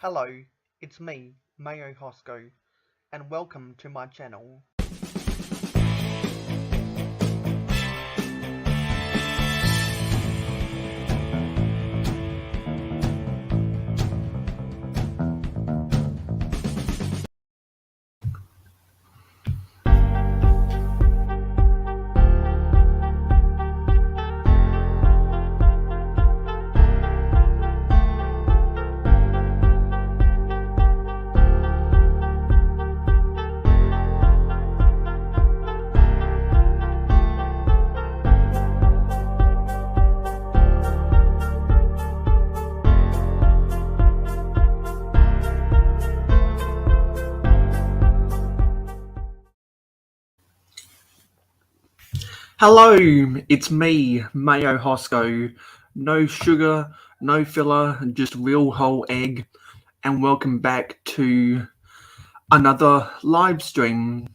Hello, it's me, Mayo Hosko, and welcome to my channel. Hello, it's me, Mayo Hosko. No sugar, no filler, just real whole egg. And welcome back to another live stream.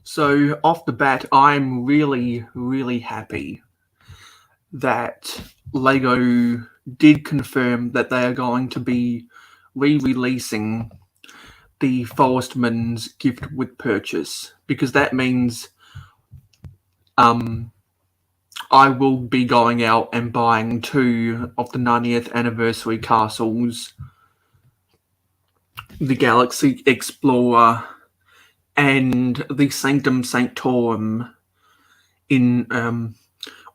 So, off the bat, I'm really happy that Lego did confirm that they are going to be re-releasing the Forestman's gift with purchase, because that means I will be going out and buying 2 of the 90th anniversary castles, the Galaxy Explorer and the Sanctum Sanctorum in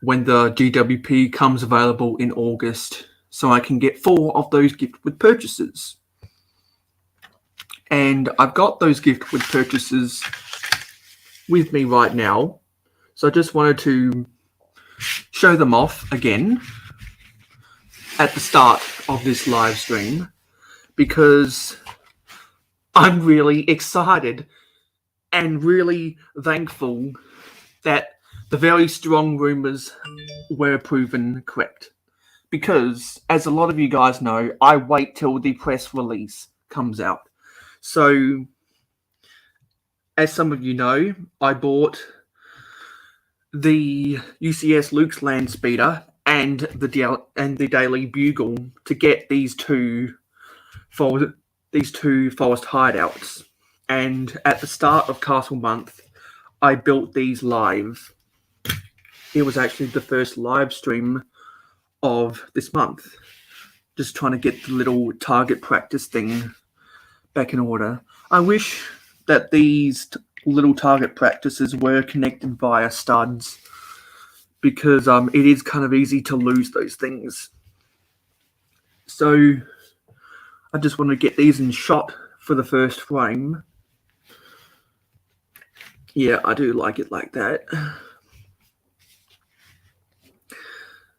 when the GWP comes available in August, so I can get 4 of those gift with purchases. And I've got those gift with purchases with me right now, so I just wanted to show them off again at the start of this live stream, because I'm really excited and really thankful that the very strong rumors were proven correct. Because, as a lot of you guys know, I wait till the press release comes out. So, as some of you know, I bought the UCS Luke's Landspeeder and the Daily Bugle to get these two forest hideouts. And at the start of Castle Month, I built these live. It was actually the first live stream of this month. Just trying to get the little target practice thing back in order. I wish that these little target practices were connected via studs, because it is kind of easy to lose those things. So I just want to get these in shot for the first frame. Yeah, I do like it like that.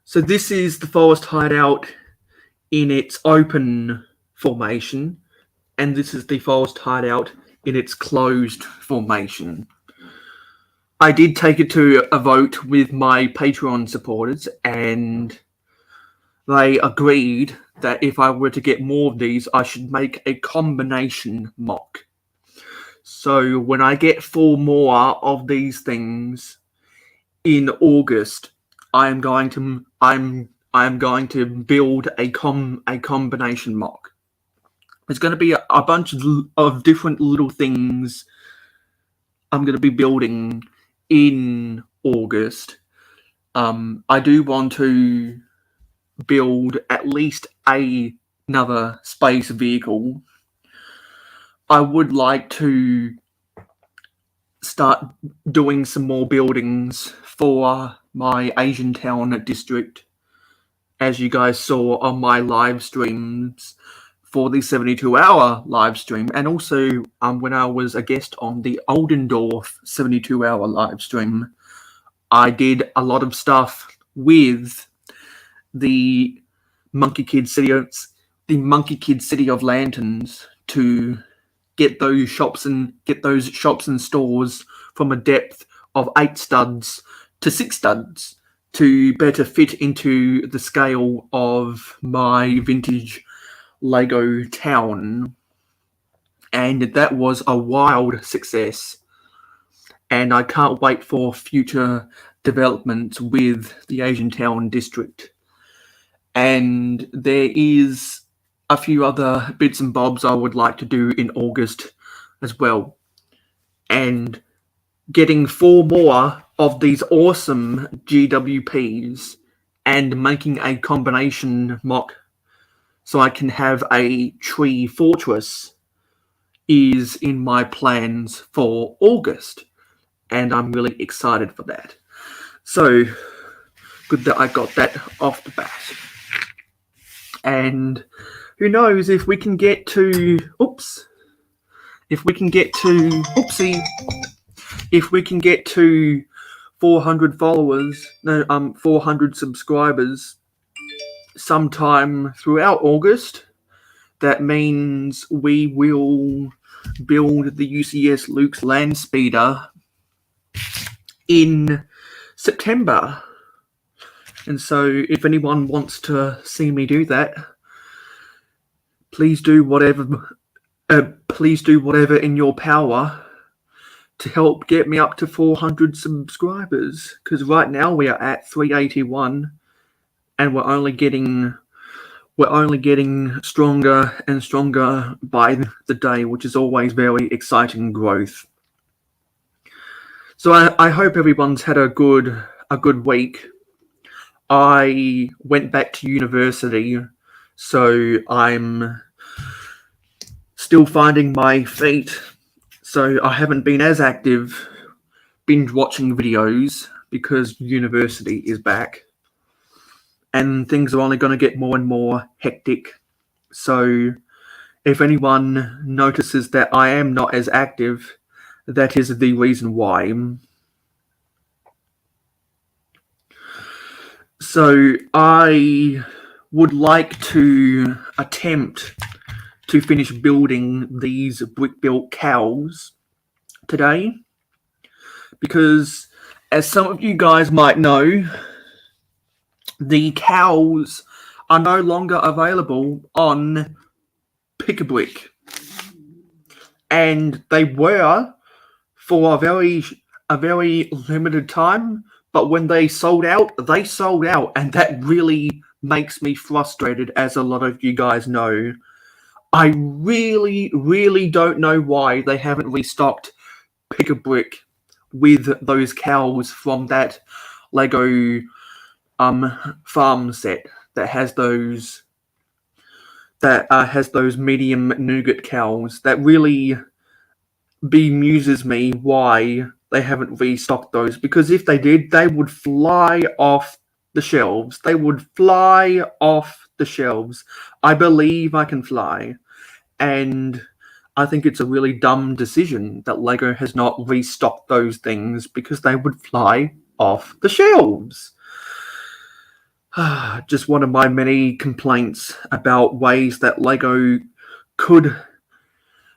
So this is the forest hideout in its open formation, and this is the forest hideout in its closed formation. I did take it to a vote with my Patreon supporters, and they agreed that if I were to get more of these, I should make a combination mock. So when I get 4 more of these things in August, I am going to build a combination mock. There's going to be a bunch of different little things I'm going to be building in August. I do want to build at least another space vehicle. I would like to start doing some more buildings for my Asian Town district, as you guys saw on my live streams for the 72-hour live stream, and also when I was a guest on the Oldendorf 72-hour live stream. I did a lot of stuff with the Monkey Kid City of Lanterns to get those shops and stores from a depth of 8 studs to 6 studs to better fit into the scale of my vintage Lego town. And that was a wild success, and I can't wait for future developments with the Asian Town district. And there is a few other bits and bobs I would like to do in August as well. And getting 4 more of these awesome GWPs and making a combination mock so I can have a tree fortress is in my plans for August. And I'm really excited for that. So, good that I got that off the bat. And who knows if we can get to... If we can get to... If we can get to 400 followers... 400 subscribers sometime throughout August, that means we will build the UCS Luke's Land Speeder in September. And so if anyone wants to see me do that, please do whatever in your power to help get me up to 400 subscribers, because right now we are at 381 and we're only getting stronger and stronger by the day, which is always very exciting growth. So I hope everyone's had a good week. I went back to university, so I'm still finding my feet. So I haven't been as active binge watching videos because university is back. And things are only going to get more and more hectic. So if anyone notices that I am not as active, that is the reason why. So I would like to attempt to finish building these brick-built cows today, because as some of you guys might know, the cows are no longer available on Pick-a-Brick, and they were for a very limited time. But when they sold out, and that really makes me frustrated, as a lot of you guys know. I really don't know why they haven't restocked Pick-a-Brick with those cows from that Lego farm set that has those medium nougat cows. That really bemuses me why they haven't restocked those, because if they did, they would fly off the shelves. I believe I can fly, and I think it's a really dumb decision that Lego has not restocked those things, because they would fly off the shelves. Just one of my many complaints about ways that Lego could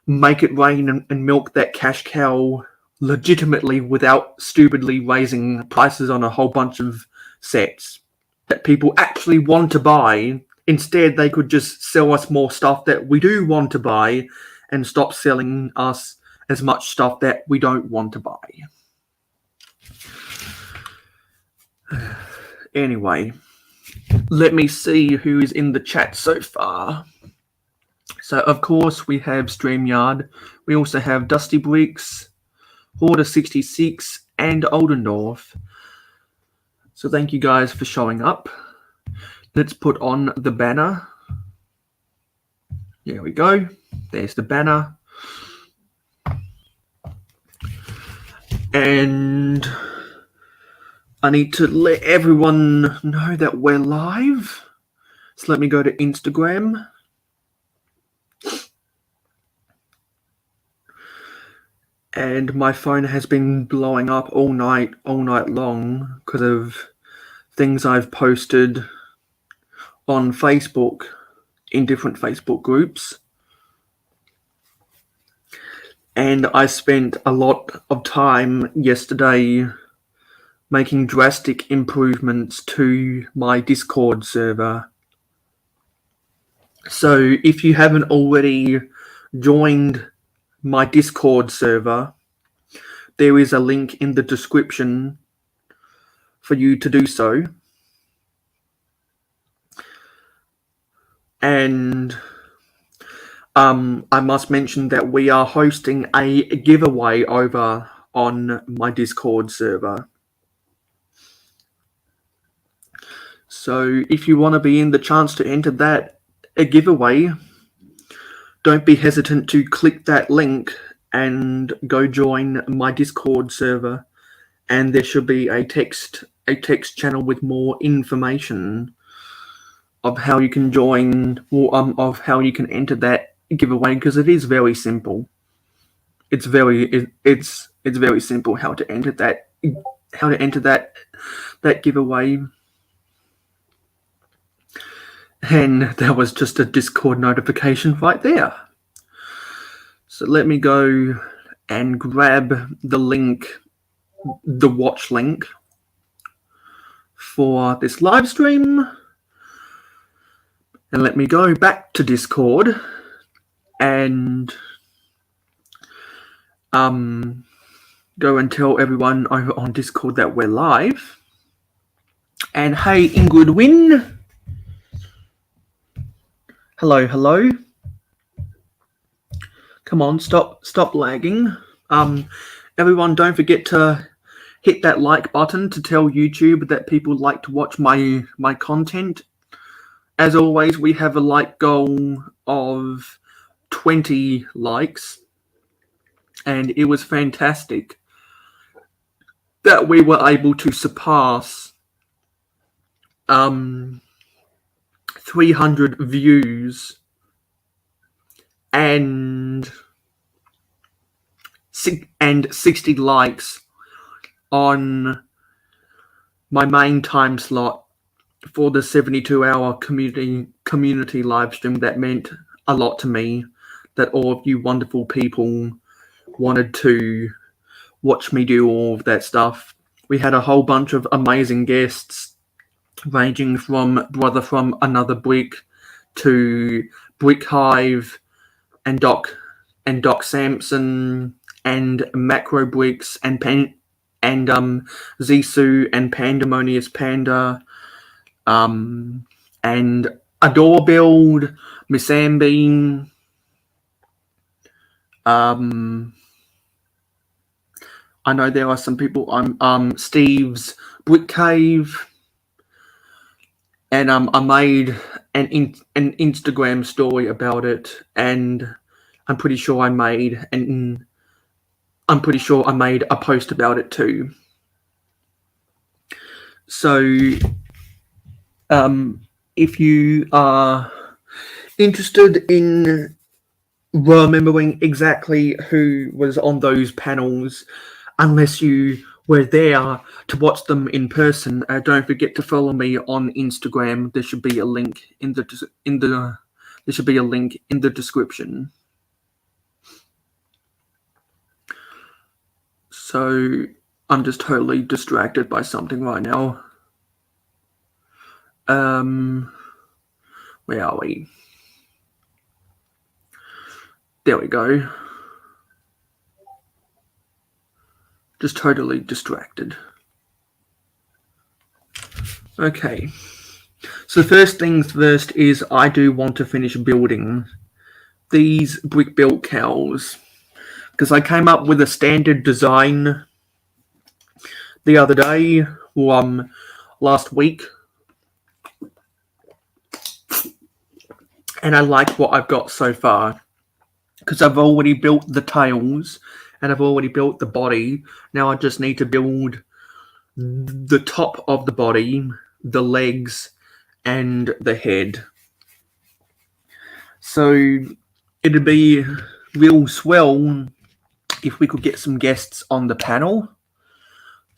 make it rain and milk that cash cow legitimately without stupidly raising prices on a whole bunch of sets that people actually want to buy. Instead, they could just sell us more stuff that we do want to buy and stop selling us as much stuff that we don't want to buy. Anyway, let me see who is in the chat so far. So, of course, we have StreamYard. We also have Dusty Bricks, Hoarder66, and Oldendorf. So thank you guys for showing up. Let's put on the banner. There we go. There's the banner. And I need to let everyone know that we're live. So let me go to Instagram. And my phone has been blowing up all night long because of things I've posted on Facebook in different Facebook groups. And I spent a lot of time yesterday making drastic improvements to my Discord server. So if you haven't already joined my Discord server, there is a link in the description for you to do so. And I must mention that we are hosting a giveaway over on my Discord server. So if you want to be in the chance to enter that giveaway, don't be hesitant to click that link and go join my Discord server. And there should be a text channel with more information of how you can join, or of how you can enter that giveaway, because it is very simple. It's very simple how to enter that giveaway. And that was just a Discord notification right there. So let me go and grab the link, the watch link for this live stream. And let me go back to Discord and go and tell everyone over on Discord that we're live. And hey, Ingrid Wynn. Hello. Come on, stop lagging. Everyone, don't forget to hit that like button to tell YouTube that people like to watch my content. As always, we have a like goal of 20 likes, and it was fantastic that we were able to surpass 300 views and 60 likes on my main time slot for the 72-hour community live stream. That meant a lot to me, that all of you wonderful people wanted to watch me do all of that stuff. We had a whole bunch of amazing guests, ranging from Brother from Another Brick to Brick Hive and Doc Sampson and Macro Bricks and Zissou and Pandemonious Panda, and Adore Build, Miss Ambean, I know there are some people, Steve's Brick Cave, and I made an Instagram story about it, and I'm pretty sure I made a post about it too. So, if you are interested in remembering exactly who was on those panels, unless you were there to watch them in person, don't forget to follow me on Instagram. There should be a link in the description. So I'm just totally distracted by something right now. Where are we? There we go. Just totally distracted. Okay. So first things first is I do want to finish building these brick built cows, because I came up with a standard design the other day, last week, and I like what I've got so far, because I've already built the tails and I've already built the body. Now I just need to build the top of the body, the legs, and the head. So it'd be real swell if we could get some guests on the panel.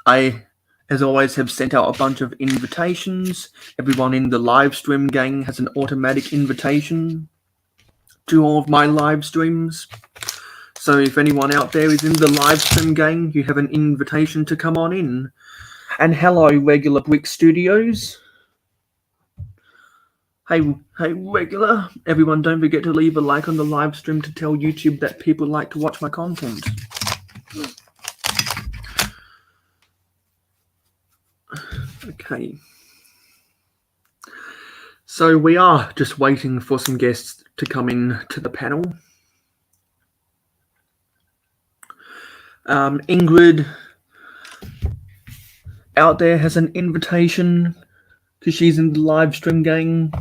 I, as always, have sent out a bunch of invitations. Everyone in the live stream gang has an automatic invitation to all of my live streams. So if anyone out there is in the live stream gang, you have an invitation to come on in. And hello, Regular Brick Studios. Hey, Regular. Everyone, don't forget to leave a like on the live stream to tell YouTube that people like to watch my content. Okay. So we are just waiting for some guests to come in to the panel. Ingrid out there has an invitation because she's in the live stream gang.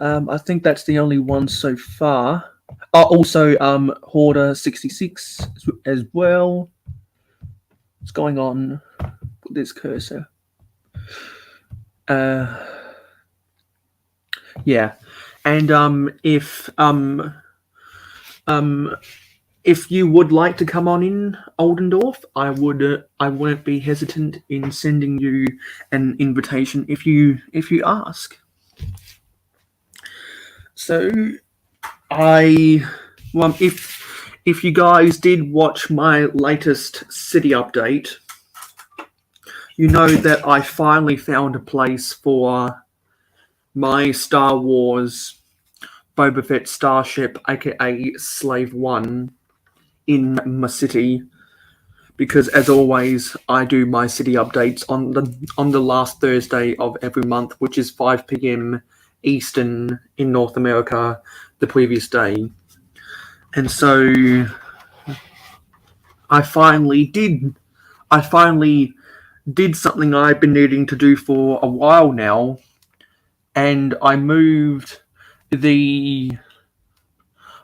I think that's the only one so far. Also, Hoarder66 as well. What's going on with this cursor? Yeah, and if you would like to come on in, Oldendorf, I wouldn't be hesitant in sending you an invitation if you ask. So, if you guys did watch my latest city update, you know that I finally found a place for my Star Wars Boba Fett starship, aka Slave 1, in my city, because as always I do my city updates on the last Thursday of every month, which is 5 p.m. Eastern in North America the previous day. And so I finally did something I've been needing to do for a while now, and I moved the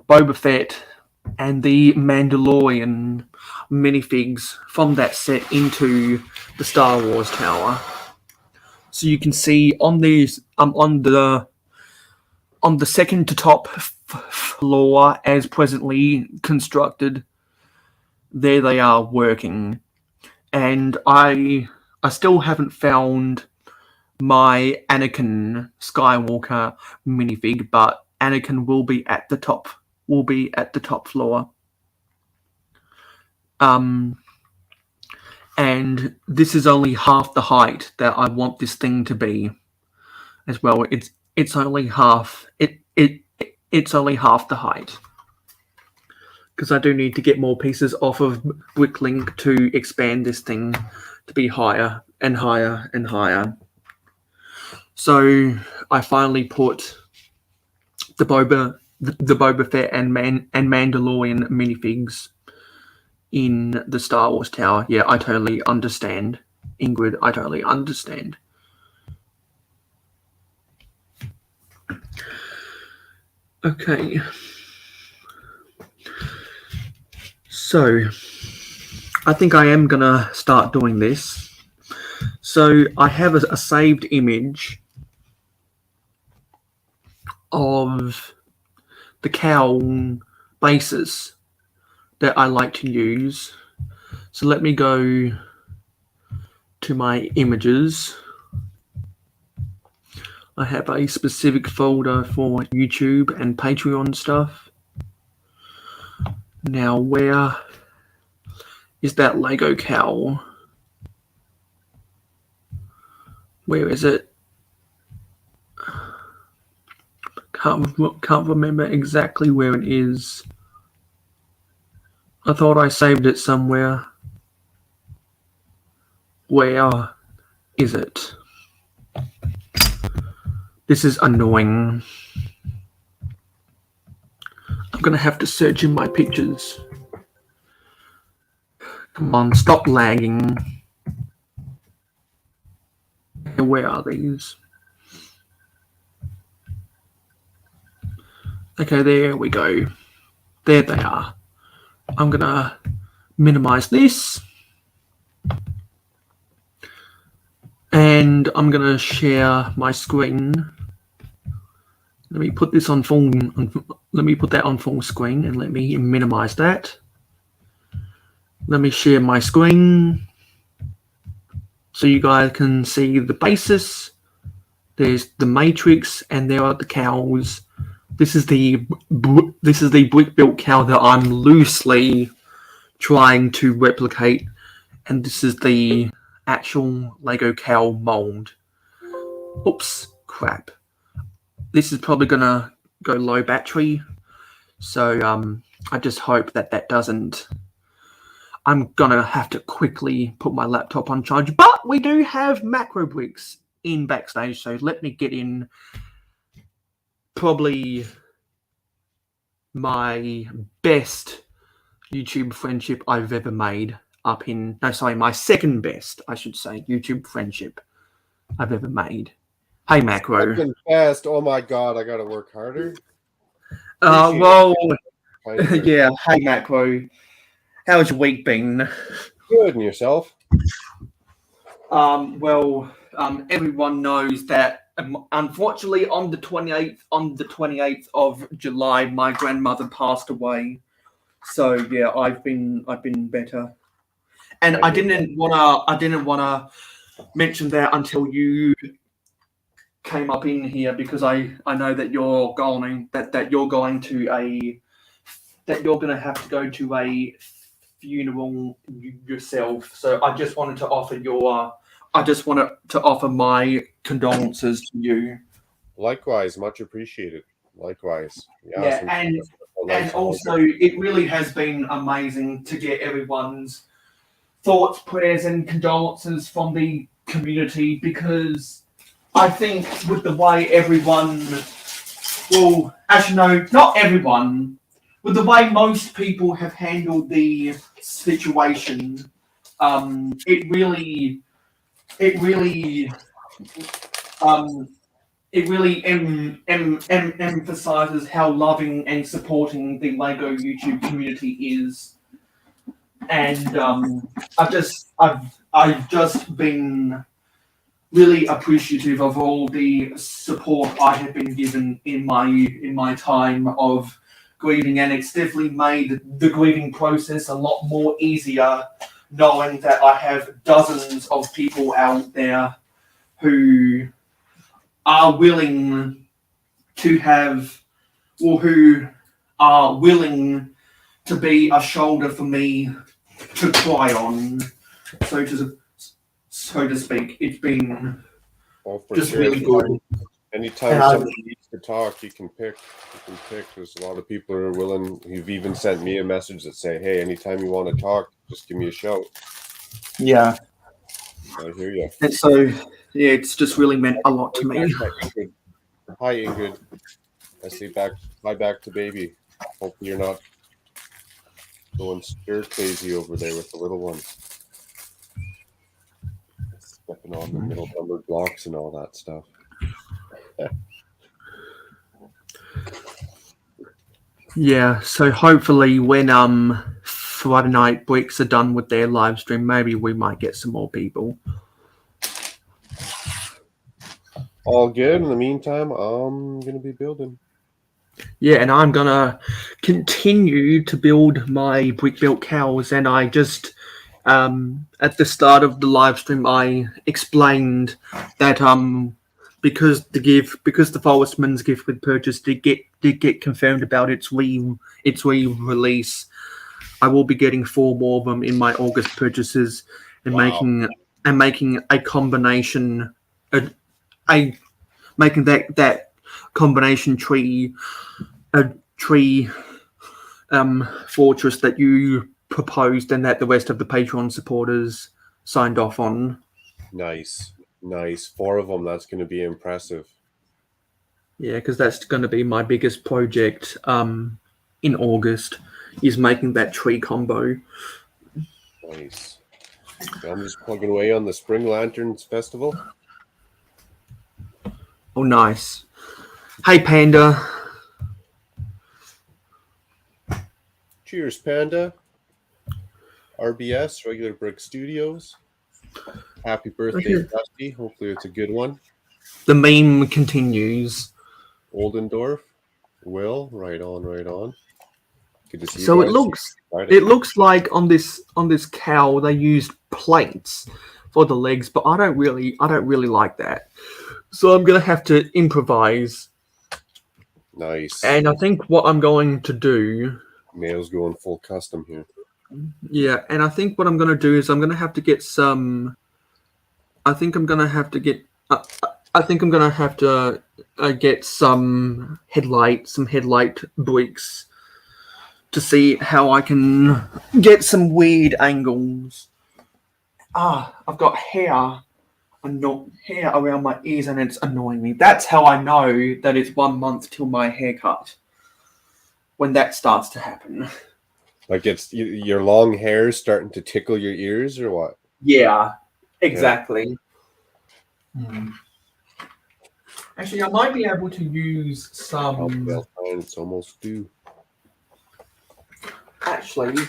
Boba Fett and the Mandalorian minifigs from that set into the Star Wars tower. So you can see on these, on the second to top floor as presently constructed, there they are working, and I still haven't found my Anakin Skywalker minifig, but Anakin will be at the top. Floor. And this is only half the height that I want this thing to be, as well. It's only half. It's only half the height, because I do need to get more pieces off of Bricklink to expand this thing to be higher and higher and higher. So I finally put the Boba Fett and Mandalorian minifigs in the Star Wars tower. Yeah, I totally understand, Ingrid. I totally understand. Okay. So I think I am gonna start doing this. So I have a saved image of the cowl bases that I like to use. So let me go to my images. I have a specific folder for YouTube and Patreon stuff. Now, where is that Lego cowl? Where is it? Can't remember exactly where it is. I thought I saved it somewhere. Where is it? This is annoying. I'm gonna have to search in my pictures. Come on, stop lagging. Where are these? Okay, there we go. There they are. I'm gonna minimize this, and I'm gonna share my screen. Let me put this on full. Let me put that on full screen, and let me minimize that. Let me share my screen so you guys can see the basis. There's the matrix, and there are the cowls. This is the brick built cowl that I'm loosely trying to replicate, and this is the actual Lego cowl mold. Oops, crap. This is probably gonna go low battery, so I just hope that doesn't. I'm gonna have to quickly put my laptop on charge, but we do have macro bricks in backstage, so let me get in probably my best YouTube friendship I've ever made. My second best, I should say, YouTube friendship I've ever made. Hey, Macro. Second best. Oh my god, I gotta work harder. Well, Appreciate it. yeah. Hey, Macro. How's your week been? Good, and yourself? Everyone knows that unfortunately on the 28th of July, my grandmother passed away. So yeah, I've been better. And I didn't wanna mention that until you came up in here, because I know that you're going to have to go to a funeral yourself. So I just wanted to offer my condolences to you. Likewise, much appreciated. Likewise. Yeah, and also it really has been amazing to get everyone's thoughts, prayers, and condolences from the community, because I think with the way everyone, well, actually no, not everyone, with the way most people have handled the situation, it really emphasizes how loving and supporting the Lego YouTube community is. And I've just been really appreciative of all the support I have been given in my time of grieving, and it's definitely made the grieving process a lot more easier, knowing that I have dozens of people out there who are willing to who are willing to be a shoulder for me to cry on, so to speak. It's been just really good. Anytime somebody needs to talk, you can pick. There's a lot of people who are willing. You've even sent me a message that say, "Hey, anytime you want to talk, just give me a shout." Yeah, I hear you. and so yeah, it's just really meant a lot to me. Hi, Ingrid. I say bye back to baby. Hopefully you're not going stir crazy over there with the little one. Stepping on the middle numbered blocks and all that stuff. Yeah, so hopefully when Friday Night Bricks are done with their live stream, maybe we might get some more people. All good. In the meantime, I'm gonna be building. Yeah, and I'm gonna continue to build my brick built cows. And I just at the start of the live stream I explained that because the Forestman's gift with purchase did get confirmed about its re-release, I will be getting 4 more of them in my August purchases, and making a combination, making that combination tree fortress that you proposed and that the rest of the Patreon supporters signed off on. Nice. 4 of them. That's going to be impressive. Yeah, because that's going to be my biggest project in August, is making that tree combo. Nice. I'm just plugging away on the Spring Lanterns Festival. Oh, nice. Hey, Panda. Cheers, Panda. RBS, Regular Brick Studios. Happy birthday, Dusty. Hopefully it's a good one. The meme continues. Oldendorf. Will, right on. Good to see you So guys. it looks like on this cow they used plates for the legs, but I don't really like that. So I'm gonna have to improvise. Nice. And I think what I'm going to do, Mayo's going full custom here. Yeah, and I think what I'm going to do is I'm going to have to get some. I think I'm going to have to get some headlight bricks to see how I can get some weird angles. I've got hair hair around my ears, and it's annoying me. That's how I know that it's 1 month till my haircut. When that starts to happen. Like it's your long hair starting to tickle your ears, or what? Yeah, exactly. Actually, I might be able to use some. It's almost due. Actually,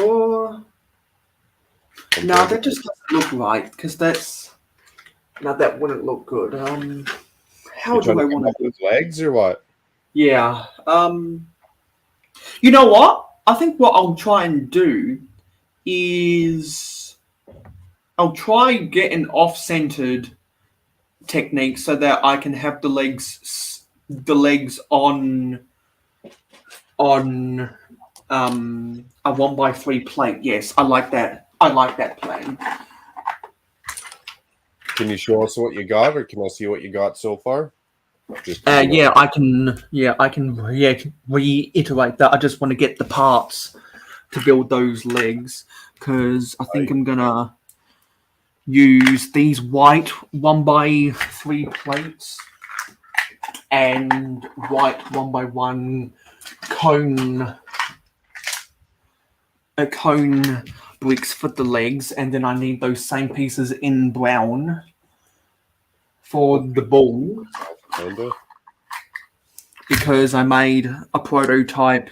or no, that just doesn't look right because that wouldn't look good. How do I want to do legs or what? Yeah. You know what? I think what I'll try and do is I'll try get an off-centered technique so that I can have the legs on a 1x3 plate. Yes, I like that. I like that plan. Can you show us what you got, or can I see what you got so far? I can reiterate that. I just want to get the parts to build those legs because I think I'm gonna use these white 1x3 plates and white 1x1 cone bricks for the legs, and then I need those same pieces in brown for the ball. Because I made a prototype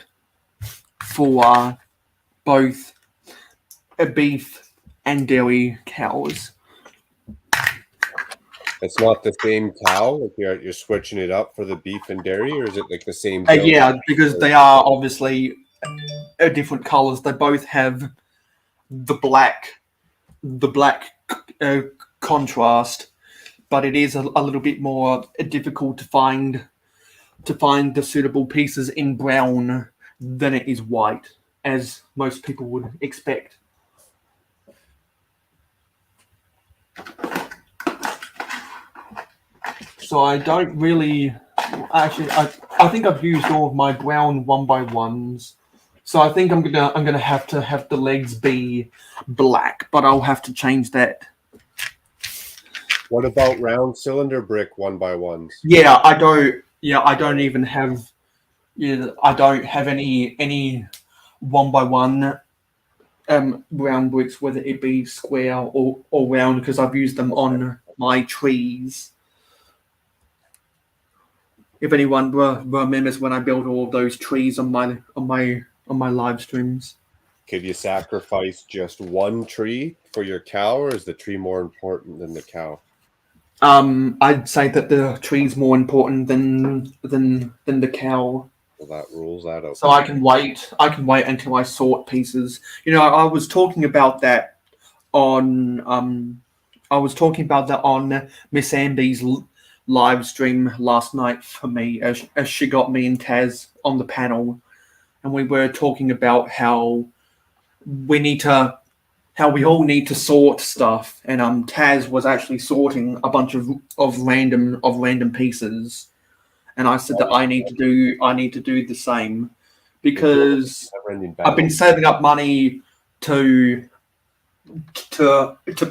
for both a beef and dairy cows. It's not the same cow? Like you're switching it up for the beef and dairy, or is it like the same? Yeah, because they are obviously different colors. They both have the black contrast, but it is a little bit more difficult to find the suitable pieces in brown than it is white, as most people would expect. So I don't really actually. I think I've used all of my brown 1x1s. So I think I'm gonna have to have the legs be black, but I'll have to change that. What about round cylinder brick 1x1s? Yeah, I don't. Yeah, I don't even have. Yeah, I don't have any 1x1 round bricks, whether it be square or round, because I've used them on my trees. If anyone remembers when I built all of those trees on my live streams. Could you sacrifice just one tree for your cow, or is the tree more important than the cow? I'd say that the tree's more important than the cow. Well, that rules that out. So I can wait until I sort pieces. You know, I was talking about that on Miss Amby's live stream last night for me, as she got me and Taz on the panel, and we were talking about how we all need to sort stuff, and Taz was actually sorting a bunch of random pieces, and I said that I need to do the same because I've been saving up money to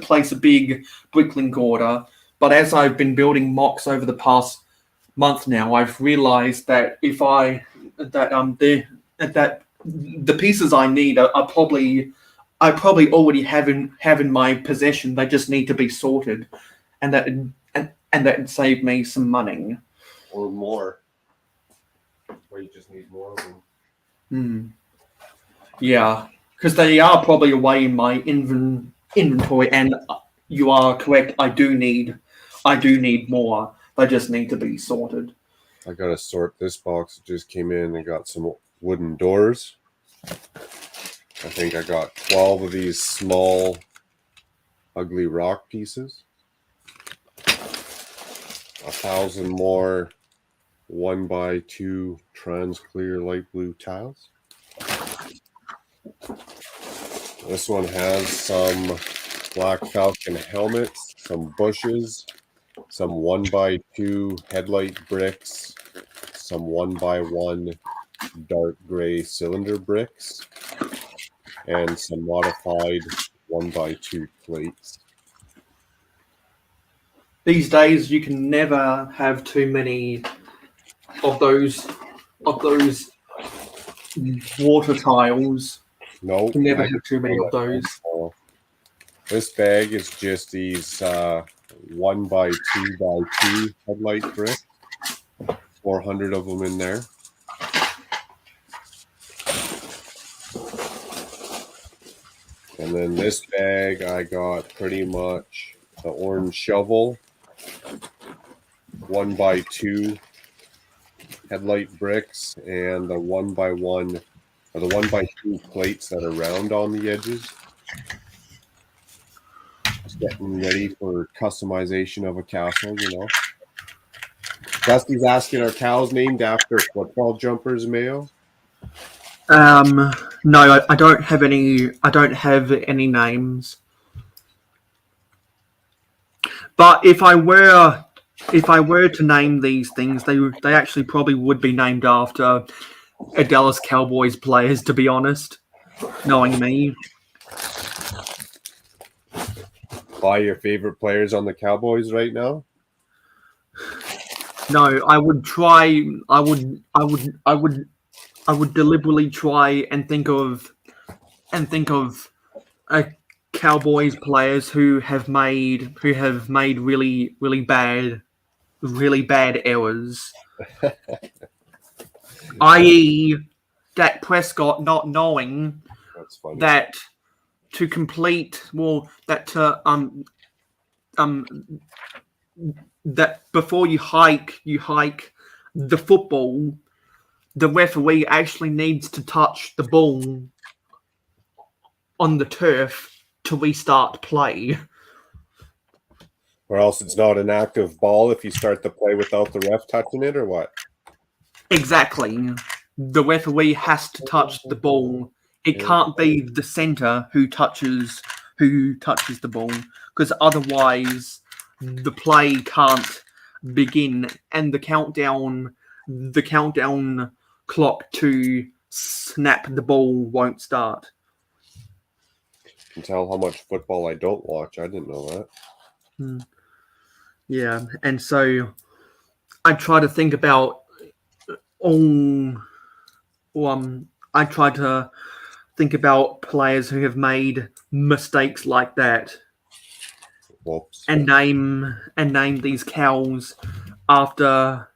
place a big bricklink order, but as I've been building mocks over the past month now, I've realized that the pieces I need are probably already have in my possession. They just need to be sorted, and that saved me some money. Or more. Or you just need more of them. Yeah, because they are probably away in my inventory, and you are correct. I do need more. They just need to be sorted. I gotta sort this box. It just came in. I got some wooden doors. I think I got 12 of these small, ugly rock pieces. 1,000 more 1x2 trans clear light blue tiles. This one has some Black Falcon helmets, some bushes, some 1x2 headlight bricks, some 1x1 dark gray cylinder bricks, and some modified 1x2 plates. these days you can never have too many of those water tiles. No, You can never I have too many of those. This bag is just these 1 by 2 by 2 headlight bricks. 400 of them in there. And then this bag, I got pretty much the orange shovel, 1 by 2 headlight bricks, and the 1 by 1 or the 1 by 2 plates that are round on the edges. Just getting ready for customization of a castle, you know. Dusty's asking, are cows named after football jumpers, Mayo? No, I don't have any. I don't have any names. But if I were to name these things, they actually probably would be named after a Dallas Cowboys players. To be honest, knowing me, Buy your favorite players on the Cowboys right now? no, I would try. I would deliberately try and think of Cowboys players who have made really bad errors, i.e., Dak Prescott not knowing That's funny. that to complete that before you hike the football, the referee actually needs to touch the ball on the turf to restart play. Or else it's not an active ball if you start the play without the ref touching it, or what? Exactly. The referee has to touch the ball. It can't be the center who touches the ball, because otherwise the play can't begin and the countdown clock to snap the ball won't start. You can tell how much football I don't watch. I didn't know that. Yeah, and so I try to think about I try to think about players who have made mistakes like that. Whoops. And name these cows after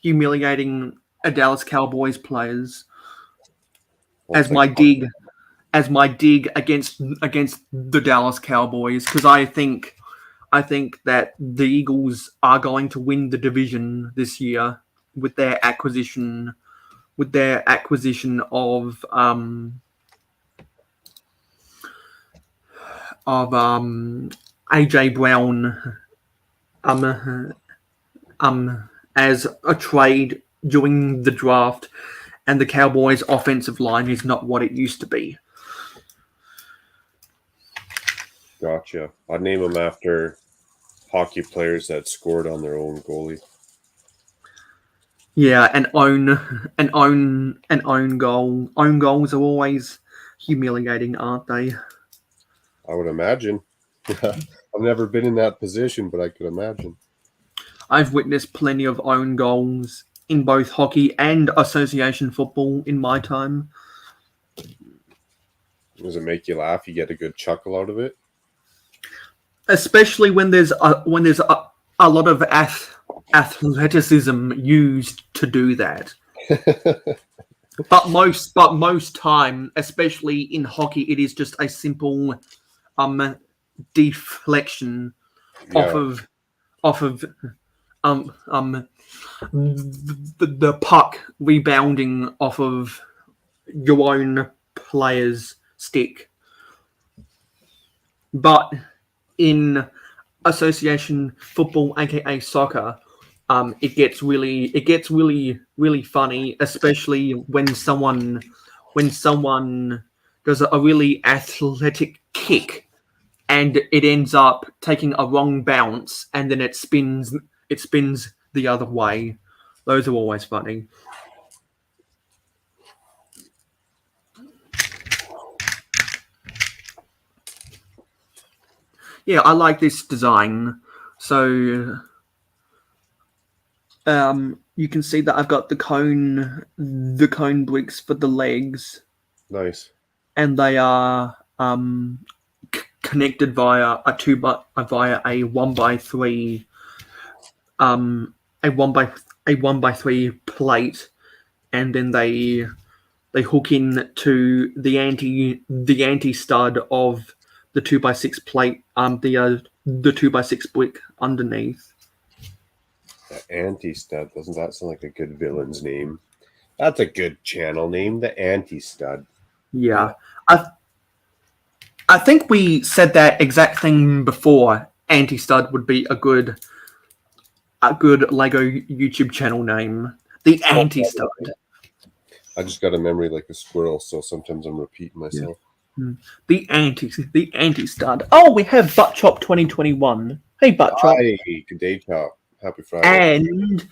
humiliating a Dallas Cowboys players as my dig against the Dallas Cowboys, because I think that the Eagles are going to win the division this year with their acquisition of AJ Brown as a trade during the draft, and the Cowboys' offensive line is not what it used to be. Gotcha. I'd name them after hockey players that scored on their own goalie. Yeah, and own goal. Own goals are always humiliating, aren't they? I would imagine. I've never been in that position, but I could imagine. I've witnessed plenty of own goals in both hockey and association football in my time. Does it make you laugh? You get a good chuckle out of it? Especially when there's a lot of athleticism used to do that. But most time, especially in hockey, it is just a simple deflection off of the puck rebounding off of your own player's stick. But in association football, aka soccer, it gets really funny, especially when someone does a really athletic kick and it ends up taking a wrong bounce and then it spins the other way. Those are always funny. Yeah, I like this design. So you can see that I've got the cone bricks for the legs, Nice. and they are connected via a 1x3 a 1x3 plate, and then they hook in to the anti stud of the 2x6 plate, the 2x6 brick underneath. The Anti-Stud. Doesn't that sound like a good villain's name? That's a good channel name, the Anti-Stud. Yeah. I think we said that exact thing before. Anti-Stud would be a good Lego YouTube channel name. The Anti-Stud. I just got a memory like a squirrel, so sometimes I'm repeating myself. The Anti-Stud. Oh, we have Butt Chop 2021. Hey, Butt Chop. Hi, good day, Chop. Happy Friday. And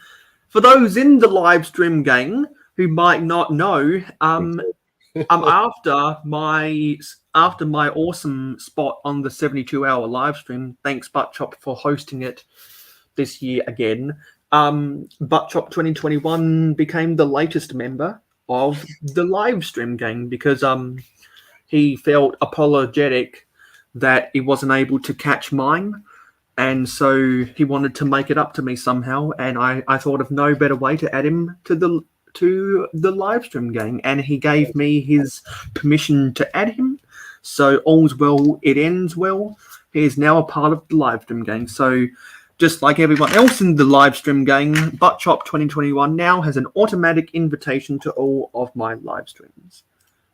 for those in the live stream gang who might not know, after my awesome spot on the 72-hour live stream, thanks Butt Chop for hosting it this year again. Butt Chop 2021 became the latest member of the live stream gang because he felt apologetic that he wasn't able to catch mine. And so he wanted to make it up to me somehow, and I thought of no better way to add him to the live stream gang, and he gave me his permission to add him. So all's well, it ends well. He is now a part of the live stream gang. So just like everyone else in the live stream gang, Butt Chop 2021 now has an automatic invitation to all of my live streams,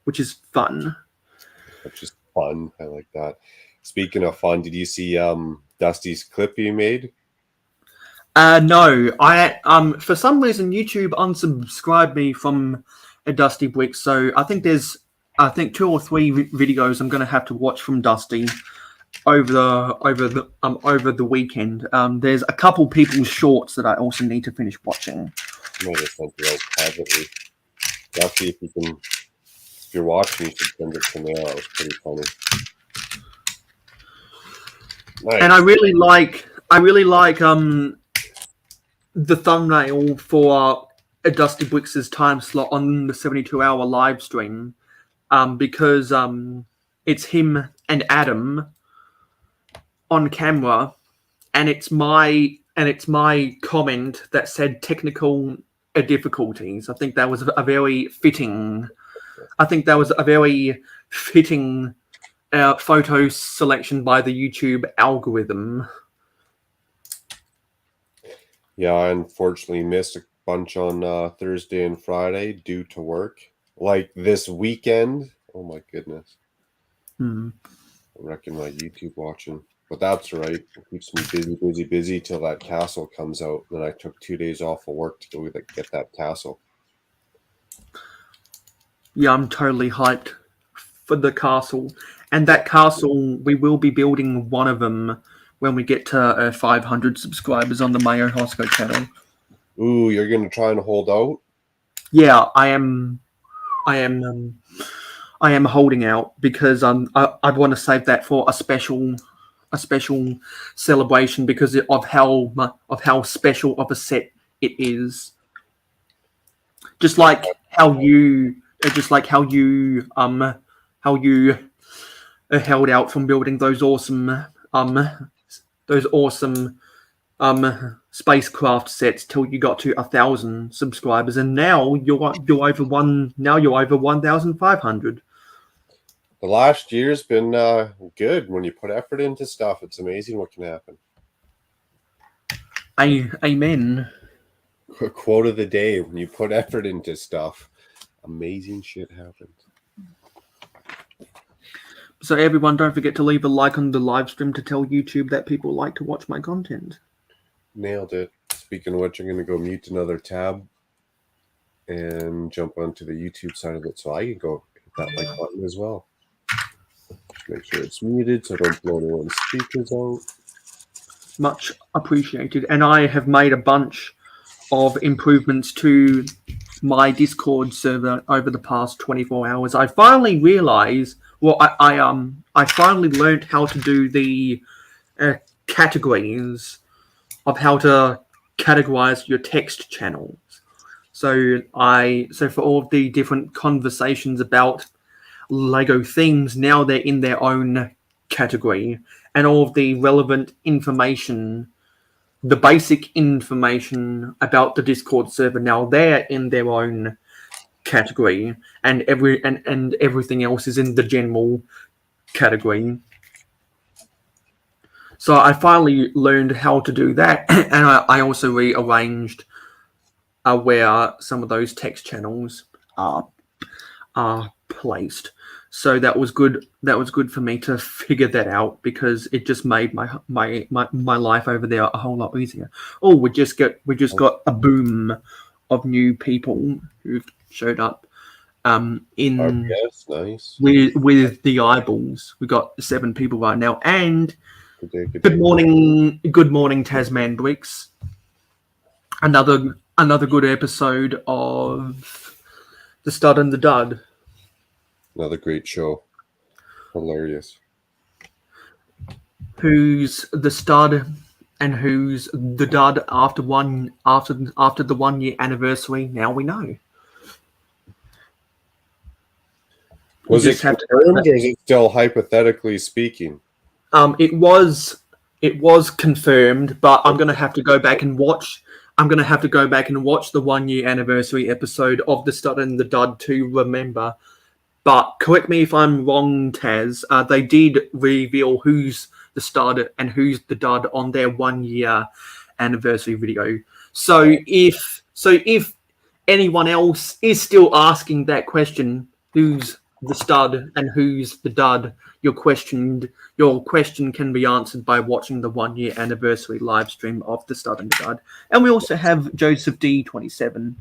which is fun. Which is fun. I like that. Speaking of fun, did you see Dusty's clip he made? No, I for some reason YouTube unsubscribed me from a Dusty Brick, so I think there's 2 or 3 videos I'm going to have to watch from Dusty over the weekend. There's a couple people's shorts that I also need to finish watching. I might have sent you out privately. Dusty, if you're watching, you should send it to me. That was pretty funny. Nice. And I really like the thumbnail for a Dusty Bricks' time slot on the 72-hour live stream, because it's him and Adam on camera, and it's my comment that said technical difficulties. I think that was a very fitting photo selection by the YouTube algorithm. Yeah, I unfortunately missed a bunch on Thursday and Friday due to work. Like this weekend, oh my goodness. I'm wrecking my YouTube watching. But that's right. It keeps me busy till that castle comes out. Then I took 2 days off of work to go get that castle. Yeah, I'm totally hyped for the castle. And that castle, we will be building one of them when we get to 500 subscribers on the Mayo Hosko channel. Ooh, you're gonna try and hold out? Yeah, I am holding out because I'd want to save that for a special celebration because of how special of a set it is. Just like how you held out from building those awesome spacecraft sets till you got to 1,000 subscribers, and now you're over 1,500. The last year's been good. When you put effort into stuff, it's amazing what can happen. Amen. Quote of the day: when you put effort into stuff, amazing shit happens. So everyone, don't forget to leave a like on the live stream to tell YouTube that people like to watch my content. Nailed it. Speaking of which, I'm going to go mute another tab and jump onto the YouTube side of it so I can go hit that like button as well. Just make sure it's muted so I don't blow anyone's speakers out. Much appreciated. And I have made a bunch of improvements to my Discord server over the past 24 hours. I finally realized, I finally learned how to do the categories how to categorize your text channels. So for all of the different conversations about Lego themes, now they're in their own category, and all of the relevant information, the basic information about the Discord server, now they're in their own category, and everything else is in the general category. So I finally learned how to do that, and I also rearranged where some of those text channels are placed. So that was good. That was good for me to figure that out, because it just made my life over there a whole lot easier. Oh, we just got a boom of new people who've showed up. Yes, nice. With the eyeballs, we got 7 people right now. And Good day. good morning, Tasman Bricks. Another good episode of The Stud and the Dud. Another great show. Hilarious. Who's the stud and who's the dud after the 1 year anniversary? Now we know. Was it confirmed, or is it still hypothetically speaking? It was confirmed, but I'm gonna have to go back and watch. I'm gonna have to go back and watch the 1 year anniversary episode of The Stud and the Dud to remember. But correct me if I'm wrong, Taz. They did reveal who's the stud and who's the dud on their 1 year anniversary video. So if anyone else is still asking that question, who's the stud and who's the dud, your question can be answered by watching the 1 year anniversary live stream of The Stud and the Dud. And we also have Joseph D27.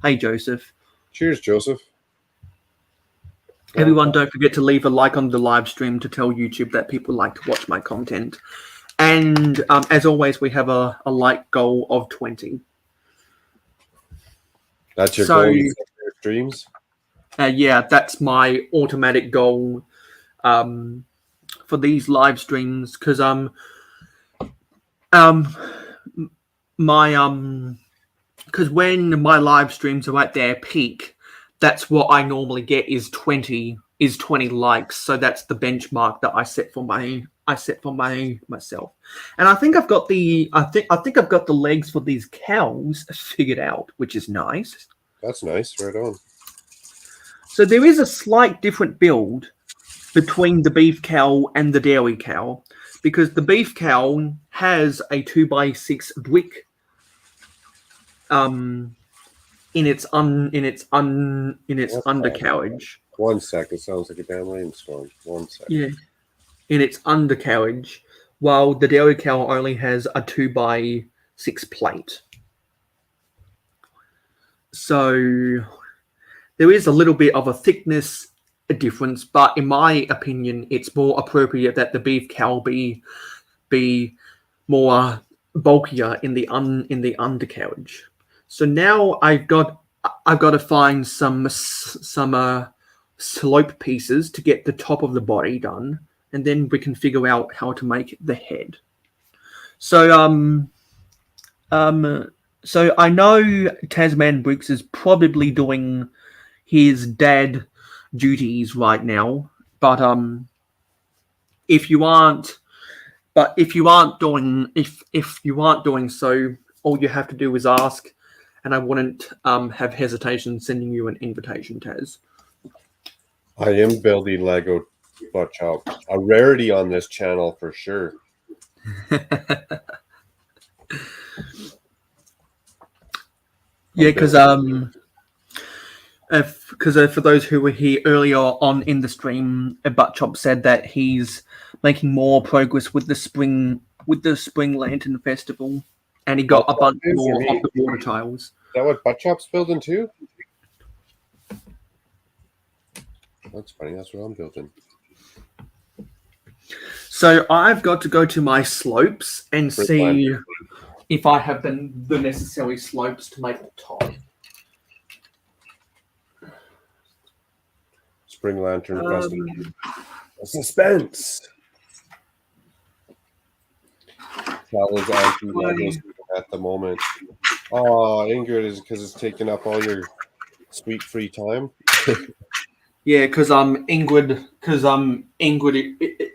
Hey, Joseph. Cheers, Joseph. Everyone, don't forget to leave a like on the live stream to tell YouTube that people like to watch my content. And as always, we have a like goal of 20. That's your goal for streams? Yeah, that's my automatic goal for these live streams, because because when my live streams are at their peak, that's what I normally get is 20 likes. So that's the benchmark that I set for myself. And I think I've got the legs for these cows figured out, which is nice. That's nice. Right on. So there is a slight different build between the beef cow and the dairy cow, because the beef cow has a 2x6 brick in its undercarriage. 1 sec. It sounds like a damn rainstorm. 1 sec. Yeah, in its undercarriage, while the dairy cow only has a 2x6 plate. So there is a little bit of a thickness difference, but in my opinion, it's more appropriate that the beef cow be more bulkier in the undercarriage. So now I've got to find some slope pieces to get the top of the body done, and then we can figure out how to make the head. So so I know Tasman Bricks is probably doing his dad duties right now, but if you aren't doing so, all you have to do is ask, and I wouldn't have hesitation sending you an invitation, Taz. I am building Lego butt chop. A rarity on this channel for sure. Yeah, because for those who were here earlier on in the stream, Buttchop said that he's making more progress with the spring lantern festival, and he got a bunch more of the water tiles. Is that what Buttchop's building too? That's funny. That's what I'm building. So I've got to go to my slopes and see if I have the necessary slopes to make the top. Spring lantern festival. Suspense. Tell his auntie that he's at the moment. Oh, Ingrid, is because it's taking up all your sweet free time? Yeah, because Ingrid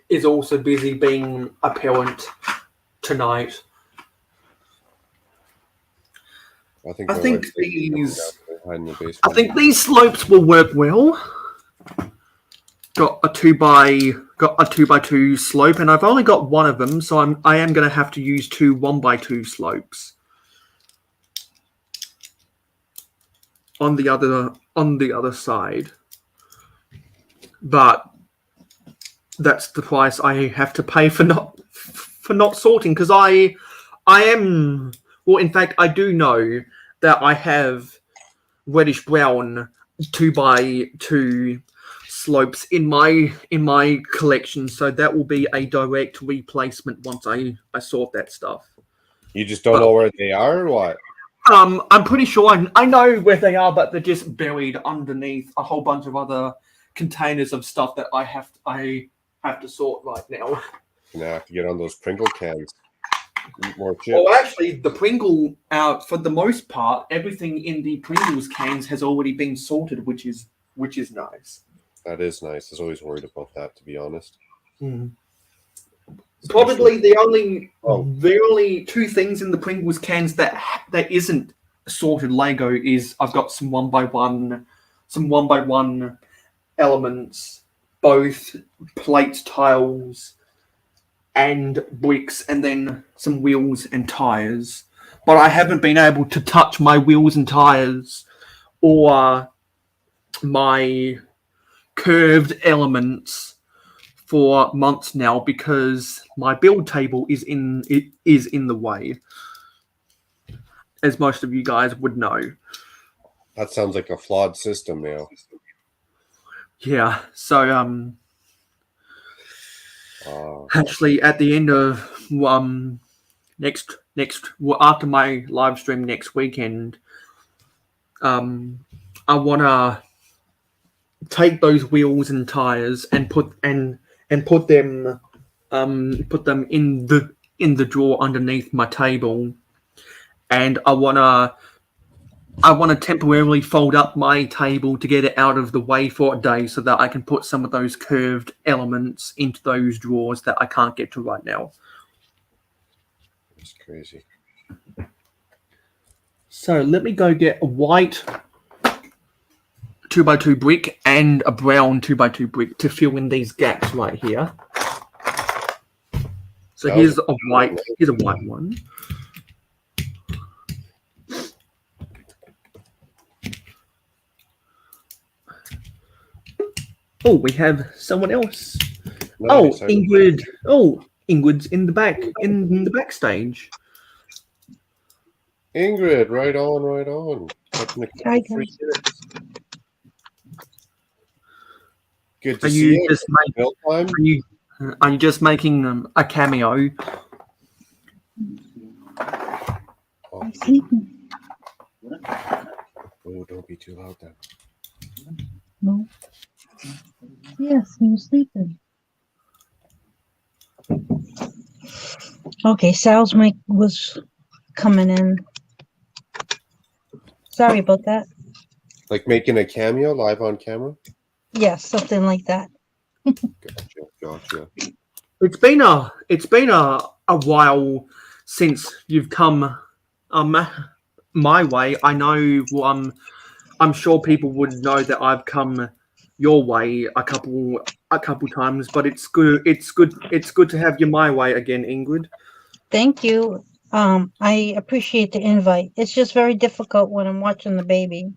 is also busy being a parent tonight. I think these slopes will work well. Got a 2x2 slope, and I've only got one of them, so I am going to have to use 2 1x2 slopes on the other side. But that's the price I have to pay for not sorting, because I am, well, in fact, I do know that I have reddish brown 2x2 slopes in my collection, so that will be a direct replacement once I sort that stuff. You just don't know where they are, or what? I'm pretty sure I know where they are, but they're just buried underneath a whole bunch of other containers of stuff that I have to sort right now. You're gonna have to get on those Pringle cans. Eat more chips. Well, actually, the Pringle, for the most part, everything in the Pringles cans has already been sorted, which is nice. That is nice. I was always worried about that, to be honest. Mm. Probably the only 2 things in the Pringles cans that isn't sorted Lego is I've got some 1x1 elements, both plates, tiles, and bricks, and then some wheels and tires. But I haven't been able to touch my wheels and tires or my curved elements for months now because my build table is in the way, as most of you guys would know. That sounds like a flawed system, Mayo. Yeah, so actually at the end of after my live stream next weekend, I want to take those wheels and tires and put them in the drawer underneath my table, and I want to temporarily fold up my table to get it out of the way for a day so that I can put some of those curved elements into those drawers that I can't get to right now. That's crazy. So let me go get a white 2x2 brick and a brown 2x2 brick to fill in these gaps right here. So here's a white one. Oh, we have someone else. Nice. Ingrid. Oh, Ingrid's in the back, in the backstage. Ingrid, right on. Hi, guys. Good to see you. Are you just making a cameo? I'm sleeping. Oh, don't be too loud then. No. Yes, he was sleeping. Okay, Sal's mic was coming in. Sorry about that. Like making a cameo live on camera? Yes, something like that. Gotcha. It's been a while since you've come my way. I know. I'm sure people would know that I've come your way a couple times, but it's good to have you my way again, Ingrid. Thank you. I appreciate the invite. It's just very difficult when I'm watching the baby.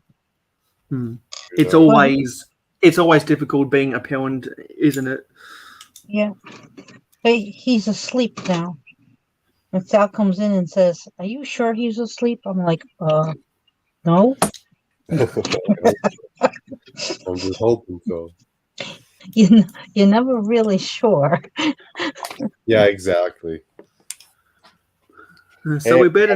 It's always difficult being a parent, isn't it? Yeah. But he's asleep now. And Sal comes in and says, "Are you sure he's asleep?" I'm like, no. I'm just hoping so. You're never really sure. Yeah, exactly. So we better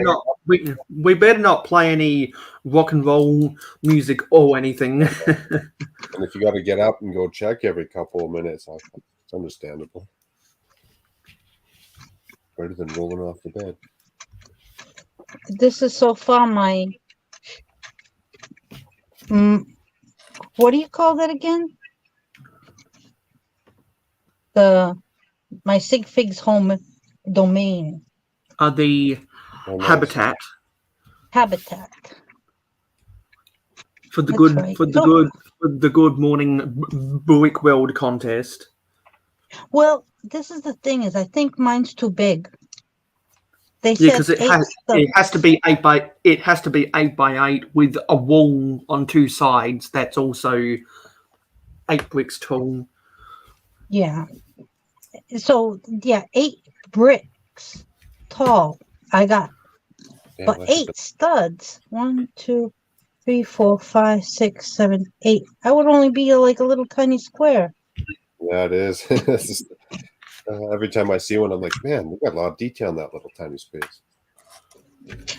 not play any rock and roll music or anything. And if you got to get up and go check every couple of minutes, it's understandable. Better than rolling off the bed. This is so far my. What do you call that again? My sig fig's home domain The Oh, nice. habitat habitat. for the That's good right. for the good morning brick world contest. Well, this is the thing is I think mine's too big. They Yeah, said because it 8 has to be 8 by 8 with a wall on 2 sides. That's also 8 bricks tall. Yeah. So yeah, 8 bricks tall. I got, Damn, but I think 8 studs. 1, 2, 3, 4, 5, 6, 7, 8. I would only be like a little tiny square. yeah, it is. It's just, every time I see one, I'm like, man, we got a lot of detail in that little tiny space. It'd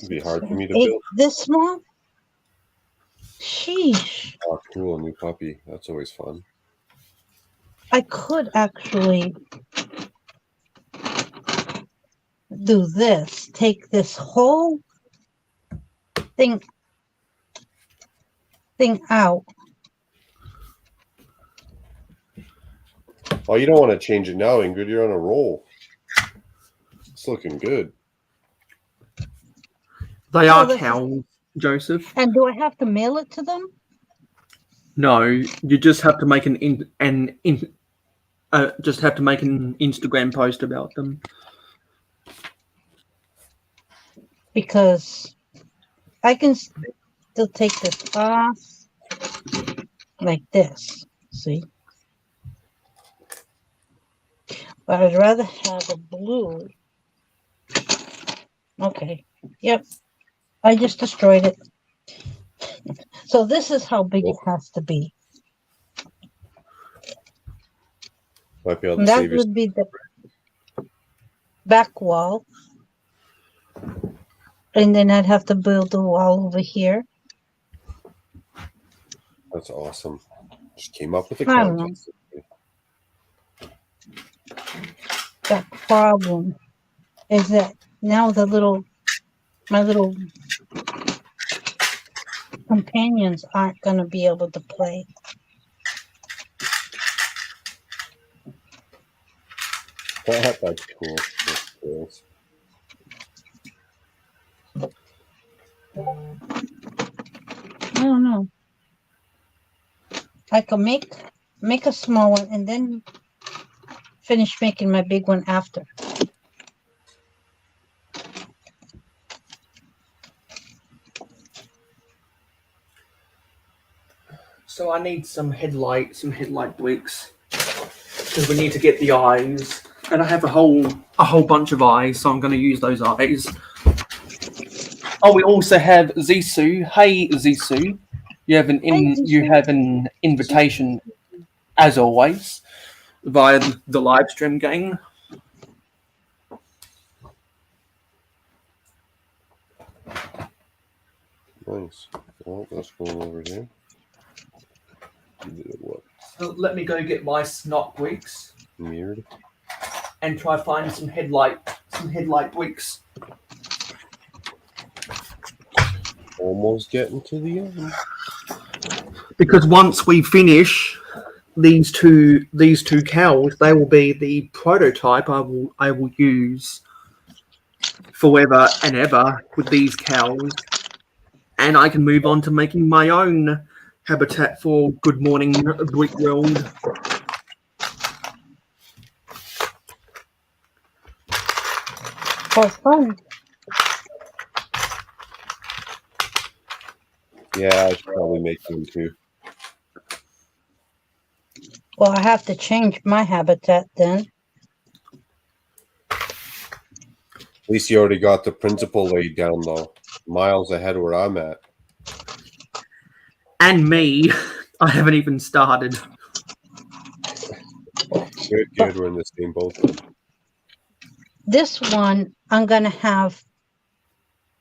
be hard for me to 8 build. this small? Sheesh. Oh, cool, a new puppy. That's always fun. I could actually do this. Take this whole thing out. Oh, you don't want to change it now, Ingrid. You're on a roll. It's looking good. They Oh, are this is- cows, Joseph. And do I have to mail it to them? No, you just have to make just have to make an Instagram post about them. Because I can still take this off like this. See? But I'd rather have a blue. Okay. Yep. I just destroyed it. So this is how big it has to be. Might be able to And that save you. would be the back wall. And then I'd have to build a wall over here. That's awesome. Just came up with a I don't know. contest. The problem is that now my little companions aren't going to be able to play. That's cool. That's cool. I don't know. I could make a small one and then finish making my big one after. So I need some headlight bricks because we need to get the eyes, and I have a whole bunch of eyes, so I'm going to use those eyes. Oh, we also have Zissou. Hey, Zissou, you have an invitation, as always, via the live stream gang. Nice. Well, that's going over here. What? So let me go get my snot bricks Mirrored. and try find some headlight bricks. Almost getting to the end. Because once we finish these two cows, they will be the prototype I will use forever and ever with these cows, and I can move on to making my own habitat for Good Morning Brick World. For fun. Yeah, I should probably make them too. Well, I have to change my habitat then. At least you already got the principle laid down, though. Miles ahead of where I'm at. And me, I haven't even started. Good. We're in the same boat then. This one, I'm going to have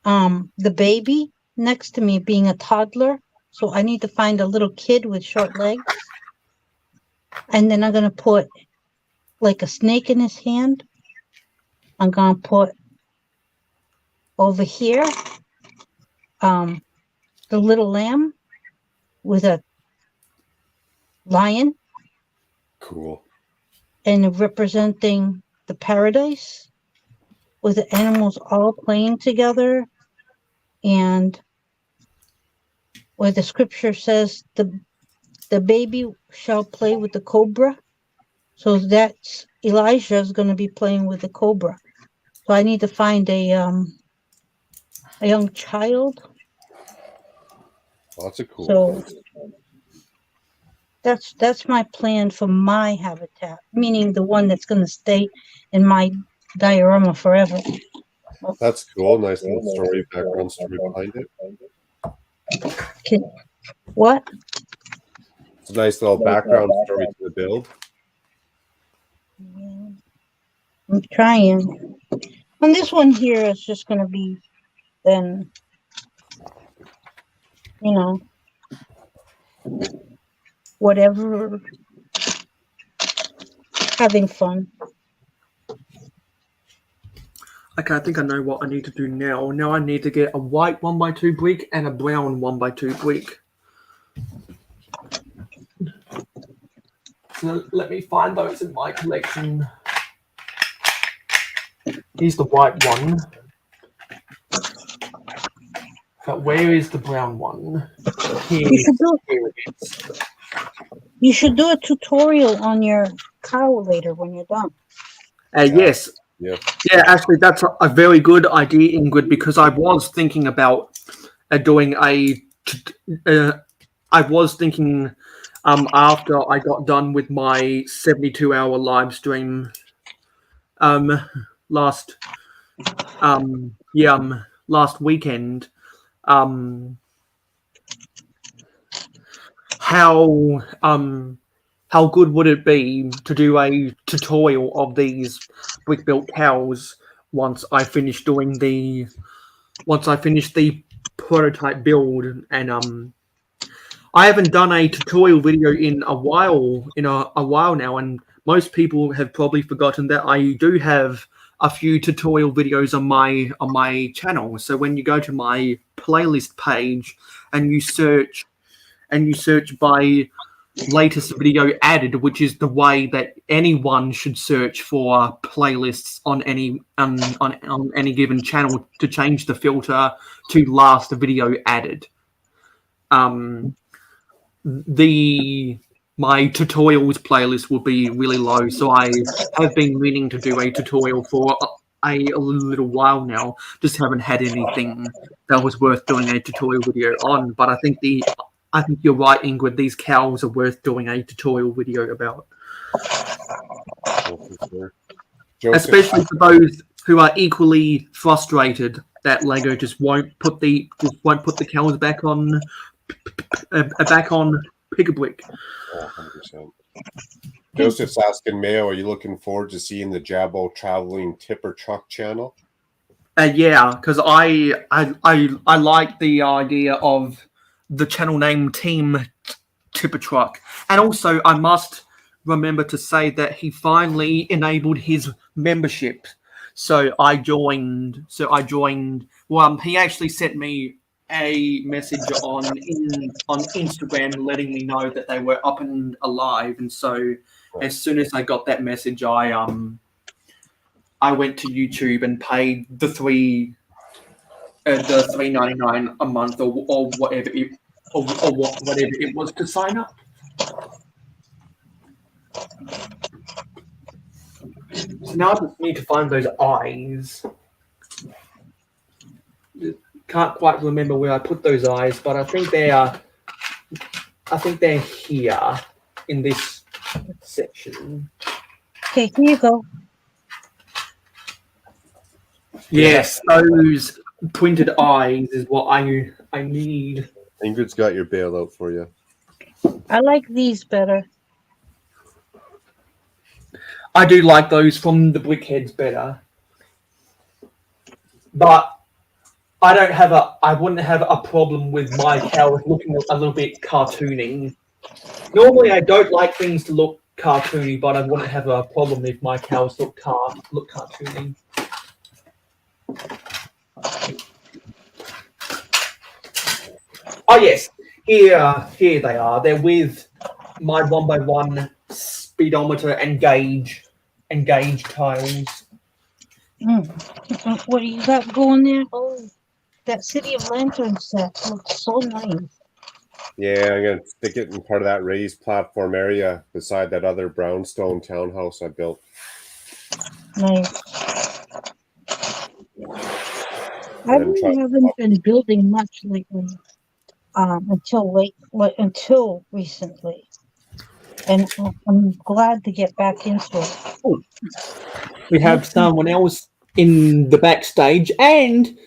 the baby next to me being a toddler. So I need to find a little kid with short legs. And then I'm going to put like a snake in his hand. I'm gonna put over here the little lamb with a lion Cool. and representing the paradise with the animals all playing together, and where the scripture says the baby shall play with the cobra. So that's Elijah's going to be playing with the cobra. So I need to find a young child. Lots of cool. So that's my plan for my habitat, meaning the one that's going to stay in my diorama forever. That's cool. Nice little story, background story behind it. What? It's a nice little background story to the build. I'm trying. And this one here is just going to be then, you know, whatever, having fun. Okay, I think I know what I need to do now. Now I need to get a white 1x2 brick and a brown 1x2 brick. So let me find those in my collection. Here's the white one. But where is the brown one? Here it is. You should do a tutorial on your cow later when you're done. Yes. Yeah. Yeah, actually, that's a very good idea, Ingrid, because I was thinking about doing I was thinking after I got done with my 72-hour live stream last weekend, how good would it be to do a tutorial of these brick built cows once I finish the prototype build? And I haven't done a tutorial video in a while now, and most people have probably forgotten that I do have a few tutorial videos on my channel. So when you go to my playlist page and you search by latest video added, which is the way that anyone should search for playlists on any on any given channel, to change the filter to last video added. My tutorials playlist will be really low, so I have been meaning to do a tutorial for a little while now. Just haven't had anything that was worth doing a tutorial video on. But I think you're right, Ingrid. These cows are worth doing a tutorial video about, especially for those who are equally frustrated that Lego just won't put the cows back on Pick-a-Brick. 100%. Joseph's asking, Mayo, are you looking forward to seeing the Jabbo traveling tipper truck channel? Yeah, because I like the idea of the channel name Team Tipper Truck. And also, I must remember to say that he finally enabled his membership. So I joined. Well, he actually sent me a message on Instagram letting me know that they were up and alive. And so as soon as I got that message, I went to YouTube and paid the $3.99 a month or whatever whatever it was to sign up. So now I just need to find those eyes. Can't quite remember where I put those eyes, but I think they're here in this section. Okay, here you go. Yes, those pointed eyes is what I need. Ingrid's got your bailout for you. I like these better. I do like those from the brickheads better, but I wouldn't have a problem with my cows looking a little bit cartoony. Normally, I don't like things to look cartoony, but I wouldn't have a problem if my cows look cartoony. Oh yes, here they are. They're with my 1x1 speedometer and gauge tiles. What do you got going there? Oh, that City of Lanterns set looks so nice. Yeah, I'm gonna stick it in part of that raised platform area beside that other brownstone townhouse I built. Nice. I really haven't been building much lately, until recently, and I'm glad to get back into it. Oh, we have someone else in the backstage, and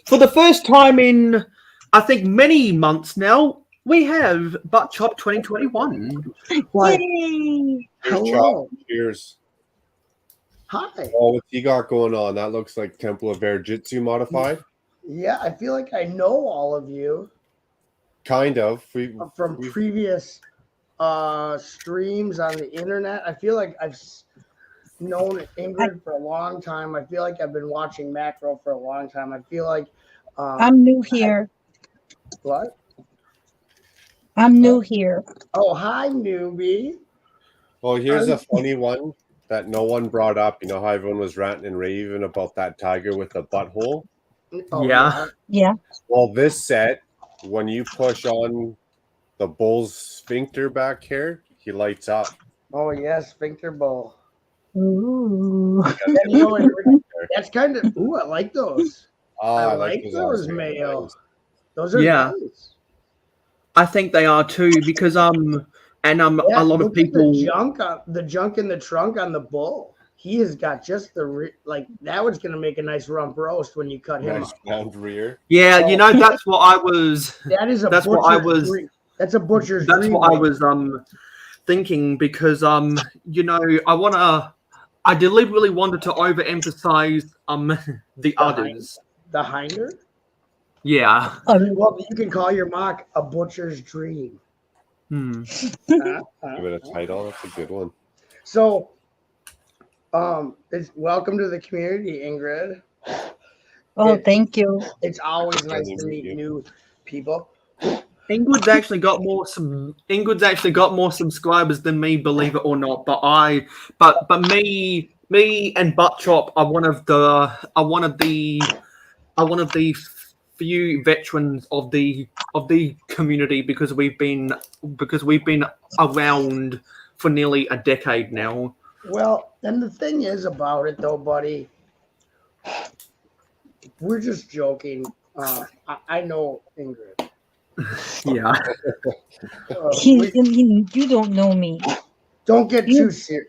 for the first time in, I think, many months now, we have Butt Chop 2021. Yay! Hello. Cheers. Hi. Oh, what's he got going on? That looks like Temple of Bear Jitsu modified. Yeah, I feel like I know all of you Kind of. from previous streams on the internet. I feel like I've known Ingrid for a long time. I feel like I've been watching Macro for a long time. I feel like I'm new here. What? I'm new here. Oh, hi, newbie. Well, here's a funny one that no one brought up. You know how everyone was ranting and raving about that tiger with the butthole? Oh, Yeah. Yeah. Well, this set, when you push on the bull's sphincter back here, he lights up. Oh, yes, sphincter bull. Ooh. That's kind of, ooh, I like those. I like those, Mayo. Nice. Those are nice. I think they are too, because a lot of people. The junk in the trunk on the bull. He has got just the that one's gonna make a nice rump roast when you cut him up. Round rear. Yeah, that's what I was. That's a butcher's That's dream. what I was thinking, because I deliberately wanted to overemphasize the udders. The hinder? Yeah. Well, you can call your mock a butcher's dream. Give it a title. That's a good one. So, it's welcome to the community, Ingrid. Oh, thank you. It's always nice to meet new people. Ingrid's actually got more subscribers than me, believe it or not. But me and Butt Chop are one of the few veterans of the community, because we've been around for nearly a decade now. Well, and the thing is about it, though, buddy, we're just joking. I know Ingrid. Yeah. You don't know me. Don't get too serious.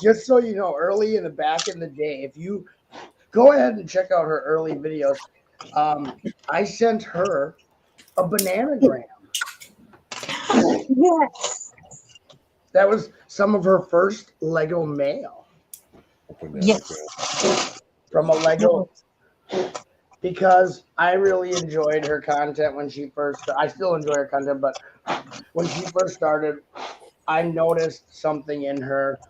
Just so you know, early in the day, if you go ahead and check out her early videos, I sent her a bananagram. Yes. That was some of her first Lego mail. Yes. From a Lego. Because I really enjoyed her content when she first. I still enjoy her content, but when she first started, I noticed something in her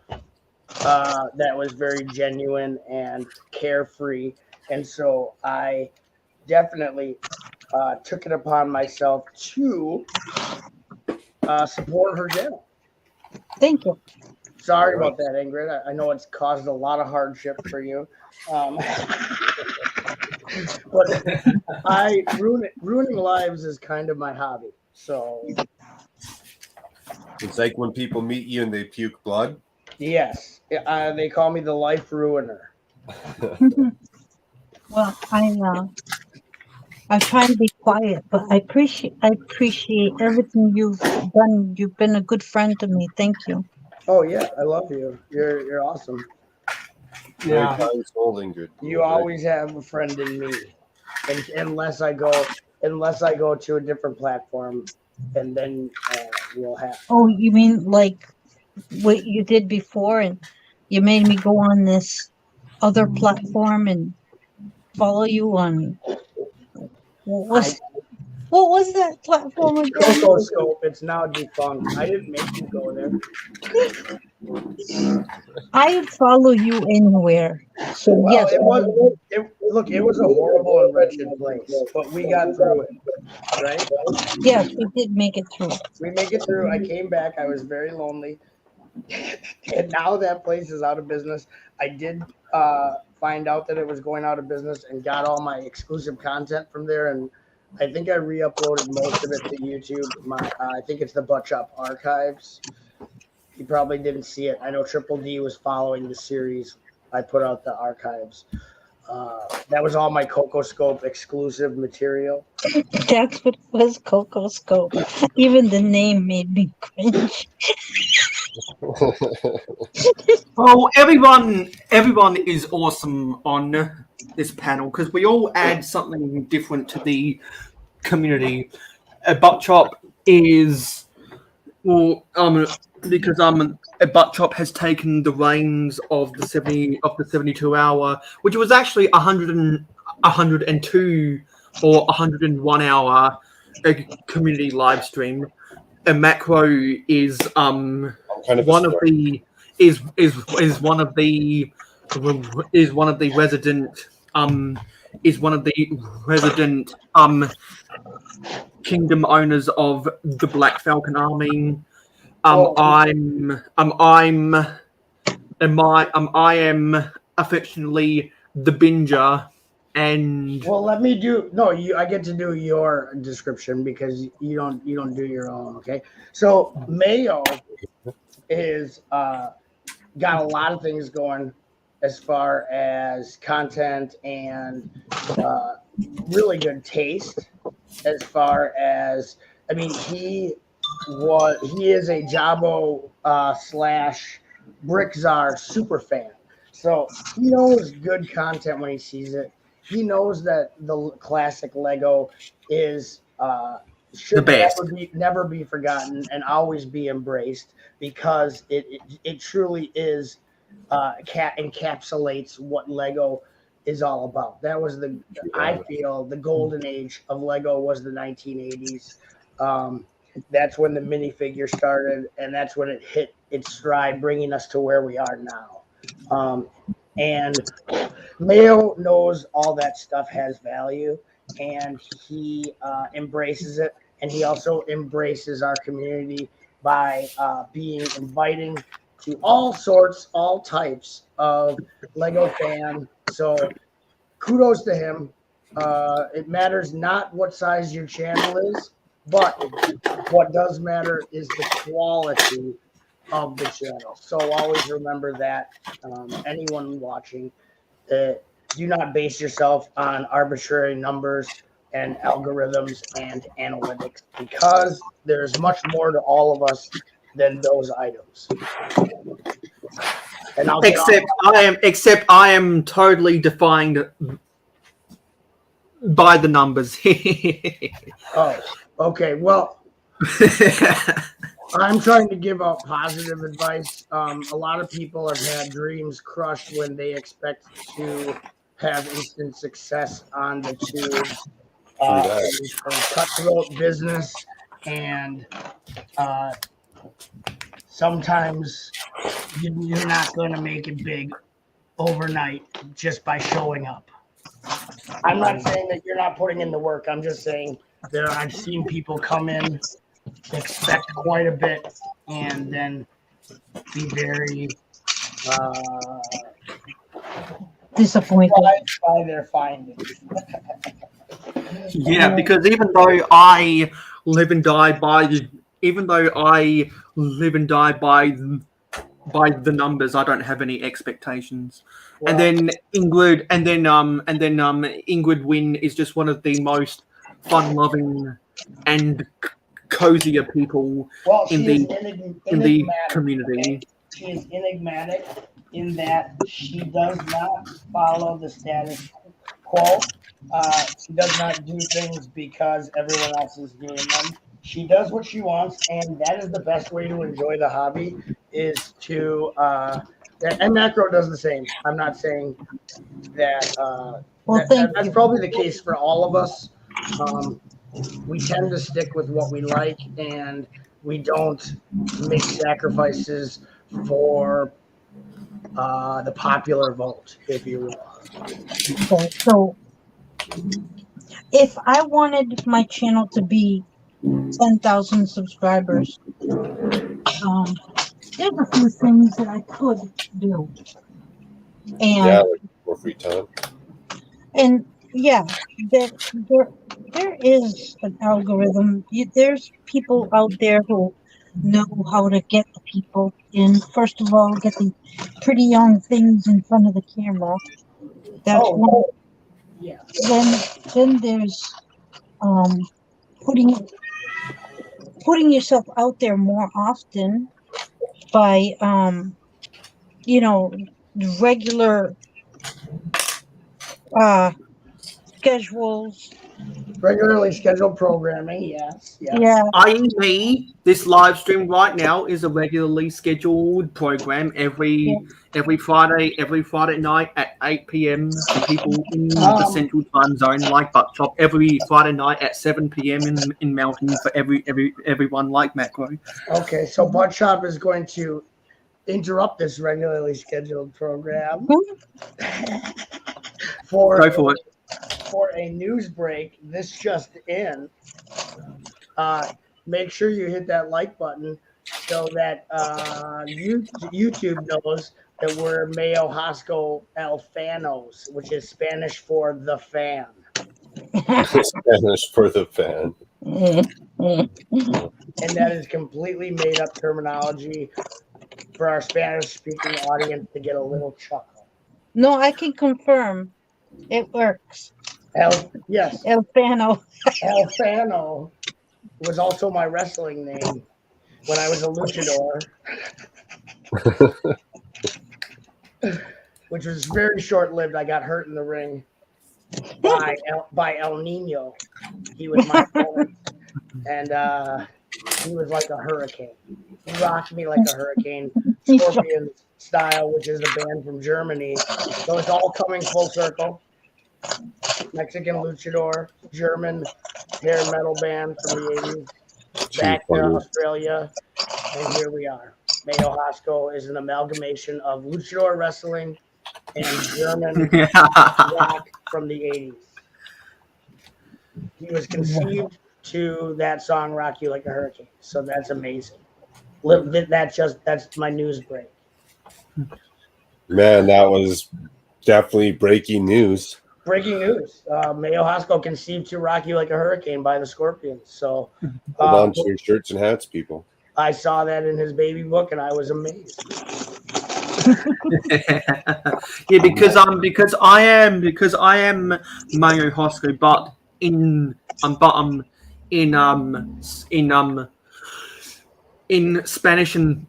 that was very genuine and carefree, and so I definitely took it upon myself to support her channel. Thank you. Sorry about that, Ingrid. I know it's caused a lot of hardship for you. But ruining lives is kind of my hobby. So it's like when people meet you and they puke blood. Yes, they call me the life ruiner. Well, I try to be quiet, but I appreciate everything you've done. You've been a good friend to me. Thank you. Oh yeah, I love you. You're awesome. Yeah. Good. You always have a friend in me, and unless I go to a different platform, and then we'll have. Oh, you mean like what you did before, and you made me go on this other platform and follow you on. What was that platform again? Coco Scope. It's now defunct. I didn't make you go there. I follow you anywhere. So Well, yes, it was a horrible and wretched place, but we got through it, right? yes, we did make it through. We make it through. I came back. I was very lonely. And now that place is out of business. I did find out that it was going out of business and got all my exclusive content from there. And I think I re-uploaded most of it to YouTube. I think it's the Butt Shop Archives. You probably didn't see it. I know Triple D was following the series. I put out the archives. That was all my Coco Scope exclusive material. That's what it was, Coco Scope. Even the name made me cringe. Oh, everyone is awesome on this panel because we all add something different to the community. Butt Chop is because a Butt Chop has taken the reins of the 72 hour, which was actually 102 or 101 hour community live stream. A macro is one of the resident kingdom owners of the Black Falcon Army. I am affectionately the Binger, and well, I get to do your description because you don't do your own. Okay, so Mayo is got a lot of things going as far as content and really good taste. As far as he is a Jabo / Brickzar super fan. So he knows good content when he sees it. He knows that the classic Lego is should the best. never be forgotten and always be embraced because it truly is encapsulates what Lego is all about. That was I feel the golden age of Lego was the 1980s. That's when the minifigure started, and that's when it hit its stride, bringing us to where we are now. And Mayo knows all that stuff has value, and he embraces it. And he also embraces our community by being inviting to all types of Lego fan. So kudos to him. It matters not what size your channel is, but what does matter is the quality of the channel. So always remember that. Anyone watching, do not base yourself on arbitrary numbers and algorithms and analytics because there's much more to all of us than those items. And I am totally defined by the numbers. Oh, okay. Well, I'm trying to give out positive advice. A lot of people have had dreams crushed when they expect to have instant success on the tube. Cutthroat business, and sometimes you're not going to make it big overnight just by showing up. I'm not saying that you're not putting in the work. I'm just saying I've seen people come in, expect quite a bit, and then be very disappointed by their findings. Yeah, because even though I live and die by the numbers, I don't have any expectations. Well, and then Ingrid Wynn is just one of the most fun-loving and cozier people in the community. She is enigmatic in that she does not follow the status quo. She does not do things because everyone else is doing them. She does what she wants, and that is the best way to enjoy the hobby is to and Macro does the same. I'm not saying that that's probably the case for all of us. we tend to stick with what we like, and we don't make sacrifices for the popular vote, if you will. Okay, so if I wanted my channel to be 10,000 subscribers, there's a few things that I could do. Yeah, And like more free time. and yeah, there is an algorithm. There's people out there who know how to get the people in. First of all, get the pretty young things in front of the camera. That's Oh, one. yeah. Then there's um putting yourself out there more often by you know regular uh schedules. Regularly scheduled programming, yes. Yeah, i.e. this live stream right now is a regularly scheduled program every Friday night at 8 p.m. for people in the central time zone like Buckshop, every Friday night at 7 p.m. in Mountain for everyone like Macro. Okay, so Buckshop is going to interrupt this regularly scheduled program Go for it. For a news break. This just in. Make sure you hit that like button so that YouTube knows that we're Mayo Hosko El Fanos, which is Spanish for the fan. Spanish for the fan. And that is completely made up terminology for our Spanish-speaking audience to get a little chuckle. No, I can confirm it works. Yes. El Fano. El Fano was also my wrestling name when I was a luchador, which was very short-lived. I got hurt in the ring by El Nino. He was my opponent, and he was like a hurricane. He rocked me like a hurricane, Scorpion style, which is a band from Germany. So it's all coming full circle. Mexican luchador, German hair metal band from the 80s, back to Australia, and here we are. Mayo Hosko is an amalgamation of luchador wrestling and German rock from the 80s. He was conceived to that song "Rock You Like a Hurricane," so that's amazing. That's my news break. Man, that was definitely breaking news. Breaking news. Mayo Hosko conceived to "Rock You Like a Hurricane" by the Scorpions. So hold on to your shirts and hats, people. I saw that in his baby book and I was amazed. Yeah, because I am Mayo Hosko, but in Spanish and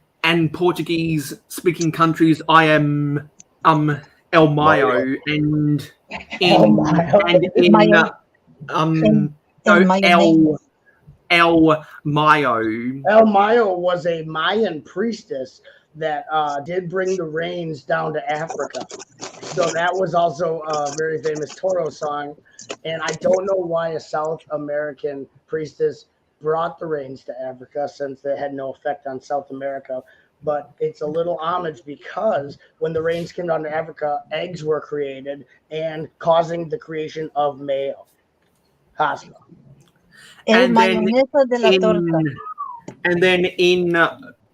Portuguese speaking countries I am El Mayo, and El Mayo El Mayo was a Mayan priestess that did bring the rains down to Africa. So that was also a very famous Toro song. And I don't know why a South American priestess brought the rains to Africa, since they had no effect on South America. But it's a little homage, because when the rains came down to Africa, eggs were created and causing the creation of Mayo Hosko. And then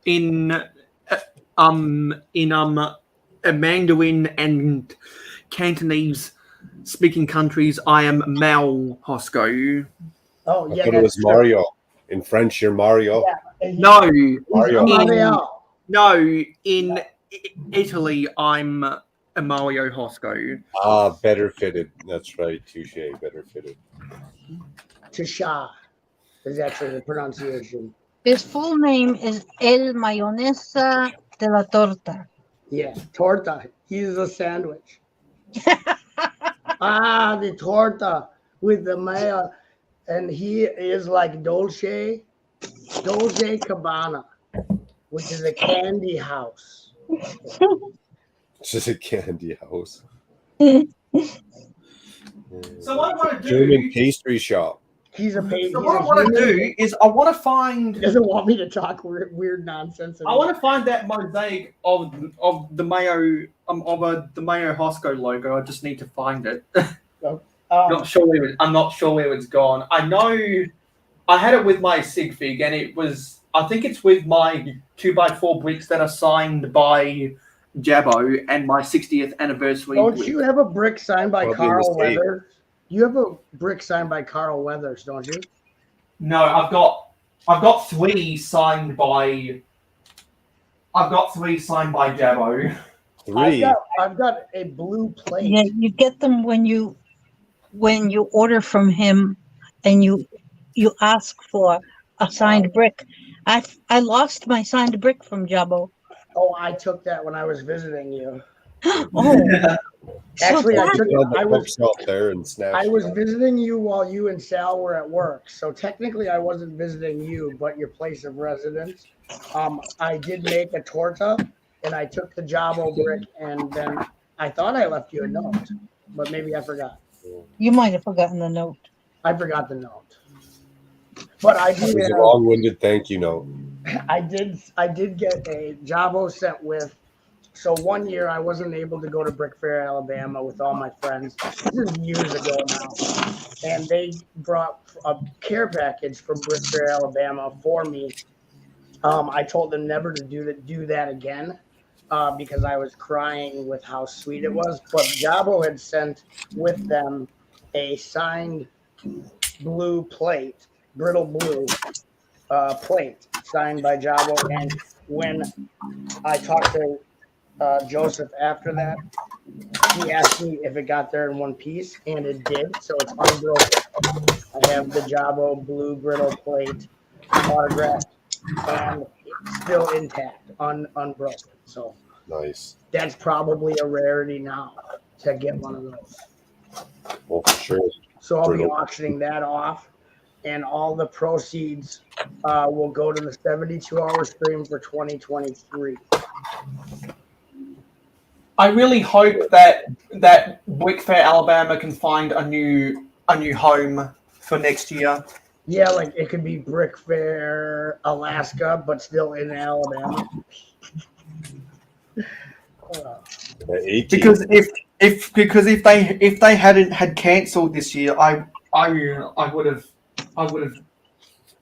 in Mandarin and Cantonese speaking countries, I am Mayo Hosko. Oh yeah, I thought it was Mario. In French, you're Mario. Yeah. No, Mario. No, in Italy, I'm a Mayo Hosko. Ah, better fitted. That's right. Touche. Better fitted. Tisha is actually the pronunciation. His full name is El Mayonesa de la Torta. Yeah, torta. He's a sandwich. The torta with the mayo. And he is like Dolce Cabana, which is a candy house. It's just a candy house. So what I want to do... German pastry shop. He's a paid. So what I want to do is I want to find. He doesn't want me to talk weird nonsense. I want to find that mosaic of the Mayo the Mayo Hosko logo. I just need to find it. I'm not sure where it's gone. I know I had it with my sig fig, and it was. I think it's with my 2x4 bricks that are signed by Jabbo and my 60th anniversary. Don't you have a brick signed by Probably Carl mistake. Weathers? You have a brick signed by Carl Weathers, don't you? No, I've got 3 signed by. I've got 3 signed by Jabbo. 3. I've got a blue plate. Yeah, you get them when you order from him, and you ask for a signed brick. I lost my signed brick from Jabbo. Oh, I took that when I was visiting you. Oh, Actually, so I took it. I was there and snatched. I was visiting you while you and Sal were at work. So technically, I wasn't visiting you, but your place of residence. I did make a torta, and I took the Jabbo brick, and then I thought I left you a note, but maybe I forgot. You might have forgotten the note. I forgot the note. But I It was do a have, long-winded thank you note. I did get a Jabbo sent with. So one year I wasn't able to go to Brick Fair, Alabama with all my friends. This is years ago now. And they brought a care package from Brick Fair, Alabama for me. I told them never to do that again because I was crying with how sweet it was. But Jabbo had sent with them a signed blue plate, brittle blue plate, signed by Jabbo. And when I talked to Joseph after that, he asked me if it got there in one piece, and it did. So it's unbroken. I have the Jabbo blue brittle plate autographed and still intact, unbroken. So Nice. that's probably a rarity now to get one of those. Well, for sure. So I'll be auctioning that off, and all the proceeds will go to the 72-hour stream for 2023. I really hope that Brick Fair, Alabama can find a new home for next year. Yeah, like it could be Brick Fair, Alaska, but still in Alabama. Because if they hadn't had cancelled this year, I would have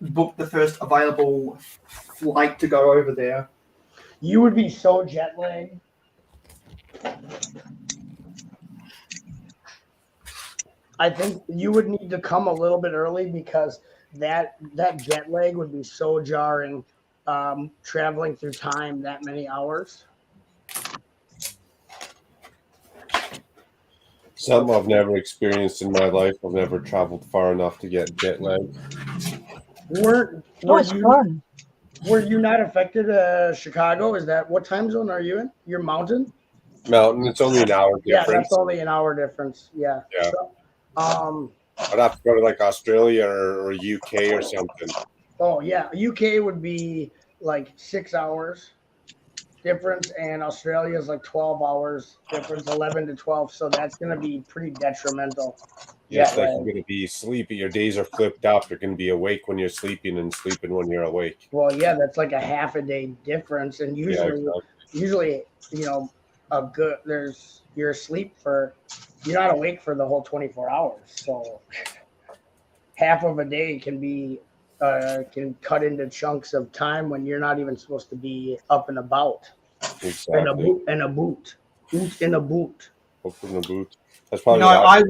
booked the first available flight to go over there. You would be so jet lagged. I think you would need to come a little bit early because that jet lag would be so jarring, traveling through time that many hours. Something I've never experienced in my life. I've never traveled far enough to get jet lag. Were you not affected, Chicago? Is that what time zone are you in? You're mountain? Mountain, it's only an hour Yeah, difference. that's only an hour difference. Yeah. Yeah. So, I'd have to go to like Australia or UK or something. oh yeah, UK would be like 6 hours difference, and Australia is like 12 hours difference, 11 to 12. So that's going to be pretty detrimental. Yeah, it's jet like lag. you're going to be sleepy. Your days are flipped up. You're going to be awake when you're sleeping and sleeping when you're awake. Well, yeah, that's like a half a day difference, and usually, you know, you're asleep you're not awake for the whole 24 hours. So half of a day can can cut into chunks of time when you're not even supposed to be up and about. Exactly. In a boot. In a boot. Open the boot. That's probably. No, I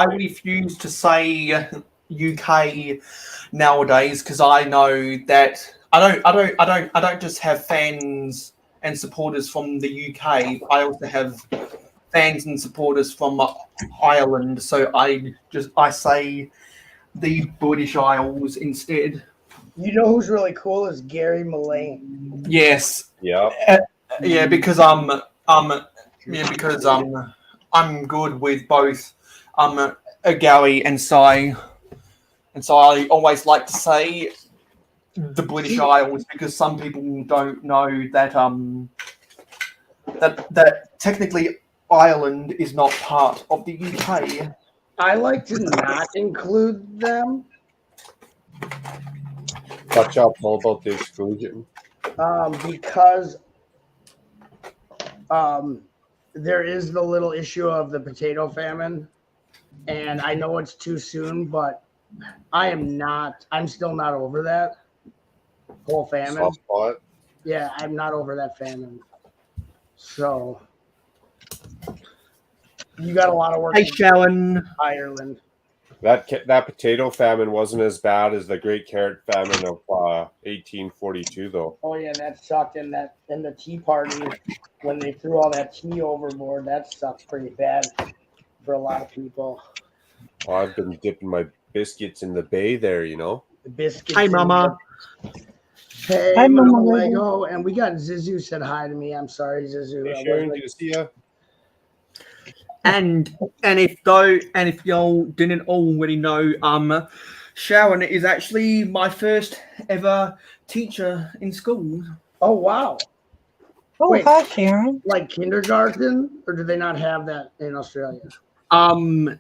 refuse to say UK nowadays because I know that I don't just have fans and supporters from the UK. I also have fans and supporters from Ireland. So I say the British Isles instead. You know who's really cool is Gary Mullane. Yes. Yeah. Yeah, because I'm good with both Gary and Cy, and so I always like to say the British Isles because some people don't know that that technically Ireland is not part of the UK. I like to not include them touch up all about the exclusion? Because there is the little issue of the potato famine, and I know it's too soon, but I'm still not over that whole famine. Soft spot? Yeah, I'm not over that famine. So you got a lot of work Hey, to do, Sharon. Ireland. That potato famine wasn't as bad as the Great Carrot Famine of 1842, though. Oh yeah, that sucked. In the Tea Party, when they threw all that tea overboard, that sucked pretty bad for a lot of people. Oh, I've been dipping my biscuits in the bay there, you know. The biscuits. Hi, Mama. Hey, Hi, Mama Mama Lego. And we got Zizu said hi to me. I'm sorry, Zizu. Hey, Sharon, good to see you. And if y'all didn't already know, Sharon is actually my first ever teacher in school. Oh wow. Oh, Wait. hi, Sharon. Like kindergarten, or do they not have that in Australia? In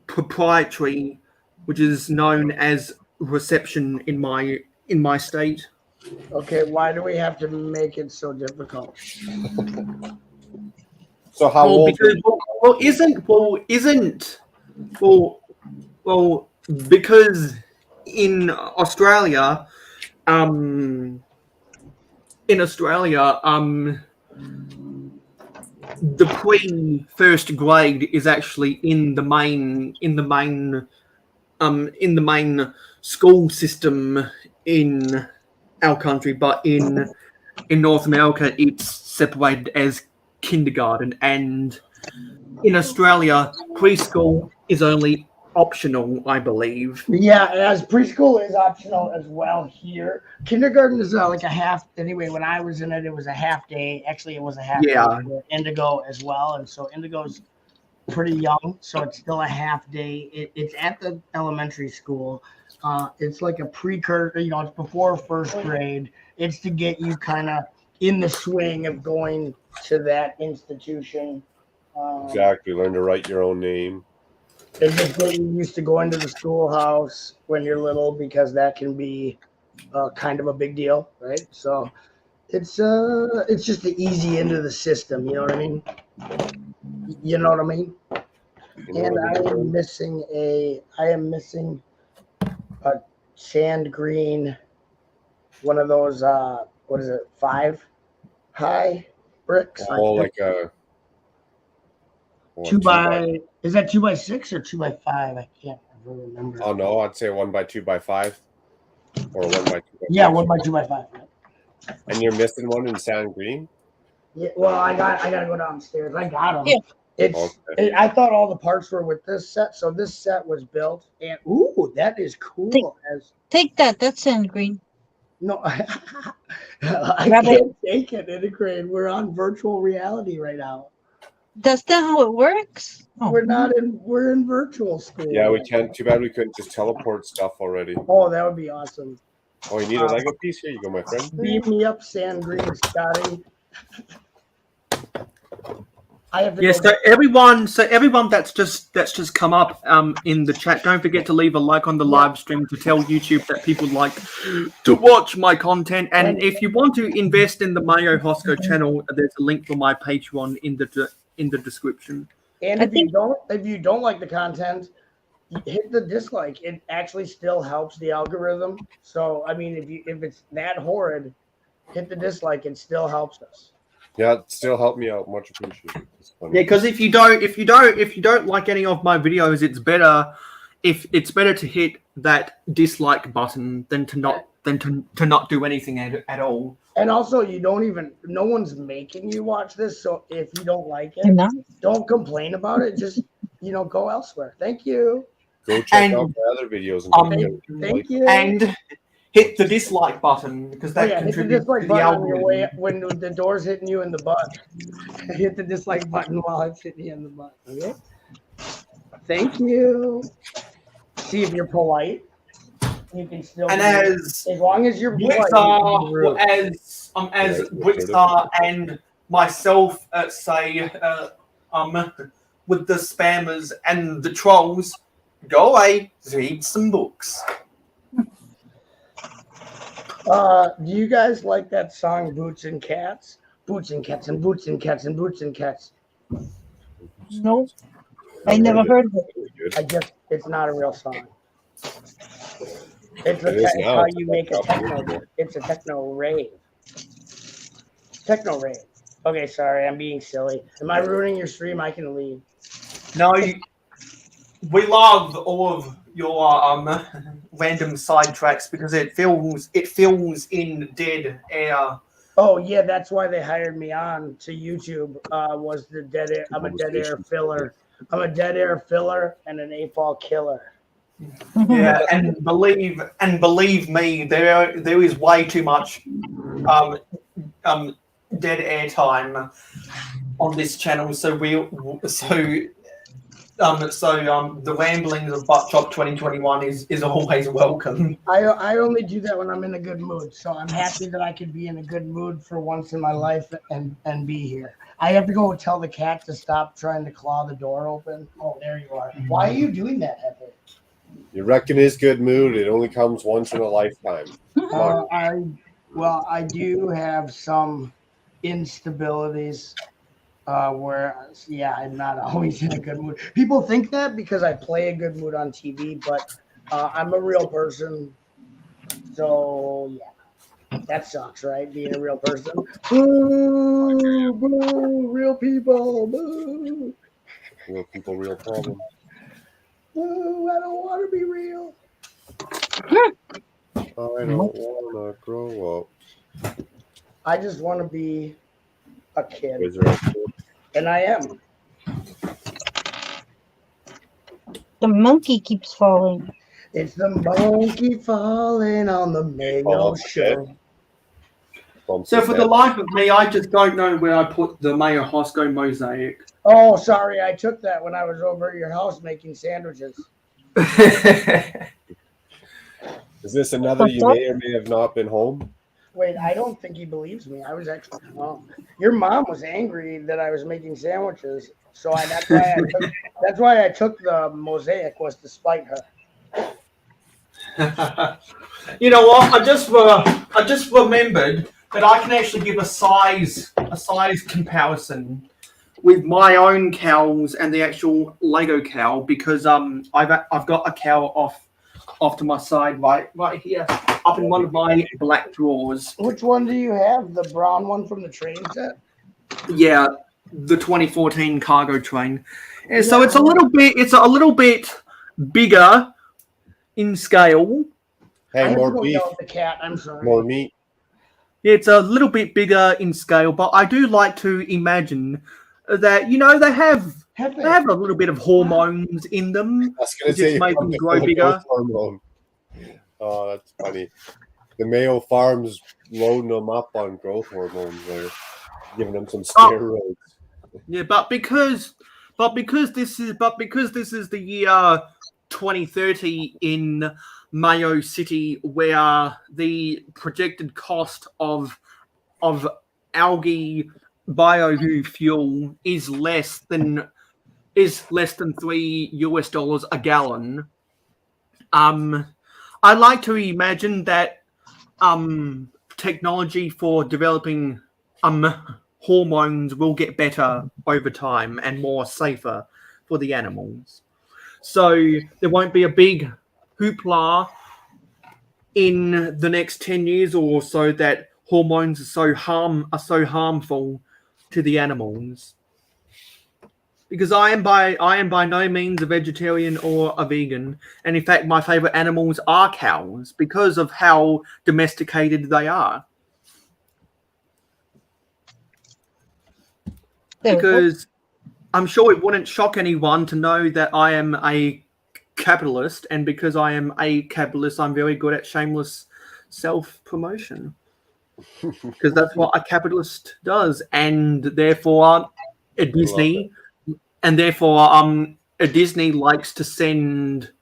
proprietary, which is known as reception in my state. Okay, why do we have to make it so difficult? So how old? Because in Australia, the pre-first grade is actually in the main school system in our country, but in North America it's separated as kindergarten, and in Australia preschool is only optional, I believe. Yeah, as preschool is optional as well here. Kindergarten is like a half. Anyway, when I was in it, it was a half day. Actually, it was a half day for Indigo as well, and so Indigo's pretty young, so it's still a half day. It's at the elementary school. It's like a precursor. You know, it's before first grade. It's to get you kind of in the swing of going to that institution. Exactly. Learn to write your own name. They just get you used to going to the schoolhouse when you're little, because that can be kind of a big deal, right? So it's just the easy into the system. You know what I mean? You know what I mean? And I am missing a sand green, one of those what is it, 5 high bricks? Oh, like a 2 by, is that 2 by 6 or 2 by 5? I can't remember. Oh no, I'd say 1 by 2 by 5, or 1 by 2 by 5. Yeah, 1 by 2 by 5. Right? And you're missing one in sand green. Yeah, well, I gotta go downstairs. I got them. Yeah. I thought all the parts were with this set, so this set was built. And ooh, that is cool. Take that. That's sand green. No, I can't take it in a grade. We're on virtual reality right now. That's not how it works. Oh. We're in virtual school. Yeah, we can't. Too bad we couldn't just teleport stuff already. Oh, that would be awesome. Oh, you need a Lego piece? Here you go, my friend. Beam me up, sand green, Scotty. I have to Yes, so everyone that's just come up in the chat, don't forget to leave a like on the live stream to tell YouTube that people like to watch my content. And if you want to invest in the Mayo Hosko channel, there's a link for my Patreon in the description. And if you don't like the content, hit the dislike. It actually still helps the algorithm. So I mean, if it's that horrid, hit the dislike. It still helps us. Yeah, it still helped me out. Much appreciated. Yeah, because if you don't like any of my videos, it's better to hit that dislike button than to not do anything at all. And also, no one's making you watch this. So if you don't like it, don't complain about it. Just go elsewhere. Thank you. Go check out my other videos. Thank you. And hit the dislike button, because that contributes hit the dislike to the button algorithm. when the door's hitting you in the butt. Hit the dislike button while it's hitting you in the butt. Okay. Thank you. See, if you're polite, you can still. And as long as you're polite, as Brixar and myself say, with the spammers and the trolls. Go away, read some books. Do you guys like that song Boots and Cats? Boots and cats and boots and cats and boots and cats. Nope. I never heard of it. Really good. I guess it's not a real song. It's It is now. how It's you like make a couple years techno. ago. It's a techno rave. Techno rave. Okay, sorry, I'm being silly. Am I ruining your stream? I can leave. No, we love all of your random sidetracks because it fills in dead air. Oh yeah, that's why they hired me on to YouTube. Was the dead air? I'm a dead air filler. I'm a dead air filler and an 8-ball killer. Yeah, and believe me, there is way too much dead air time on this channel. So the ramblings of Butt Chop 2021 is always welcome. I only do that when I'm in a good mood. So I'm happy that I could be in a good mood for once in my life and be here. I have to go tell the cat to stop trying to claw the door open. Oh, there you are. Why are you doing that, Hefe? You reckon his good mood? It only comes once in a lifetime. I do have some instabilities where, I'm not always in a good mood. People think that because I play a good mood on TV, but I'm a real person. So, yeah. That sucks, right? Being a real person. Boo, boo, real people. Boo. Real people, real problem. Boo, I don't want to be real. I don't want to grow up. I just want to be a kid. Wizard. And I am. The monkey keeps falling. It's the monkey falling on the Mayo show. So for the life of me, I just don't know where I put the Mayo Hosko mosaic. Oh, sorry. I took that when I was over at your house making sandwiches. Is this another you may or may have not been home? Wait, I don't think he believes me. I was actually your mom was angry that I was making sandwiches, so that's why I took the mosaic, was to spite her. You know what? I just remembered that I can actually give a size comparison with my own cows and the actual Lego cow, because I've got a cow off to my side right here, up in one of my black drawers. Which one do you have? The brown one from the train set? Yeah, the 2014 cargo train. And so it's a little bit bigger in scale. Hey, more beef. The cat. I'm sorry. More meat. It's a little bit bigger in scale, but I do like to imagine that, they have a little bit of hormones in them. I was going to say, make them grow bigger. Hormone. Oh, that's funny. The Mayo Farm's loading them up on growth hormones. They're giving them some steroids. Yeah, but because this is the year 2030 in Mayo City, where the projected cost of algae biofuel is less than $3 a gallon. I like to imagine that technology for developing hormones will get better over time and more safer for the animals. So there won't be a big hoopla in the next 10 years or so that hormones are so harmful to the animals. Because I am by no means a vegetarian or a vegan, and in fact my favorite animals are cows because of how domesticated they are. Because I'm sure it wouldn't shock anyone to know that I am a capitalist, and because I am a capitalist, I'm very good at shameless self-promotion. Because that's what a capitalist does, and therefore Disney likes to send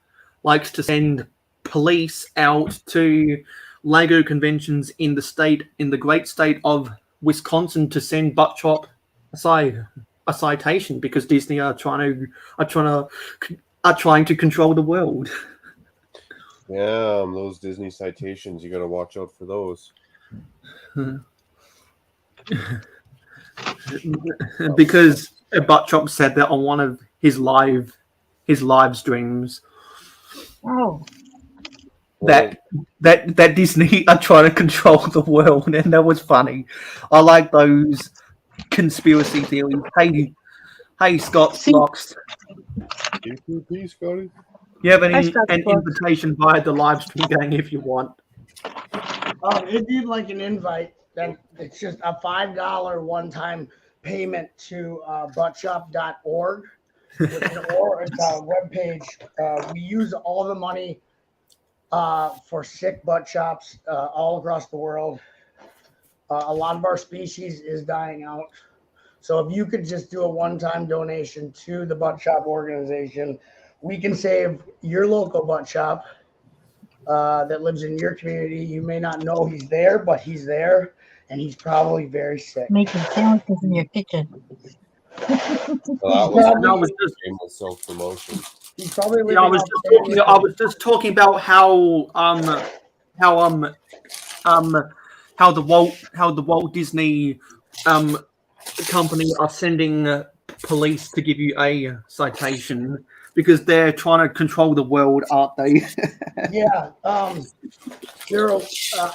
police out to Lego conventions in the great state of Wisconsin to send Butt Chop a citation because Disney are trying to control the world. Yeah, those Disney citations, you got to watch out for those. Because Buttchop said that on one of his live streams Oh, that Disney are trying to control the world, and that was funny. I like those conspiracy theories. Hey, Scott see, Locks, TPP, Scotty. you have I an Scott Locks. invitation via the live stream gang if you want. If you'd like an invite, then it's just a $5 one-time payment to buttshop.org. It's a webpage. We use all the money for sick butt shops all across the world. A lot of our species is dying out. So if you could just do a one-time donation to the Butt Shop organization, we can save your local butt shop that lives in your community. You may not know he's there, but he's there, and he's probably very sick. Making sandwiches in your kitchen. Well, that was shameless self-promotion. He's probably living I was just talking about how the Walt Disney company are sending police to give you a citation because they're trying to control the world, aren't they? Yeah. Daryl,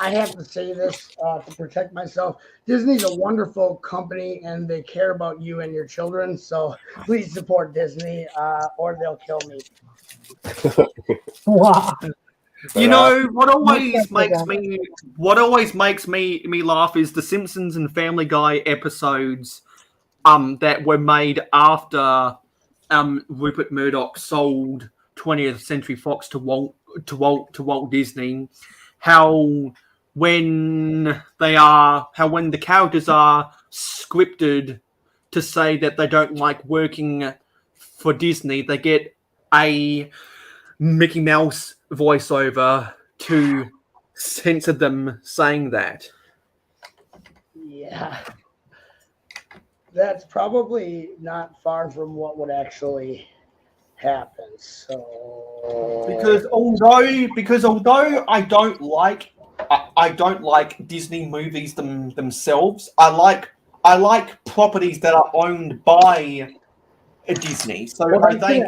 I have to say this to protect myself. Disney's a wonderful company, and they care about you and your children. So please support Disney, or they'll kill me. Wow. You know what always makes me laugh is the Simpsons and Family Guy episodes that were made after Rupert Murdoch sold 20th Century Fox to Walt Disney. How when the characters are scripted to say that they don't like working for Disney, they get a Mickey Mouse voiceover to censor them saying that. Yeah. That's probably not far from what would actually happen. So Because although I don't like Disney movies themselves, I like properties that are owned by Disney. So Well, I think,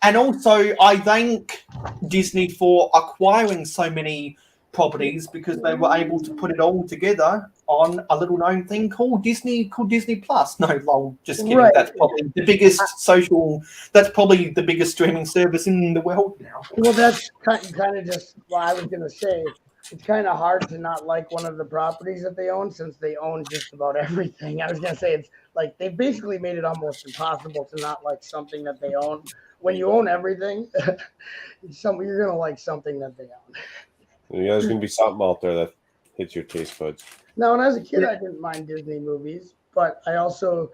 and also I thank Disney for acquiring so many properties because they were able to put it all together on a little known thing called Disney Plus. No, lol, just kidding. Right. That's probably the biggest streaming service in the world now. Well, that's kind of just what I was going to say. It's kind of hard to not like one of the properties that they own since they own just about everything. I was going to say it's like they basically made it almost impossible to not like something that they own. When you own everything, you're going to like something that they own. There's going to be something out there that hits your taste buds. Now, when I was a kid, I didn't mind Disney movies, but I also,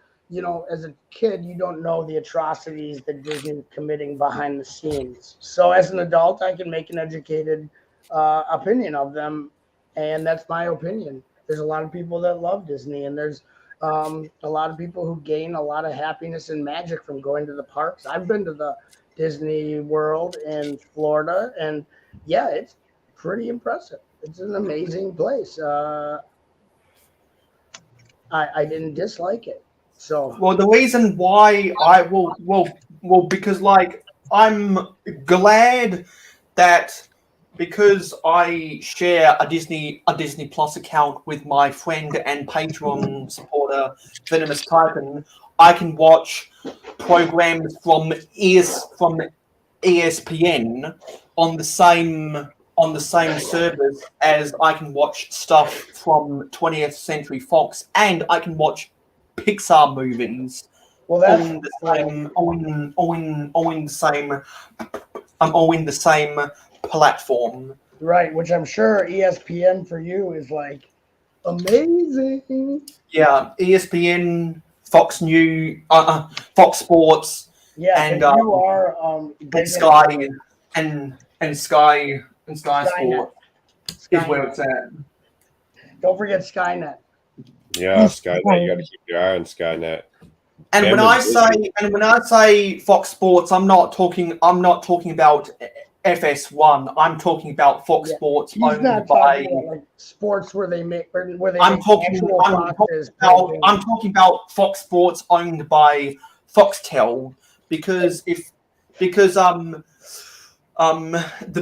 as a kid, you don't know the atrocities that Disney is committing behind the scenes. So as an adult, I can make an educated opinion of them, and that's my opinion. There's a lot of people that love Disney, and there's a lot of people who gain a lot of happiness and magic from going to the parks. I've been to the Disney World in Florida, and yeah, it's pretty impressive. It's an amazing place. I didn't dislike it. So well, the reason why because like I'm glad that because I share a Disney Plus account with my friend and Patreon supporter Venomous Titan, I can watch programs from ESPN on the same service as I can watch stuff from 20th Century Fox, and I can watch Pixar movies. well, that's on the same platform. right, which I'm sure ESPN for you is like amazing. Yeah, ESPN, Fox News, Fox Sports, Yeah, and you are Sky and Sky Skynet. Sport is where it's at. Don't forget Skynet. Yeah, Skynet. You got to keep your eye on Skynet. And when I say Fox Sports, I'm not talking about FS1. I'm talking about Fox Sports He's owned not by. talking about like sports where they make I'm talking actual boxes. I'm talking about Fox Sports owned by Foxtel because the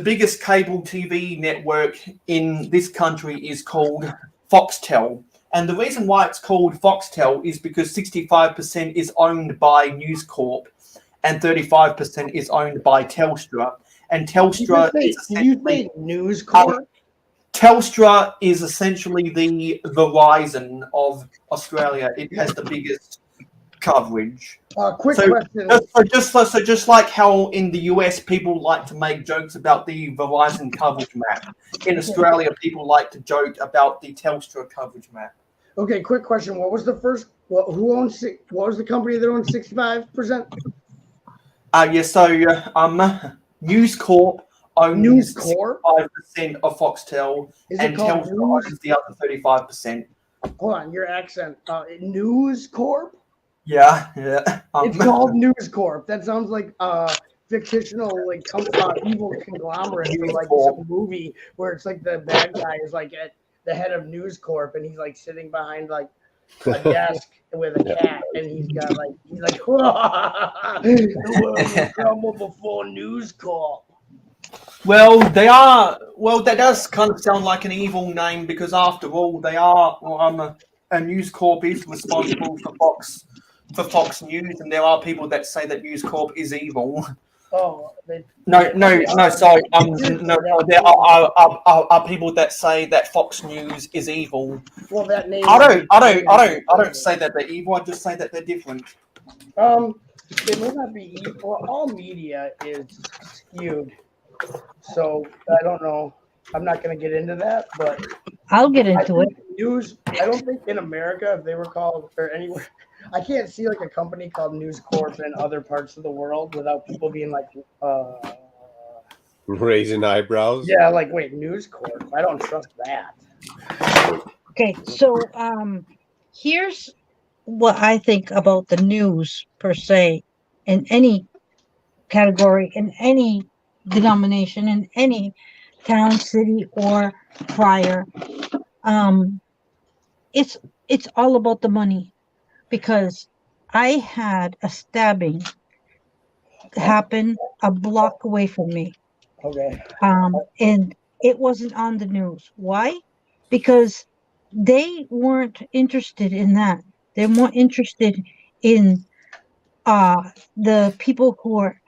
biggest cable TV network in this country is called Foxtel. And the reason why it's called Foxtel is because 65% is owned by News Corp and 35% is owned by Telstra. And Telstra Did you say News Corp? Telstra is essentially the Verizon of Australia. It has the biggest coverage. Quick So question. just like how in the US people like to make jokes about the Verizon coverage map, in Australia people like to joke about the Telstra coverage map. Okay, quick question. What was the first? What was the company that owned 65%? News Corp owns News Corp? 65% of Foxtel, Is and it called Telstra News? owns the other 35%. Hold on, your accent. News Corp? Yeah. It's called News Corp. That sounds like fictional, like evil conglomerate from like some movie where it's like the bad guy is like at the head of News Corp and he's like sitting behind like a desk with a cat and he's like the world will crumble before News Corp. Well, that does kind of sound like an evil name because after all, they are a News Corp is responsible for Fox News, and there are people that say that News Corp is evil. Oh, sorry. There are people that say that Fox News is evil. Well, that name. I don't say that they're evil. I just say that they're different. It may not be evil. Well, all media is skewed, so I don't know. I'm not going to get into that, but I'll get into it. News. I don't think in America, if they were called or anywhere, I can't see like a company called News Corp in other parts of the world without people being like, raising eyebrows. Yeah, like wait, News Corp. I don't trust that. Okay, so here's what I think about the news per se, in any category, in any denomination, in any town, city, or prior. It's all about the money, because I had a stabbing happen a block away from me. Okay. And it wasn't on the news. Why? Because they weren't interested in that. They're more interested in the people who are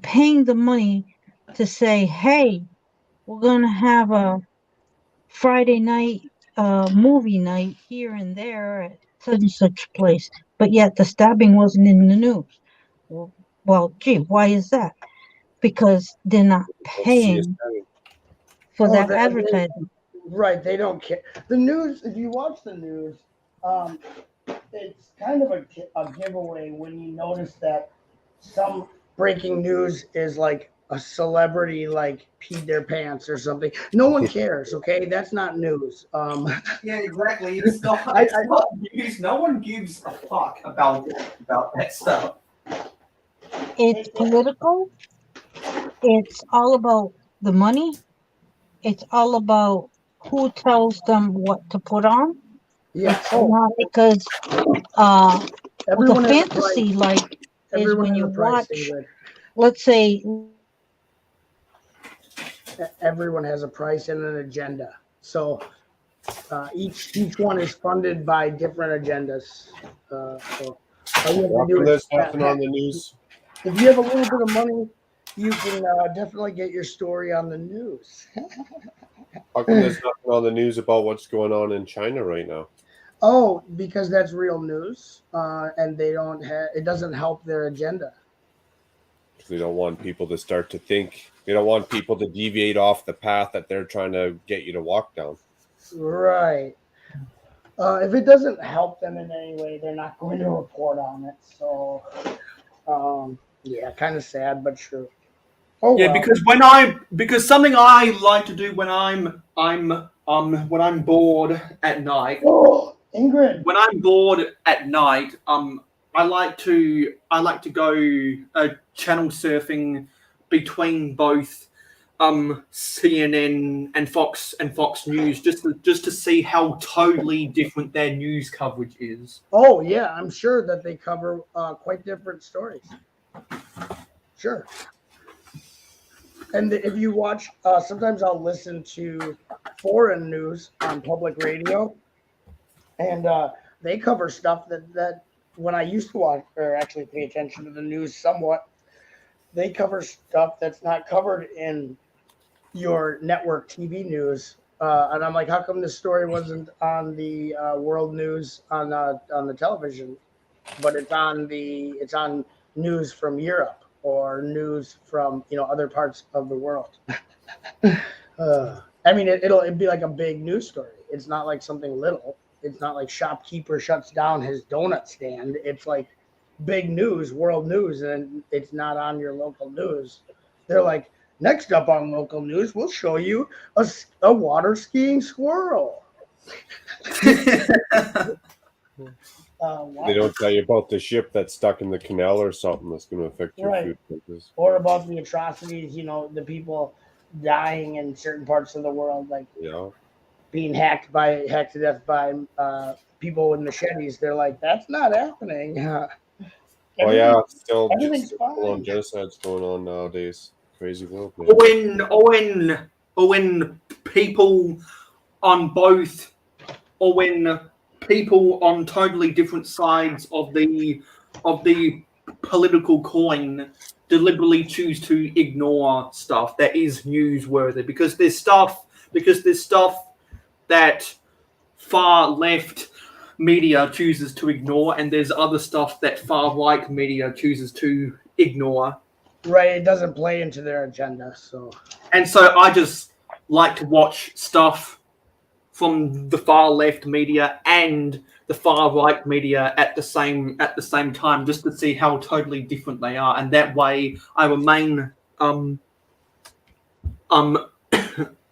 paying the money to say, hey, we're going to have a Friday night movie night here and there at such and such place. But yet the stabbing wasn't in the news. Well, gee, why is that? Because they're not paying for that advertising. Right, they don't care. The news, if you watch the news, it's kind of a giveaway when you notice that some breaking news is like a celebrity like peed their pants or something. No one cares, okay? That's not news. Yeah, exactly. It's not news. No one gives a fuck about that stuff. It's political. It's all about the money. It's all about who tells them what to put on. Yeah. Not because with a fantasy like is when you watch, let's say, everyone has a price and an agenda. So each one is funded by different agendas. So all you have to do is nothing on the news. If you have a little bit of money, you can definitely get your story on the news. How come there's nothing on the news about what's going on in China right now? Oh, because that's real news, and they don't have. It doesn't help their agenda. They don't want people to start to think. They don't want people to deviate off the path that they're trying to get you to walk down. Right. If it doesn't help them in any way, they're not going to report on it. So, yeah, kind of sad, but true. Oh, yeah, well. because something I like to do when I'm bored at night. Oh, Ingrid. When I'm bored at night, I like to go channel surfing between both CNN and Fox News just to see how totally different their news coverage is. Oh yeah, I'm sure that they cover quite different stories. Sure. And if you watch, sometimes I'll listen to foreign news on public radio, and they cover stuff that when I used to watch or actually pay attention to the news somewhat, they cover stuff that's not covered in your network TV news. And I'm like, how come this story wasn't on the world news on the television, but it's on news from Europe or news from other parts of the world. I mean, it'd be like a big news story. It's not like something little. It's not like shopkeeper shuts down his donut stand. It's like big news, world news, and it's not on your local news. They're like, next up on local news, we'll show you a water skiing squirrel. They don't tell you about the ship that's stuck in the canal or something that's going to affect your food purpose. Or about the atrocities, the people dying in certain parts of the world, like being hacked to death by people with machetes. They're like, that's not happening. Still genocide's going on nowadays. Crazy world, man. When people on both, or when people on totally different sides of the political coin deliberately choose to ignore stuff that is newsworthy, because there's stuff that far left media chooses to ignore, and there's other stuff that far right media chooses to ignore. Right, it doesn't play into their agenda. So I just like to watch stuff from the far left media and the far right media at the same time, just to see how totally different they are, and that way I remain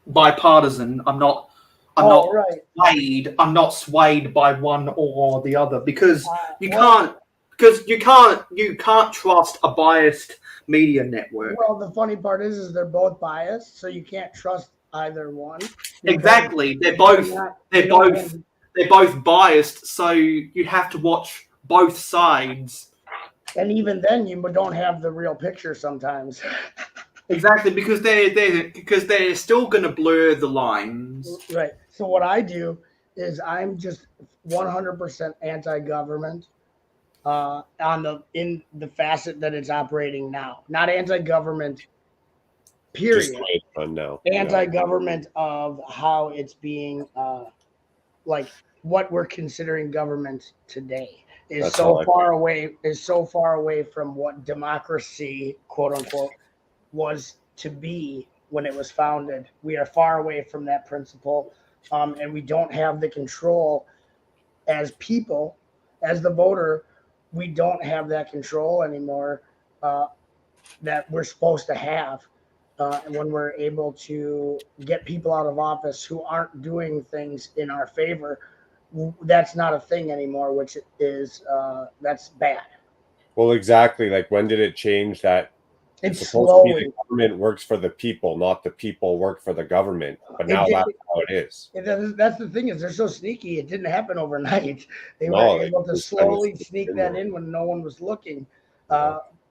bipartisan. I'm not swayed by one or the other, because you can't trust a biased media network. Well, the funny part is they're both biased, so you can't trust either one. Exactly, they're both biased, so you have to watch both sides. And even then, you don't have the real picture sometimes. Exactly, because they're still going to blur the lines. Right. So what I do is I'm just 100% anti-government. In the facet that it's operating now, not anti-government, period. Anti-government of how it's being, like what we're considering government today is so far away from what democracy, quote unquote, was to be when it was founded. We are far away from that principle, and we don't have the control as people, as the voter. We don't have that control anymore that we're supposed to have when we're able to get people out of office who aren't doing things in our favor. That's not a thing anymore, which is that's bad. Well, exactly. Like, when did it change that? It's slowly. The government works for the people, not the people work for the government. But now that's how it is. That's the thing, is they're so sneaky. It didn't happen overnight. They were able to slowly sneak that in when no one was looking.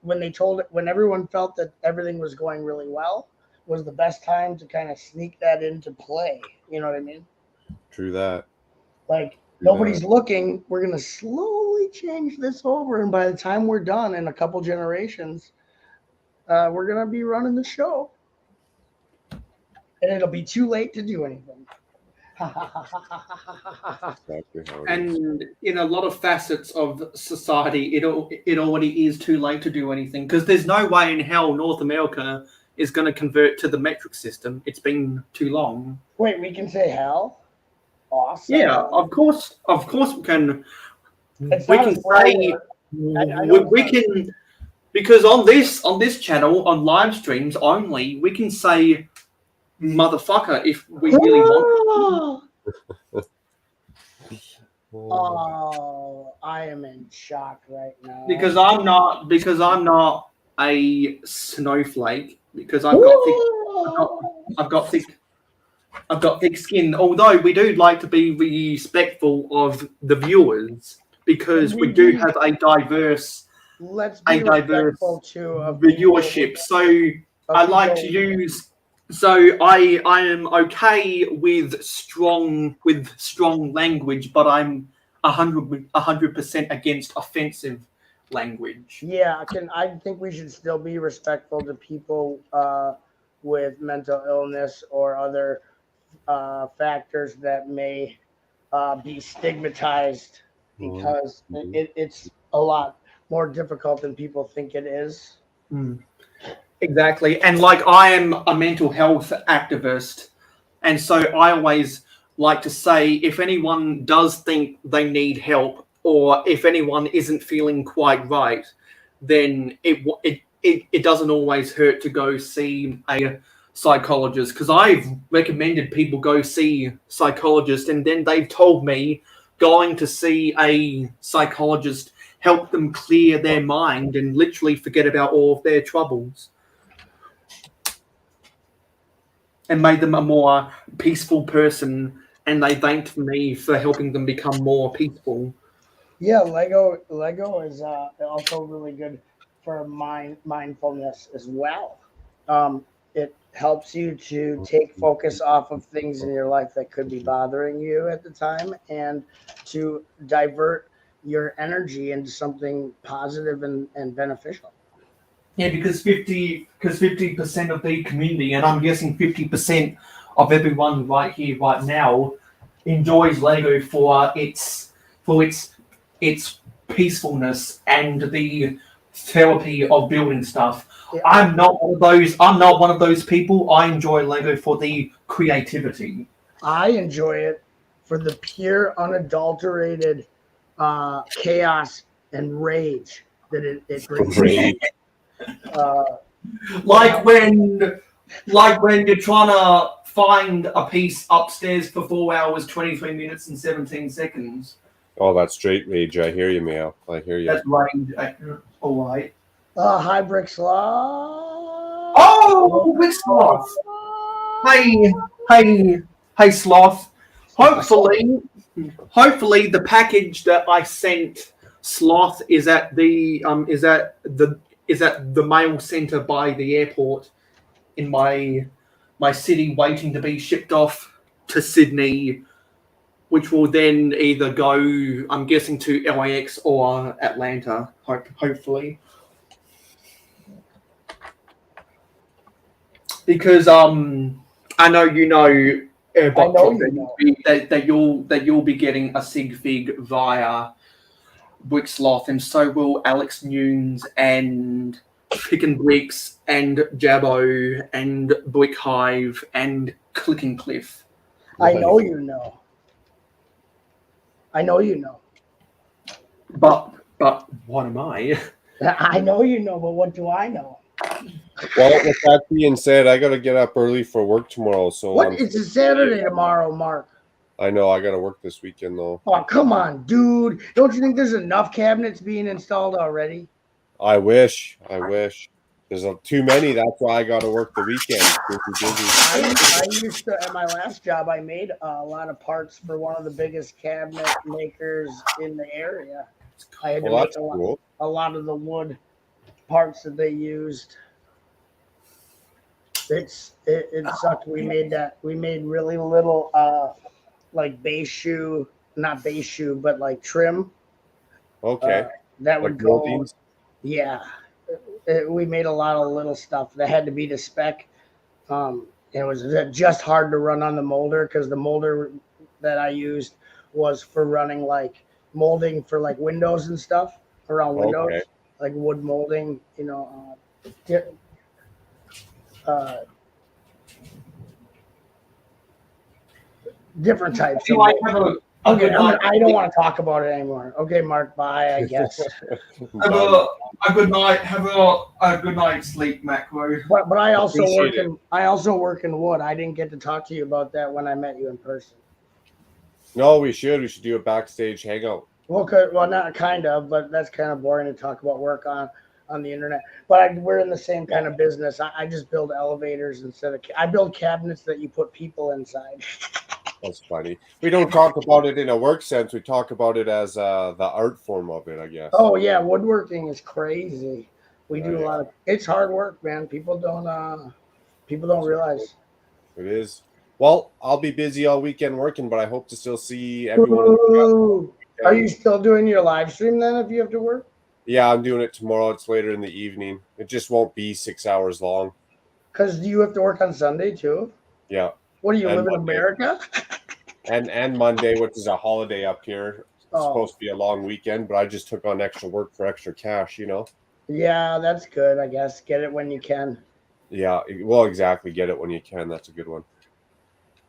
When everyone felt that everything was going really well, was the best time to kind of sneak that into play. You know what I mean? True that. Like, nobody's looking. We're going to slowly change this over. And by the time we're done in a couple generations, we're going to be running the show. And it'll be too late to do anything. And in a lot of facets of society, it already is too late to do anything, because there's no way in hell North America is going to convert to the metric system. It's been too long. Wait, we can say hell? Awesome. Yeah, of course we can. We can say we can, because on this channel, on live streams only, we can say motherfucker if we really want. Oh, I am in shock right now. Because I'm not a snowflake. Because I've got thick skin. Although we do like to be respectful of the viewers, because we do have a diverse respectful too of viewership. So I like to use. So I am okay with strong language, but I'm 100% against offensive language. Yeah, I think we should still be respectful to people with mental illness or other factors that may be stigmatized, because it's a lot more difficult than people think it is. Exactly. And like, I am a mental health activist, and so I always like to say, if anyone does think they need help, or if anyone isn't feeling quite right, then it doesn't always hurt to go see a psychologist, because I've recommended people go see psychologists, and then they've told me going to see a psychologist helped them clear their mind and literally forget about all of their troubles, and made them a more peaceful person, and they thanked me for helping them become more peaceful. Yeah, Lego is also really good for mindfulness as well. It helps you to take focus off of things in your life that could be bothering you at the time, and to divert your energy into something positive and beneficial. Yeah, because 50% of the community, and I'm guessing 50% of everyone right here, right now, enjoys Lego for its peacefulness and the therapy of building stuff. Yeah. I'm not one of those. I'm not one of those people. I enjoy Lego for the creativity. I enjoy it for the pure, unadulterated chaos and rage that it brings. Like when you're trying to find a piece upstairs for 4 hours, 23 minutes, and 17 seconds. Oh, that's straight rage. I hear you, Mayo. I hear you. That's rage. All right. Hi, Brick Sloth. Oh, Brick Sloth. Hey, Sloth. Hopefully, the package that I sent Sloth is at the mail center by the airport in my city, waiting to be shipped off to Sydney, which will then either go, I'm guessing, to LAX or Atlanta, hopefully. Because I know you know, that you'll be getting a sig fig via Brick Sloth, and so will Alex Nunes and Chicken Bricks and Jabbo and Brick Hive and Clicking Cliff. I know you know. But what am I? I know you know, but what do I know? Well, with that being said, I got to get up early for work tomorrow. So what? It's a Saturday tomorrow, Mark. I know. I got to work this weekend, though. Oh, come on, dude. Don't you think there's enough cabinets being installed already? I wish. There's too many. That's why I got to work the weekend. I used to, at my last job, I made a lot of parts for one of the biggest cabinet makers in the area. I had to make a lot of the wood parts that they used. It sucked. We made really little like not base shoe, but like trim. Okay. That would go. Buildings. Yeah. We made a lot of little stuff that had to be to spec. It was just hard to run on the molder, because the molder that I used was for running like molding for like windows and stuff around windows, like wood molding, different types. Okay, I don't want to talk about it anymore. Okay, Mark, bye, I guess. Have a good night. Have a good night's sleep, Macro. But I also work in wood. I didn't get to talk to you about that when I met you in person. No, we should. We should do a backstage hangout. Well, not kind of, but that's kind of boring to talk about work on the internet. But we're in the same kind of business. I just build elevators instead of I build cabinets that you put people inside. That's funny. We don't talk about it in a work sense. We talk about it as the art form of it, I guess. Oh yeah, woodworking is crazy. We do a Yeah. lot of. It's hard work, man. People don't realize. It is. Well, I'll be busy all weekend working, but I hope to still see everyone. Ooh. Are you still doing your live stream then if you have to work? Yeah, I'm doing it tomorrow. It's later in the evening. It just won't be 6 hours long. Because you have to work on Sunday too? Yeah. What do you And live in Monday. America? And Monday, which is a holiday up here. It's Oh. supposed to be a long weekend, but I just took on extra work for extra cash, you know? Yeah, that's good, I guess. Get it when you can. Yeah, well, exactly. Get it when you can. That's a good one.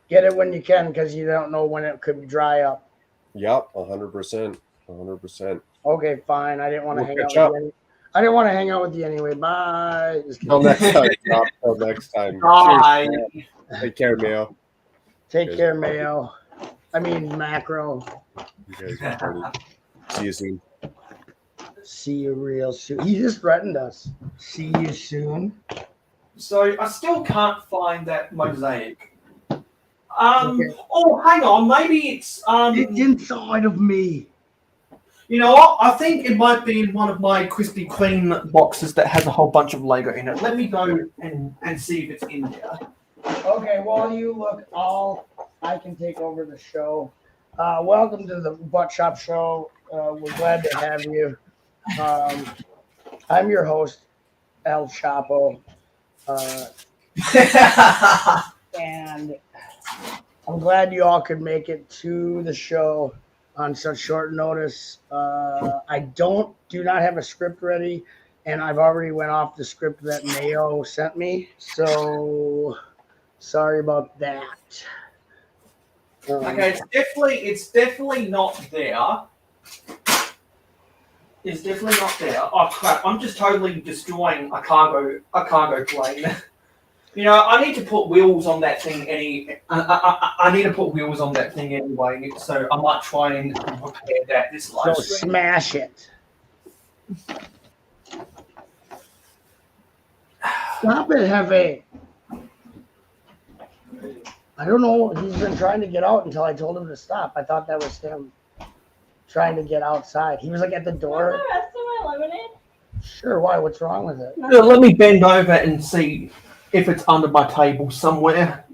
Get it when you can because you don't know when it could dry up. Yep, 100%. 100%. Okay, fine. I didn't want to We'll hang catch out up. with you. I didn't want to hang out with you anyway. Bye. Just Till kidding. next time. Rob. Till next time. Bye. Cheers, man. Take care, Mayo. Take care, Mayo. I mean, Macro. You guys are funny. See you soon. See you real soon. He just threatened us. See you soon. So I still can't find that mosaic. Okay. Oh, hang on. Maybe it's It's inside of me. You know what? I think it might be in one of my Krispy Kreme boxes that has a whole bunch of Lego in it. Let me go and see if it's in there. Okay, while you look, I can take over the show. Welcome to the Butt Shop Show. We're glad to have you. I'm your host, El Chapo, and I'm glad you all could make it to the show on such short notice. I do not have a script ready, and I've already went off the script that Mayo sent me. So sorry about that. Okay, it's definitely not there. It's definitely not there. Oh crap! I'm just totally destroying a cargo plane. You know, I need to put wheels on that thing. I need to put wheels on that thing anyway. So I might try and repair that this So live stream. smash it. Stop it, Hefe. I don't know. He's been trying to get out until I told him to stop. I thought that was him trying to get outside. He was like at the door. Want the rest of my lemonade? Sure, why? What's wrong with it? Let me bend over and see if it's under my table somewhere.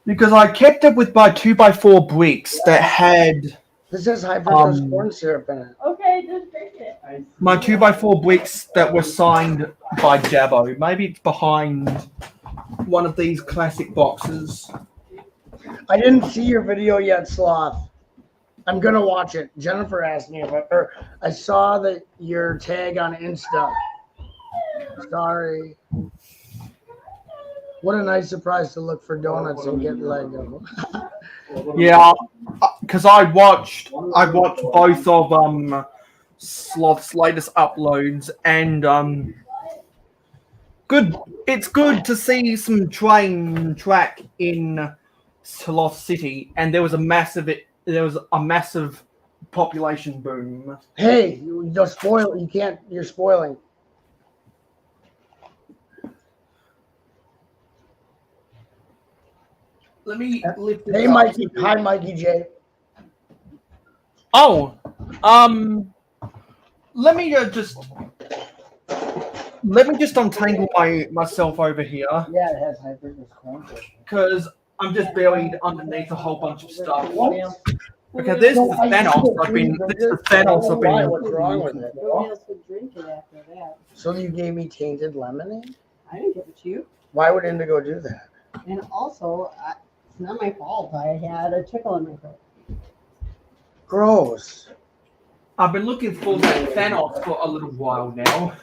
Because I kept it with my 2x4 bricks that had This has high fructose corn syrup in it. Okay, just drink it. my 2x4 bricks that were signed by Jabbo. Maybe it's behind one of these classic boxes. I didn't see your video yet, Sloth. I'm gonna watch it. Jennifer asked me I saw that your tag on Insta. Sorry. What a nice surprise to look for donuts and get Lego. Yeah, because I watched both of Sloth's latest uploads, and good. It's good to see some track in Sloth City, and there was a massive population boom. Hey, you're spoil. You can't. You're spoiling. Let me lift this Hey, up. Mikey. Hi, Mikey J. Oh, let me just untangle myself over here Yeah, it has high fructose corn syrup. because I'm just buried underneath a whole bunch of stuff. What? Okay, this is No, the I Thanos. used to I've been. drink This is the it. I don't Thanos. know I've why. been. What's wrong with it? Nobody else would drink it after that. So you gave me tainted lemonade? I didn't give it to you. Why would Indigo do that? And also, it's not my fault. I had a tickle in my throat. Gross. I've been looking for that Thanos for a little while now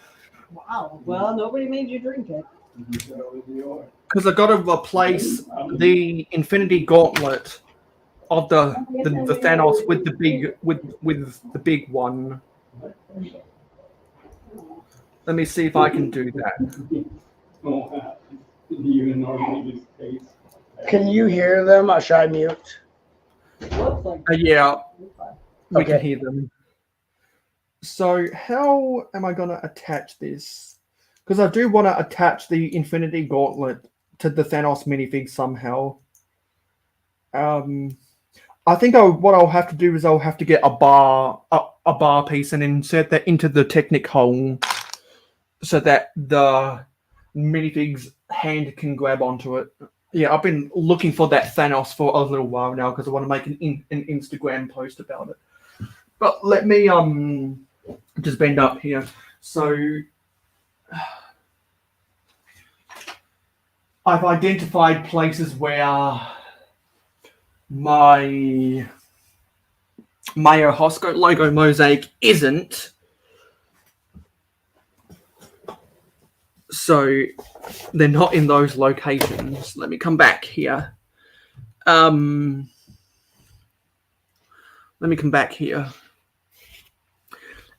Wow. Well, nobody made you drink it. because I got to replace the Infinity Gauntlet of the Thanos with the big one. Let me see if I can do that. Can you hear them? Should I mute? Looks like. Yeah, we can Okay. hear them. So how am I going to attach this? Because I do want to attach the Infinity Gauntlet to the Thanos minifig somehow. I think what I'll have to do is I'll have to get a bar piece and insert that into the Technic hole so that the minifig's hand can grab onto it. Yeah, I've been looking for that Thanos for a little while now because I want to make an Instagram post about it. But let me just bend up here. So I've identified places where my Mayo Hosko logo mosaic isn't. So they're not in those locations. Let me come back here. Let me come back here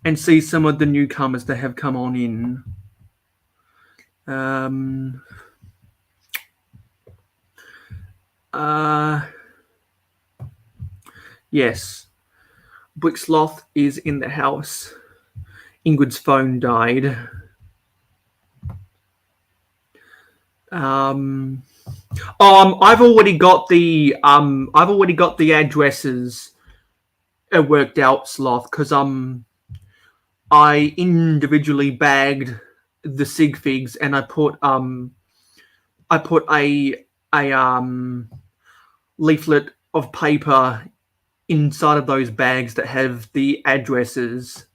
and see some of the newcomers that have come on in. Yes. Bricksloth is in the house. Ingrid's phone died. I've already got the addresses worked out, Sloth, because I individually bagged the sig figs and I put a leaflet of paper inside of those bags that have the addresses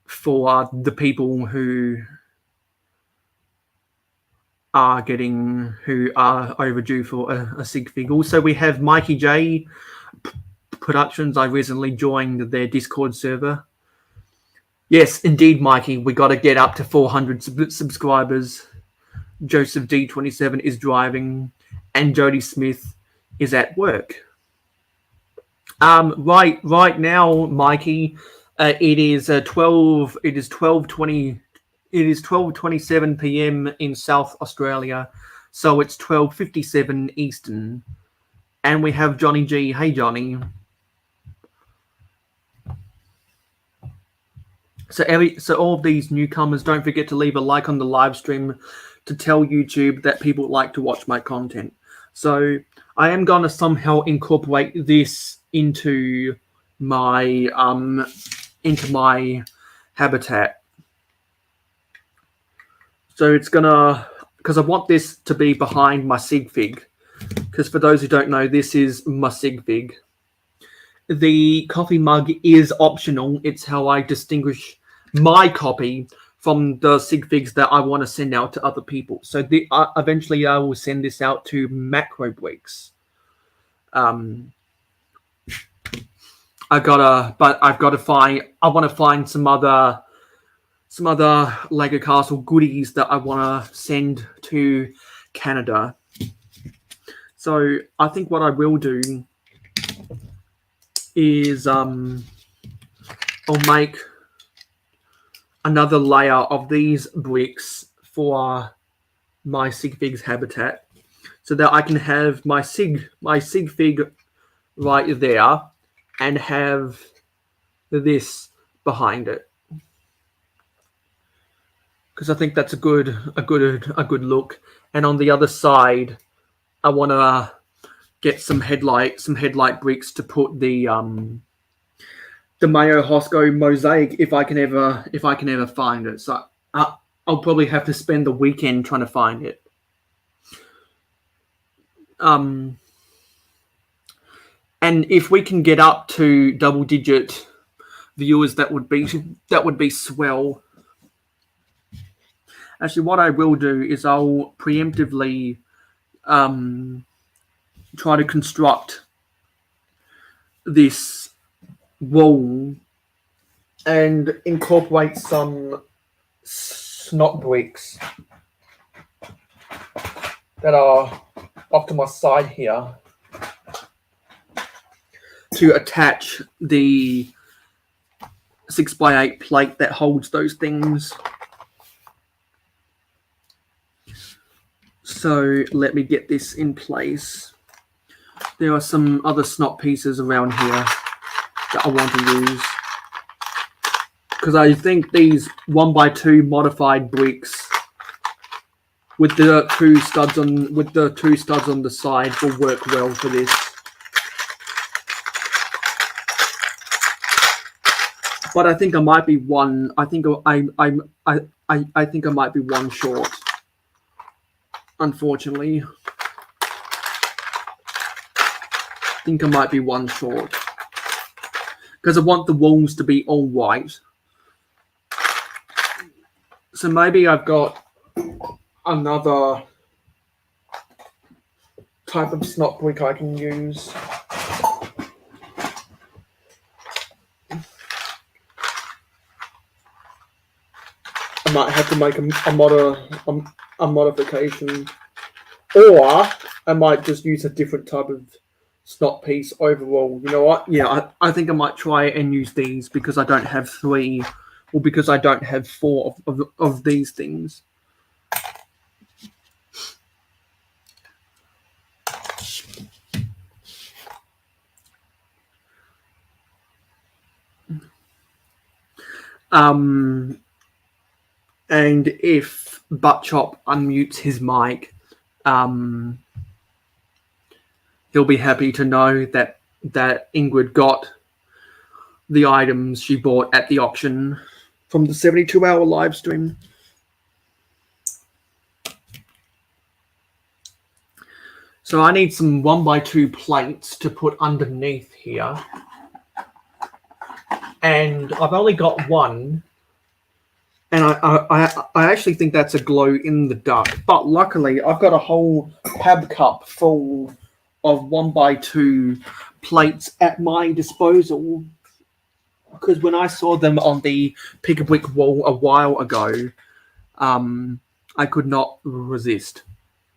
for the people who are overdue for a sig fig. Also, we have Mikey J Productions. I recently joined their Discord server. Yes, indeed, Mikey. We got to get up to 400 subscribers. Joseph D27 is driving, and Jody Smith is at work. Right now, Mikey, it is 12:27 p.m. in South Australia, so it's 12:57 Eastern, and we have Johnny G. Hey, Johnny. So all of these newcomers, don't forget to leave a like on the live stream to tell YouTube that people like to watch my content. So I am going to somehow incorporate this into my habitat. So it's gonna, because I want this to be behind my sig fig. Because for those who don't know, this is my sig fig. The coffee mug is optional. It's how I distinguish my copy from the sig figs that I want to send out to other people. So eventually I will send this out to Macro Bricks. I want to find some other Lego Castle goodies that I want to send to Canada. So I think what I will do is I'll make another layer of these bricks for my sig fig's habitat, so that I can have my sig fig right there and have this behind it, because I think that's a good look. And on the other side, I want to get some headlight bricks to put the Mayo Hosko mosaic if I can ever find it. So I'll probably have to spend the weekend trying to find it. And if we can get up to double-digit viewers, that would be swell. Actually, what I will do is I'll preemptively try to construct this wall and incorporate some snot bricks that are off to my side here to attach the 6x8 plate that holds those things. So let me get this in place. there are some other snot pieces around here that I want to use. Because I think these 1x2 modified bricks with the two studs on the side will work well for this. But I think I might be one. I think I think I might be one short. Unfortunately, I think I might be one short because I want the walls to be all white. So maybe I've got another type of snot brick I can use. I might have to make a modification, or I might just use a different type of snot piece overall. You know what? Yeah, I think I might try and use these because I don't have 3, or because I don't have 4 of these things. And if Buttchop unmutes his mic, he'll be happy to know that Ingrid got the items she bought at the auction from the 72-hour live stream. So I need some 1x2 plates to put underneath here. And I've only got one. And I actually think that's a glow in the dark. But luckily, I've got a whole pab cup full of 1x2 plates at my disposal. Because when I saw them on the Pick-a-Brick wall a while ago, I could not resist.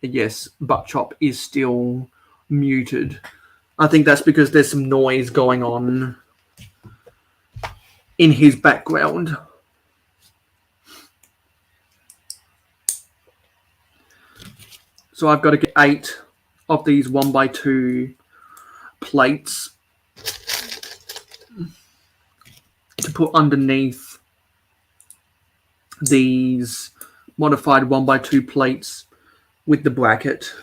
Yes, Buttchop is still muted. I think that's because there's some noise going on in his background. So I've got to get 8 of these 1x2 plates to put underneath these modified 1x2 plates with the bracket.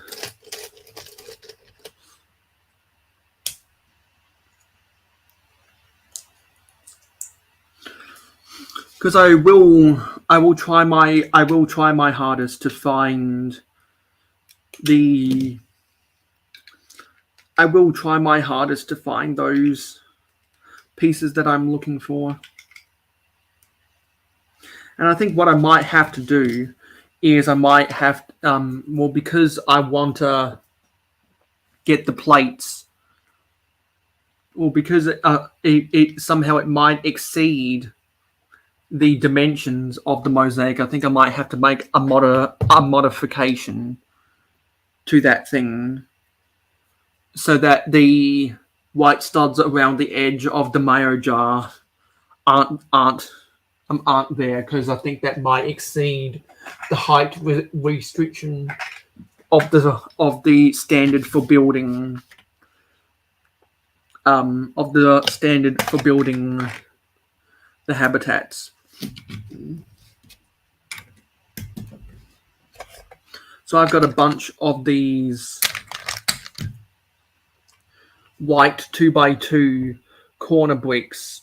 Because I will try my hardest to find those pieces that I'm looking for. And I think what I might have to do is I might have, because I want to get the plates, or because it somehow it might exceed the dimensions of the mosaic, I think I might have to make a modification to that thing so that the white studs around the edge of the mayo jar aren't there, because I think that might exceed the height restriction of the standard for building the habitats. So I've got a bunch of these white 2x2 corner bricks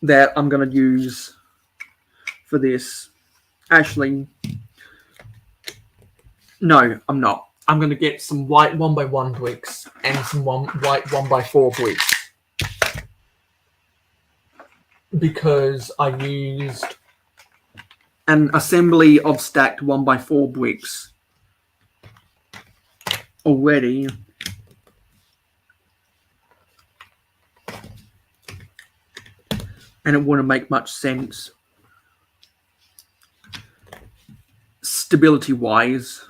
that I'm going to use for this. Actually, no, I'm not. I'm going to get some white 1x1 bricks and some white 1x4 bricks, because I used an assembly of stacked 1x4 bricks already. And it wouldn't make much sense stability-wise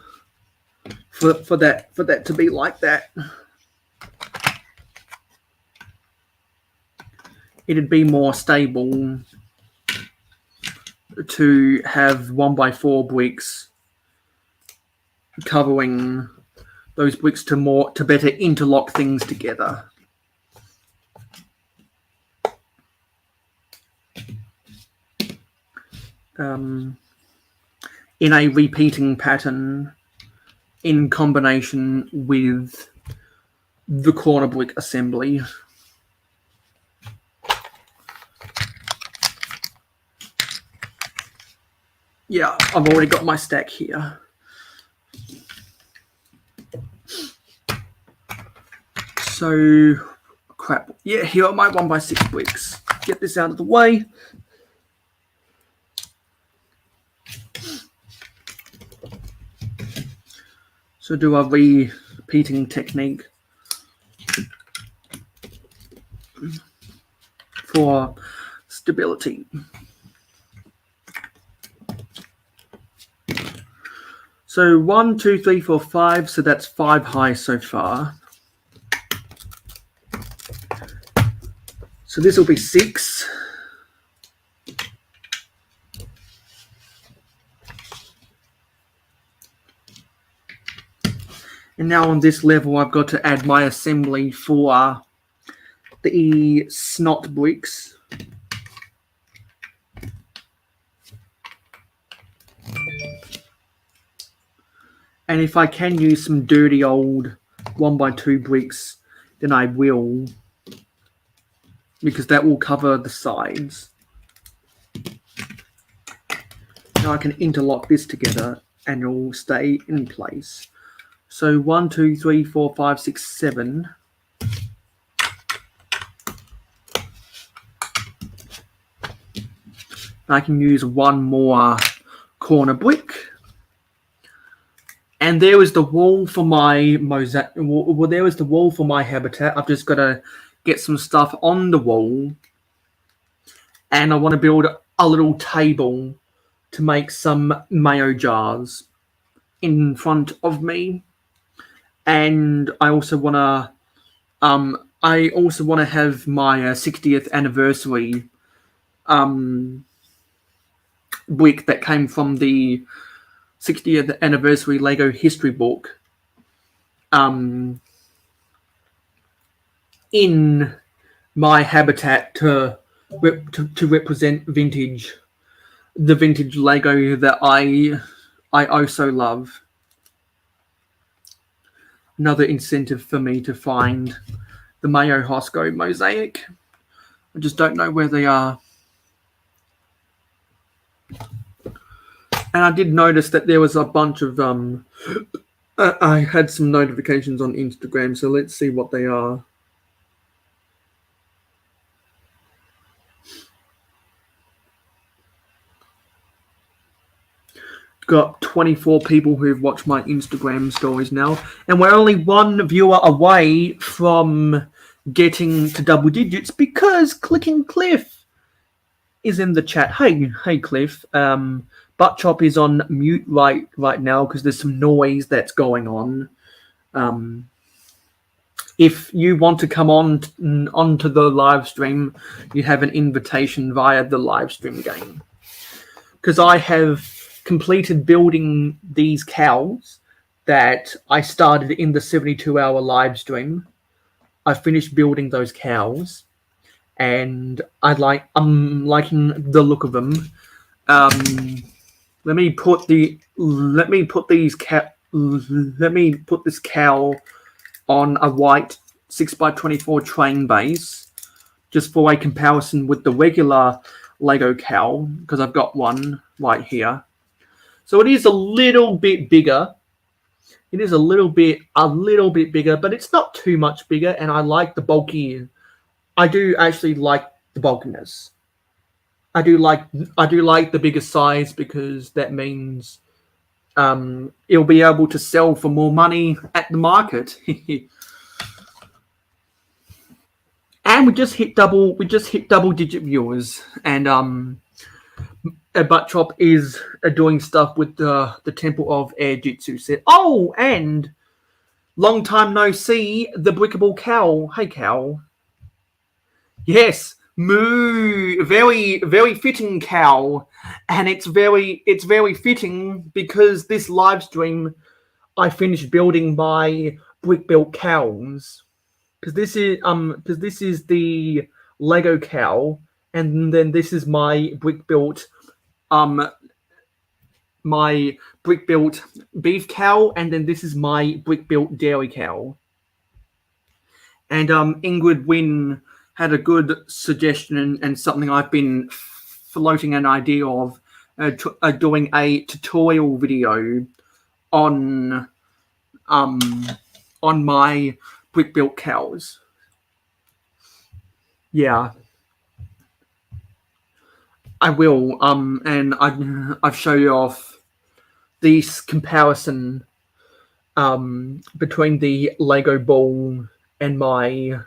for that to be like that. It'd be more stable to have 1x4 bricks covering those bricks to better interlock things together. In a repeating pattern in combination with the corner brick assembly. Yeah, I've already got my stack here. So, crap. Yeah, here are my 1x6 bricks. Get this out of the way. So do a repeating technique for stability. So 1, 2, 3, 4, 5. So that's 5 high so far. So this will be 6. And now on this level, I've got to add my assembly for the snot bricks. And if I can use some dirty old 1x2 bricks, then I will, because that will cover the sides. Now I can interlock this together and it will stay in place. So 1, 2, 3, 4, 5, 6, 7. I can use one more corner brick. And there is the wall for my mosaic. Well, there is the wall for my habitat. I've just got to get some stuff on the wall. And I want to build a little table to make some mayo jars in front of me. And I also want to have my 60th anniversary brick that came from the 60th anniversary Lego history book in my habitat to represent the vintage Lego that I also love. Another incentive for me to find the Mayo Hosko mosaic. I just don't know where they are. And I did notice that there was a bunch of I had some notifications on Instagram, so let's see what they are. Got 24 people who've watched my Instagram stories now, and we're only one viewer away from getting to double digits because Clicking Cliff is in the chat. Hey Cliff. Butt Chop is on mute right now because there's some noise that's going on. If you want to come onto the live stream, you have an invitation via the live stream game. Because I have completed building these cows that I started in the 72-hour live stream. I finished building those cows, and I'm liking the look of them. Let me put this cow on a white 6x24 train base, just for a comparison with the regular Lego cow, because I've got one right here. So it is a little bit bigger. It is a little bit bigger, but it's not too much bigger, and I like the bulky. I do actually like the bulkiness. I do like the bigger size because that means it'll be able to sell for more money at the market. And we just hit double digit viewers, and Butt Chop is doing stuff with the Temple of Air Jitsu set. Oh, and long time no see, the Brickable Cow. Hey, cow. Yes, moo. Very, very fitting, cow. And it's very fitting because this live stream, I finished building my brick built cows, because this is the Lego cow, and then this is my brick built beef cow, and then this is my brick built dairy cow. And Ingrid Wynn had a good suggestion and something I've been floating an idea of doing a tutorial video on my brick built cows. Yeah, I will. And I've shown you off this comparison between the Lego bull and my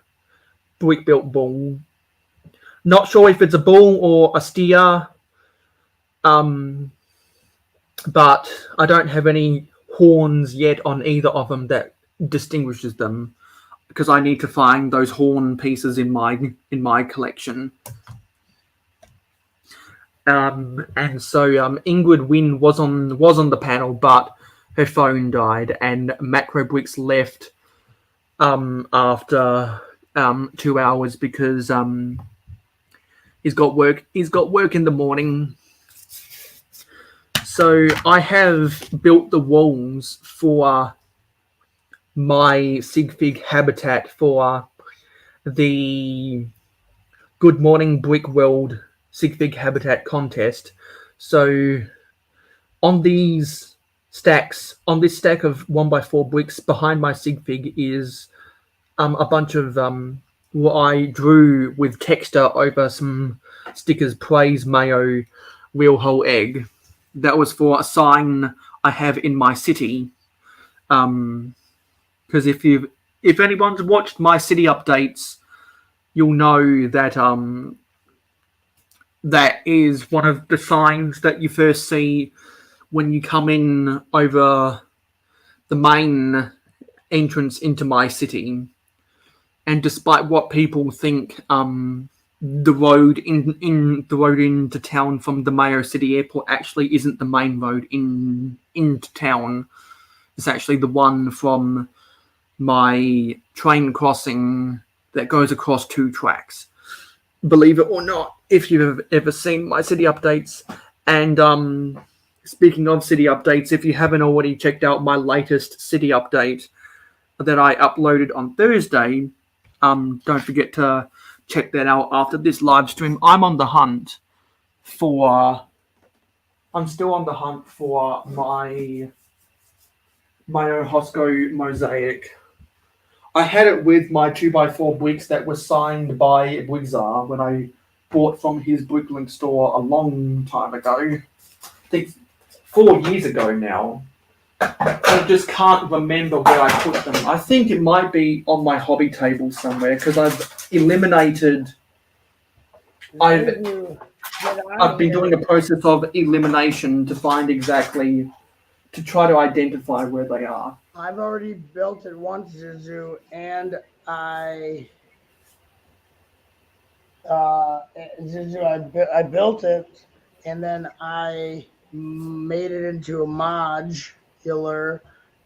brick built bull. Not sure if it's a bull or a steer. But I don't have any horns yet on either of them that distinguishes them, because I need to find those horn pieces in my collection. And so Ingrid Wynn was on the panel, but her phone died, and Macro Bricks left after 2 hours because he's got work in the morning. So I have built the walls for my Sig Fig habitat for the Good Morning Brick World Sig Fig habitat contest. So on this stack of 1x4 bricks behind my Sig Fig is a bunch of what I drew with texture over some stickers. Praise Mayo, real whole egg. That was for a sign I have in my city. Because if anyone's watched my city updates, you'll know that that is one of the signs that you first see when you come in over the main entrance into my city. And despite what people think, the road into town from the Mayo City Airport actually isn't the main road into town. It's actually the one from my train crossing that goes across 2 tracks. Believe it or not, if you've ever seen my city updates. And speaking of city updates, if you haven't already checked out my latest city update that I uploaded on Thursday, don't forget to check that out after this live stream. I'm still on the hunt for my Mayo Hosko mosaic. I had it with my 2x4 bricks that were signed by Wigzar when I bought from his Bricklink store a long time ago. I think 4 years ago now. I just can't remember where I put them. I think it might be on my hobby table somewhere, because I've eliminated. I've been doing a process of elimination to find exactly, to try to identify where they are. I've already built it once, Zuzu, and I built it, and then I made it into a modular,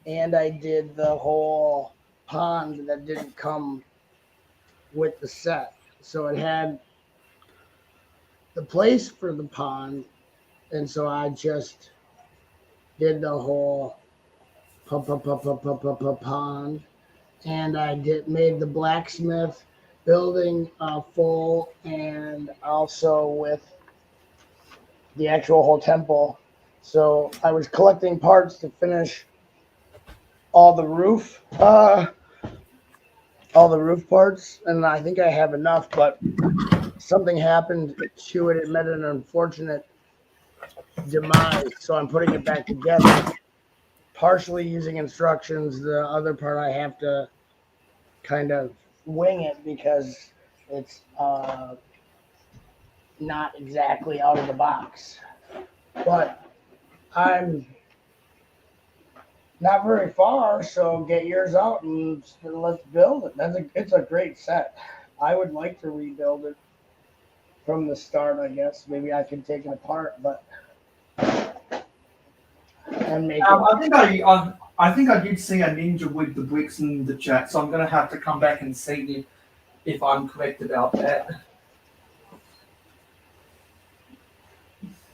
and I did the whole pond that didn't come with the set. So it had the place for the pond, and so I just did the whole pond, and I made the blacksmith building full, and also with the actual whole temple. So I was collecting parts to finish all the roof parts, and I think I have enough, but something happened to it. It met an unfortunate demise, so I'm putting it back together, partially using instructions. The other part I have to kind of wing it because it's not exactly out of the box. But I'm not very far, so get yours out and let's build it. It's a great set. I would like to rebuild it from the start, I guess. Maybe I can take it apart, but and make it. I think I think I did see a ninja with the bricks in the chat, so I'm going to have to come back and see if I'm correct about that.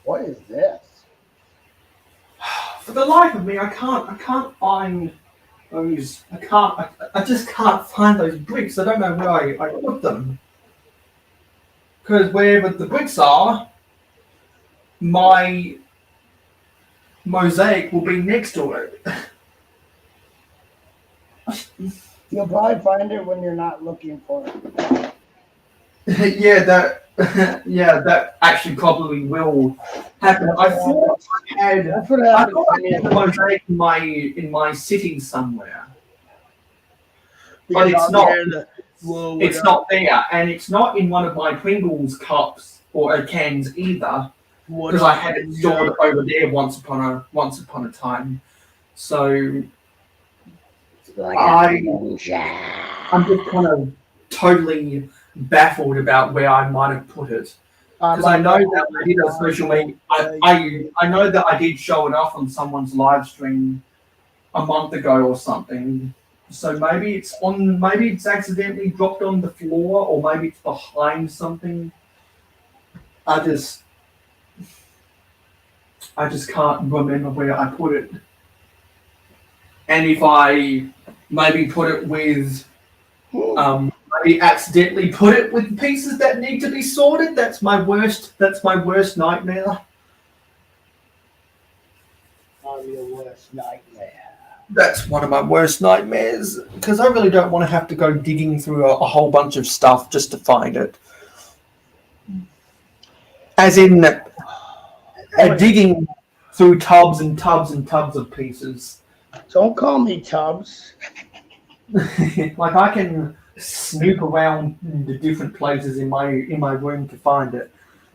What is this? For the life of me, I can't find those. I just can't find those bricks. I don't know where I put them. Because wherever the bricks are, my mosaic will be next to it. You'll probably find it when you're not looking for it. Yeah, that actually probably will happen. I thought That's what I happened thought to I had me. a mosaic in my sitting somewhere, but Because it's out not. here, It's not there, and it's not in one of my Pringles cups or cans either, because I had it stored over there once upon a time. So I'm just kind of totally baffled about where I might have put it. Because I know that I did a social media. I know that I did show it off on someone's live stream a month ago or something. So maybe it's accidentally dropped on the floor, or maybe it's behind something. I just can't remember where I put it. And if I maybe put it with maybe accidentally put it with pieces that need to be sorted, that's my worst nightmare. Your worst nightmare. That's one of my worst nightmares, because I really don't want to have to go digging through a whole bunch of stuff just to find it. As in, digging through tubs and tubs and tubs of pieces. Don't call me Tubbs. Like, I can snoop around the different places in my room to find it,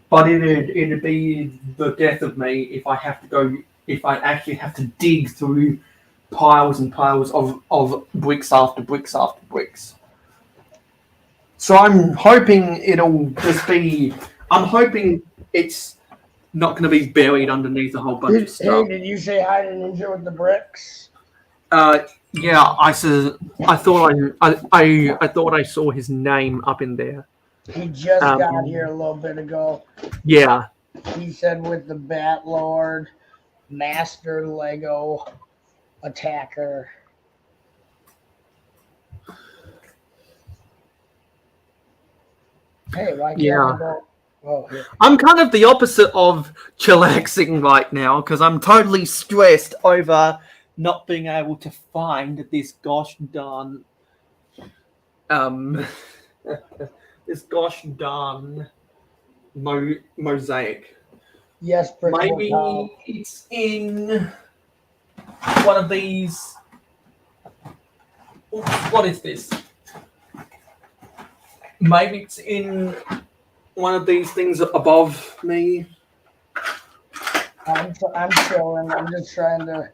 but it'd be the death of me if I actually have to dig through piles and piles of bricks after bricks after bricks. So I'm hoping it's not going to be buried underneath a whole bunch of stuff. Hey, did you say hi to Ninja with the bricks? Yeah, I thought I saw his name up in there. He just got here a little bit ago. Yeah. He said with the Bat Lord, Master Lego Attacker. Hey, why can't I go? Oh, here. I'm kind of the opposite of chillaxing right now, because I'm totally stressed over not being able to find this gosh darn mosaic. Yes, maybe it's in one of these. What is this? Maybe it's in one of these things above me. I'm chilling. I'm just trying to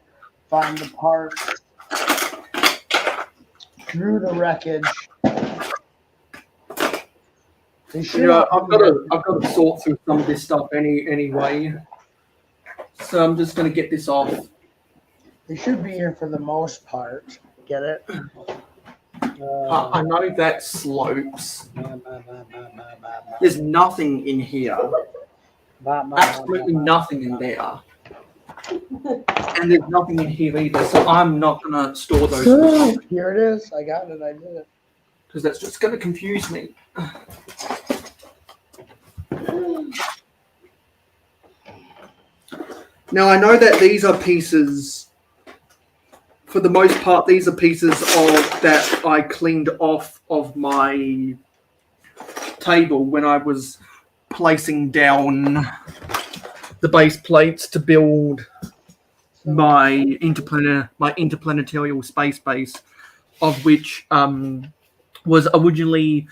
find the parts through the wreckage. I've got to sort through some of this stuff anyway. So I'm just going to get this off. They should be here for the most part. Get it? I know that slopes. There's nothing in here. Absolutely nothing in there. And there's nothing in here either, so I'm not going to store those. Here it is. I got it. I did it. Because that's just going to confuse me. Now, I know that these are pieces, for the most part, these are pieces that I cleaned off of my table when I was placing down the base plates to build my interplanetary space base, of which was originally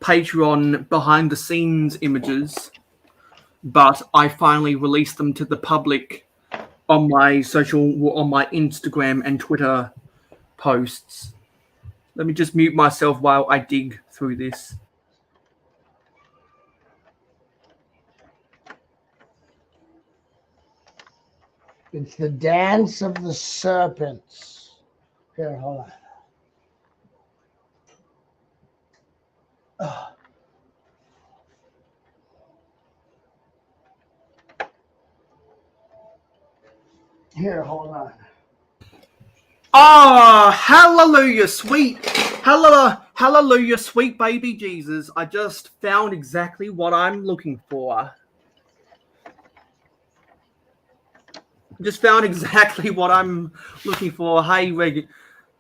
Patreon behind the scenes images, but I finally released them to the public on my Instagram and Twitter posts. Let me just mute myself while I dig through this. It's the dance of the serpents. Here, hold on. Ugh. Here, hold on. Oh, hallelujah, hallelujah, sweet baby Jesus. I just found exactly what I'm looking for. Just found exactly what I'm looking for. Hey,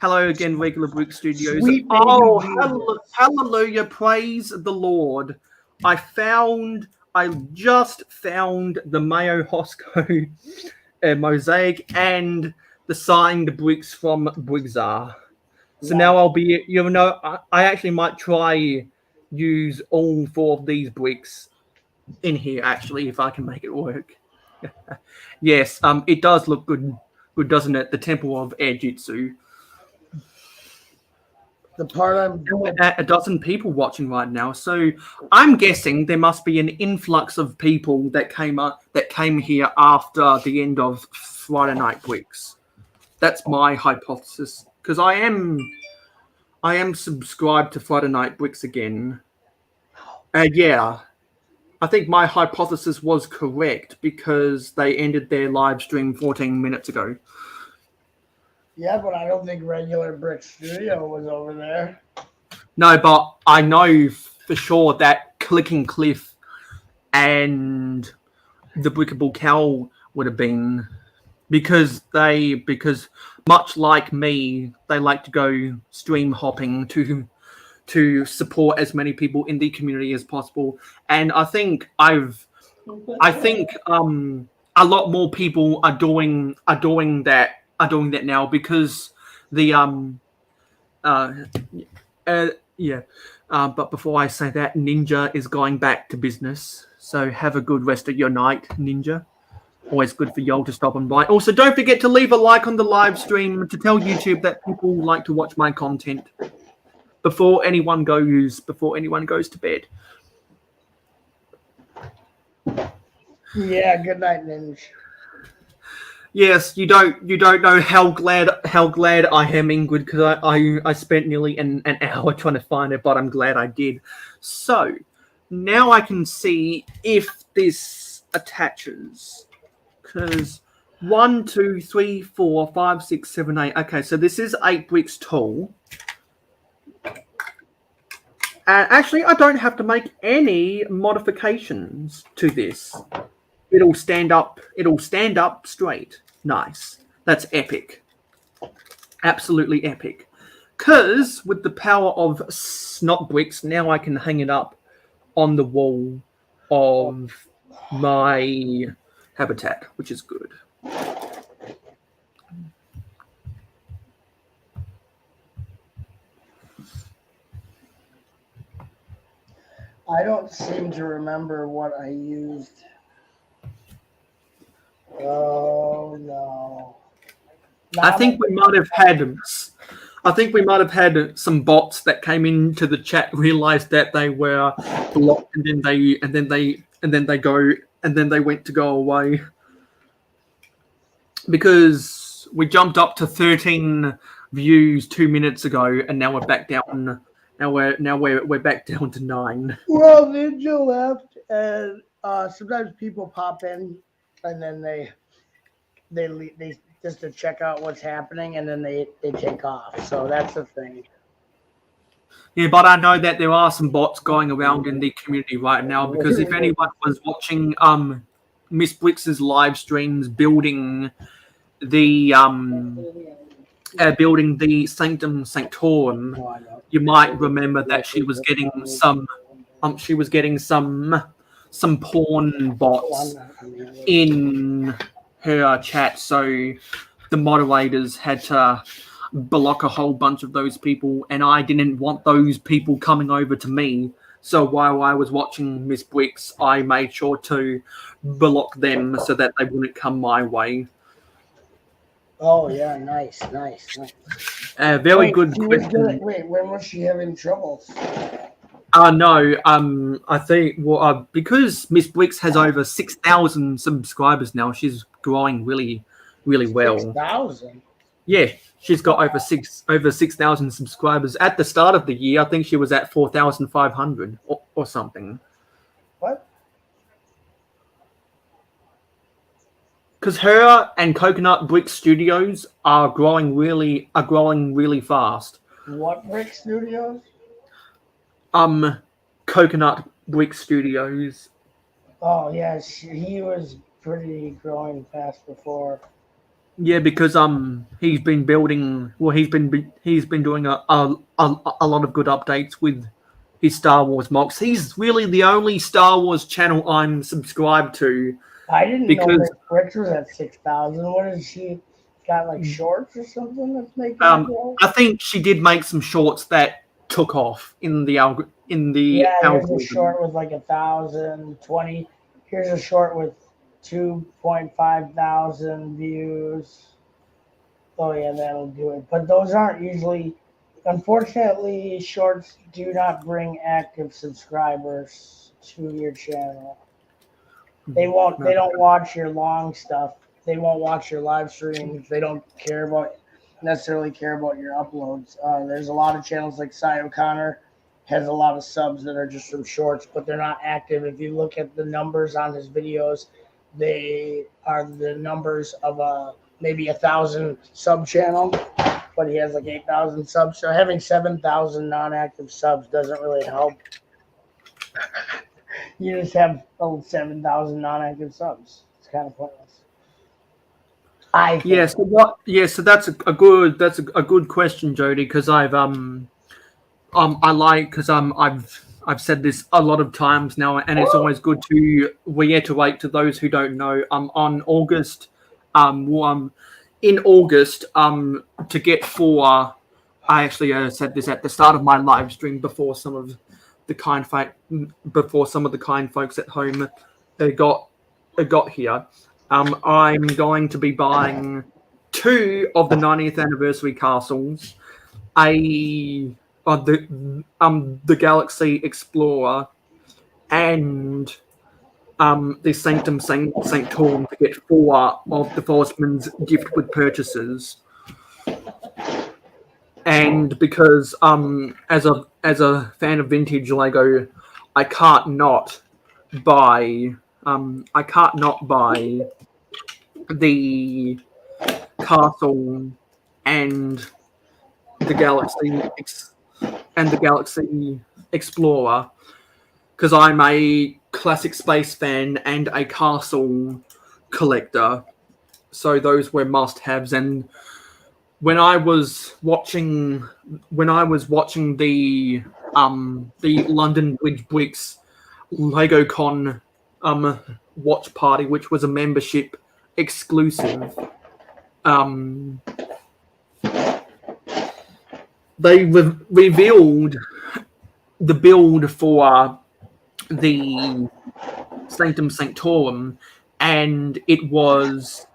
hello again, Regular Brick Studios. Sweet baby Jesus. Hallelujah, praise the Lord. I just found the Mayo Hosko mosaic and the signed bricks from Brixar. So now I'll be, I actually might try use all 4 of these bricks in here, actually, if I can make it work. Yes, it does look good, doesn't it? The Temple of Air Jitsu. The part I'm At 12 people watching right now, so I'm guessing there must be an influx of people that came here after the end of Friday Night Bricks. That's my hypothesis, because I am subscribed to Friday Night Bricks again. Yeah, I think my hypothesis was correct because they ended their live stream 14 minutes ago. Yeah, but I don't think Regular Brick Studio was over there. No, but I know for sure that Clicking Cliff and the Brickable Cow would have been, because much like me, they like to go stream hopping to support as many people in the community as possible. And I think a lot more people are doing that now, because the but before I say that, Ninja is going back to business. So have a good rest of your night, Ninja. Always good for y'all to stop and by. Also, don't forget to leave a like on the live stream to tell YouTube that people like to watch my content before anyone goes to bed. Yeah, good night, Ninja. Yes, you don't know how glad I am, Ingrid, because I spent nearly an hour trying to find it, but I'm glad I did. So now I can see if this attaches, because 1, 2, 3, 4, 5, 6, 7, 8. Okay, so this is 8 bricks tall. Actually, I don't have to make any modifications to this. It'll stand up straight. Nice. That's epic. Absolutely epic. Because with the power of snot bricks, now I can hang it up on the wall of my habitat, which is good. I don't seem to remember what I used. Oh no! I think we might have had some bots that came into the chat, realized that they were blocked, and then they went to go away, because we jumped up to 13 views 2 minutes ago, and now we're back down. Now we're back down to 9. Well, Ninja left, and sometimes people pop in, and then they just to check out what's happening, and then they take off. So that's the thing. Yeah, but I know that there are some bots going around in the community right now, because if anyone was watching Miss Blix's live streams building the Sanctum Sanctorum, you might remember that she was getting some porn bots in her chat, so the moderators had to block a whole bunch of those people, and I didn't want those people coming over to me. So while I was watching Miss Bricks, I made sure to block them so that they wouldn't come my way. Oh yeah, nice. Very good question. Wait, when was she having troubles? No, I think because Miss Bricks has over 6,000 subscribers now, she's growing really, really well. 6,000. Yeah, she's got over 6,000 subscribers. At the start of the year, I think she was at 4,500 or something. What? Because her and Coconut Brick Studios are growing really fast. What Brick Studios? Coconut Brick Studios. Oh yes, he was pretty growing fast before. Yeah, because he's been building. Well, he's been doing a lot of good updates with his Star Wars mocks. He's really the only Star Wars channel I'm subscribed to. I didn't know Because that Brick was at 6,000. What is she got, like shorts or something that's making it grow? I think she did make some shorts that took off in the Yeah, here's a algorithm. short with like 1,020. Here's a short with 2.5 thousand views. Oh yeah, that'll do it. But those aren't usually. Unfortunately, shorts do not bring active subscribers to your channel. They won't. They don't watch your long stuff. They won't watch your live streams. They don't necessarily care about your uploads. There's a lot of channels like Cy O'Connor has a lot of subs that are just from shorts, but they're not active. If you look at the numbers on his videos, they are the numbers of maybe 1,000 sub channel, but he has like 8,000 subs. So having 7,000 non-active subs doesn't really help. You just have 7,000 non-active subs. It's kind of pointless. I think. So that's a good question, Jody, because I've said this a lot of times now, and it's always good to reiterate to those who don't know. On August, in August, to get 4. I actually said this at the start of my live stream before some of the kind folks at home got here. I'm going to be buying 2 of the 90th anniversary castles, the Galaxy Explorer, and the Sanctum Sanctorum to get 4 of the Forestman's gift with purchases. And because as a fan of vintage Lego, I can't not buy the castle and the Galaxy Explorer, because I'm a classic space fan and a castle collector. So those were must-haves. And when I was watching the London Bridge Bricks LegoCon watch party, which was a membership exclusive, they revealed the build for the Sanctum Sanctorum, and it was